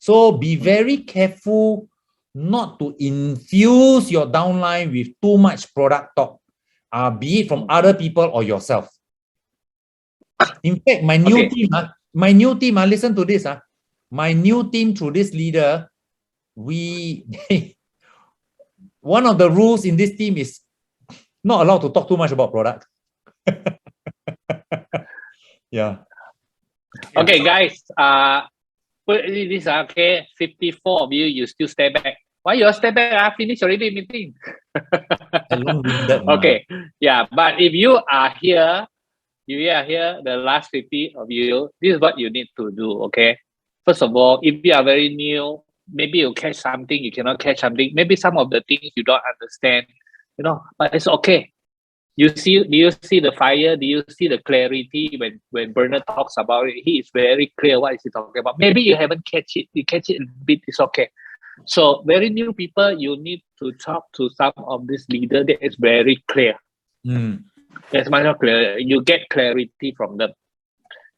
So be very careful not to infuse your downline with too much product talk, be it from other people or yourself. In fact, my new team, listen to this. My new team, through this leader, one of the rules in this team is not allowed to talk too much about product. Yeah. Okay, guys. Put this. Okay, 54 of you still stay back. Why you all stay back? Finish already meeting. Okay. Yeah, but if you are here, the last 50 of you, this is what you need to do. Okay. First of all, if you are very new, maybe you catch something, you cannot catch something. Maybe some of the things you don't understand, but it's okay. Do you see the fire? Do you see the clarity when Bernard talks about it? He is very clear what is he talking about. Maybe you haven't catch it. You catch it a bit, it's okay. So very new people, you need to talk to some of this leader that is very clear. It's much more clear. You get clarity from them.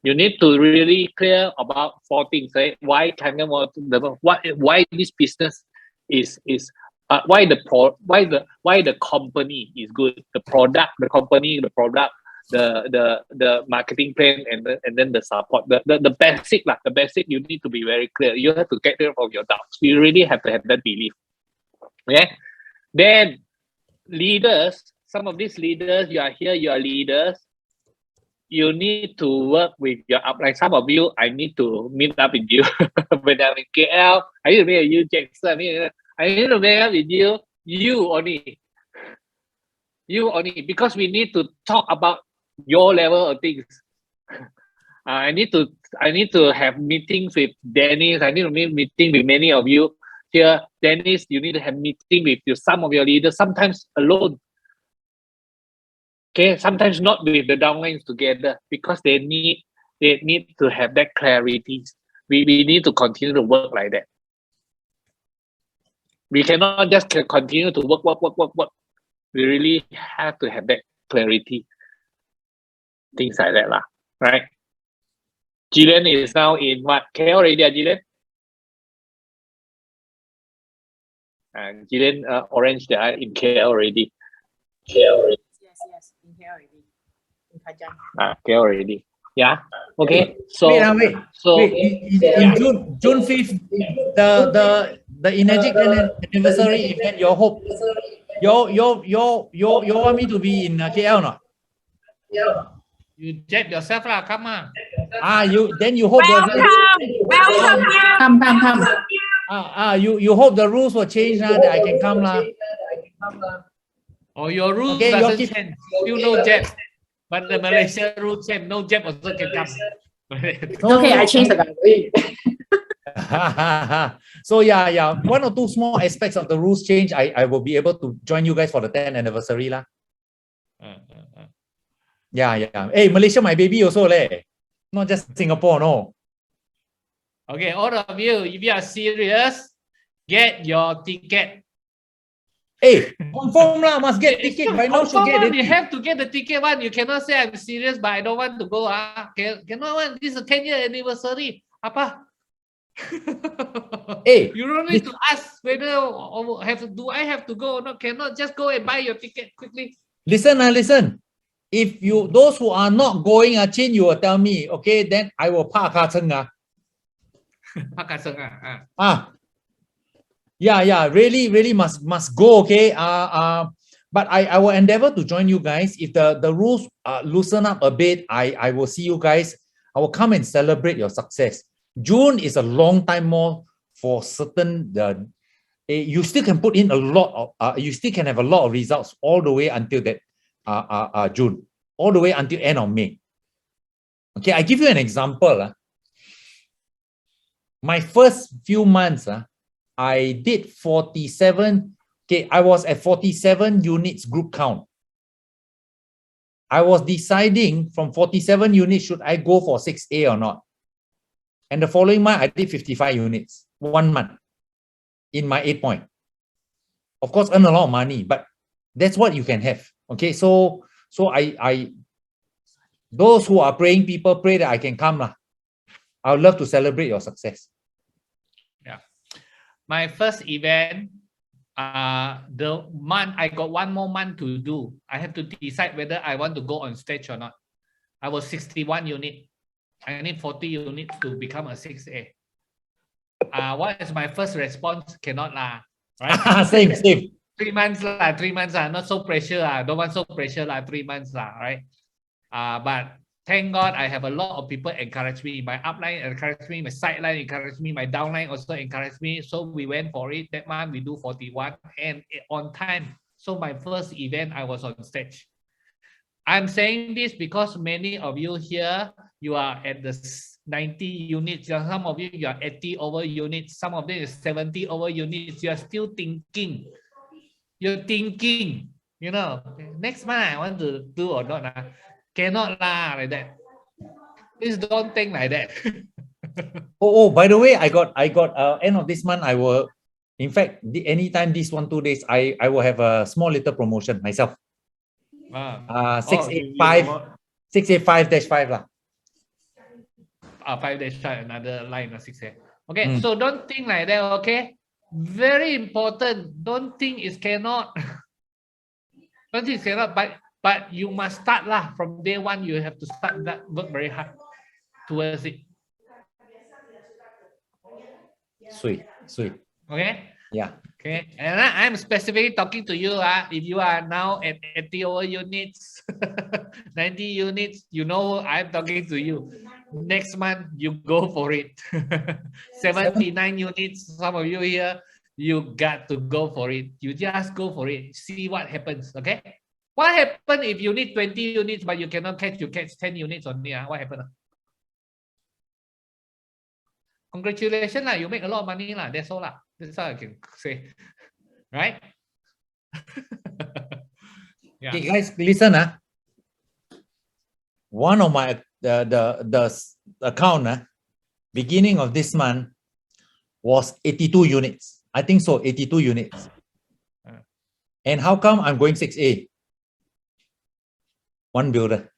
You need to really clear about 4 things, right? Why this business is why the company is good, the product, the company, the product, the marketing plan, and then the support, the basic you need to be very clear. You have to get rid of your doubts. You really have to have that belief. Okay. Then leaders, some of these leaders, you are here, you are leaders. You need to work with your upline. Some of you, I need to meet up with you when I'm in KL. I need to meet you, Jackson. I need to meet up with you. You only, because we need to talk about your level of things. I need to have meetings with Dennis. I need to meeting with many of you here. Dennis, you need to have meeting with some of your leaders. Sometimes alone. Okay, sometimes not with the downlines together, because they need to have that clarity. We need to continue to work like that. We cannot just continue to work. We really have to have that clarity. Things like that, right? Jillian is now in what? KL already, Jillian? And Jillian, Orange, they are in KL already. Yes, in here already. In Kajang. KL already. Yeah. Okay. So wait. In June 5th, the Energic anniversary event, you hope you want me to be in KL or not? you jet yourself lah, come on. You hope Welcome. you hope the rules will change that I can come lah. Oh, your rules Okay, doesn't change. Still no jab. But the Malaysia rule change, no jab also can come. Okay, I changed the boundary. So yeah, 1 or 2 small aspects of the rules change. I will be able to join you guys for the 10th anniversary lah. Yeah. Hey, Malaysia, my baby also leh. Not just Singapore, no. Okay, all of you, if you are serious, get your ticket. Hey, confirm lah, must get ticket. By now should get it. You have to get the ticket one. You cannot say I'm serious, but I don't want to go. Cannot want. This is a 10-year anniversary. Apa? Hey, you don't need to ask whether do I have to go or not. Cannot just go and buy your ticket quickly. Listen. If you, those who are not going, Chin, you will tell me, okay, then I will park yeah, really must go, okay. But I will endeavor to join you guys. If the rules loosen up a bit, I will see you guys. I will come and celebrate your success. June is a long time more for certain. You still can put in a lot of. You still can have a lot of results all the way until that June, all the way until end of May. Okay, I give you an example. My first few months, I did 47. Okay, I was at 47 units group count. I was deciding from 47 units, should I go for 6A or not? And the following month, I did 55 units, 1 month in my 8 point. Of course, earn a lot of money, but that's what you can have. Okay, so I those who are praying people, pray that I can come. I would love to celebrate your success. Yeah. My first event, the month, I got 1 more month to do. I have to decide whether I want to go on stage or not. I was 61 unit. I need 40 units to become a 6A. What is my first response? Cannot lah, right? Same. 3 months lah, 3 months lah, not so pressure lah, don't want so pressure lah, 3 months lah, right? But thank God I have a lot of people encourage me. My upline encouraged me, my sideline encouraged me, my downline also encouraged me. So we went for it. That month we do 41 and on time. So my first event, I was on stage. I'm saying this because many of you here, you are at the 90 units. Some of you are 80 over units. Some of them is 70 over units. You are still thinking. You're thinking, you know, next month I want to do or not. Cannot lah, like that. Please don't think like that. Oh, by the way, I got end of this month, I will, in fact, anytime these 1-2 days, I will have a small little promotion myself. 685-5 lah. 5-5, another line of 6A. Okay, so don't think like that, okay? Very important. Don't think it cannot. Don't think it cannot, but you must start lah. From day one, you have to start that, work very hard towards it. Sweet. Okay? Yeah. Okay, and I'm specifically talking to you. If you are now at 80 over units, 90 units, you know I'm talking to you. Next month, you go for it. 79 units, some of you here, you got to go for it. You just go for it. See what happens, okay? What happens if you need 20 units, but you cannot catch, you catch 10 units only? What happened? Congratulations, you make a lot of money. That's all. That's all I can say. Right? Yeah. Okay, guys, listen. One of my the account beginning of this month was 82 units. I think so, 82 units. And how come I'm going 6A? One builder.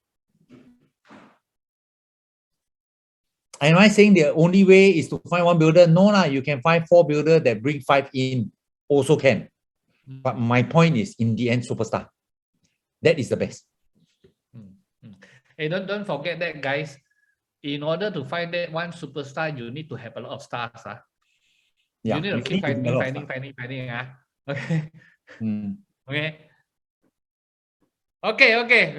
Am I saying the only way is to find one builder? No, you can find 4 builders that bring 5 in, also can. But my point is, in the end, superstar. That is the best. Hey, don't forget that, guys. In order to find that one superstar, you need to have a lot of stars. Yeah, you need to keep finding. Okay. Mm. Okay. Okay.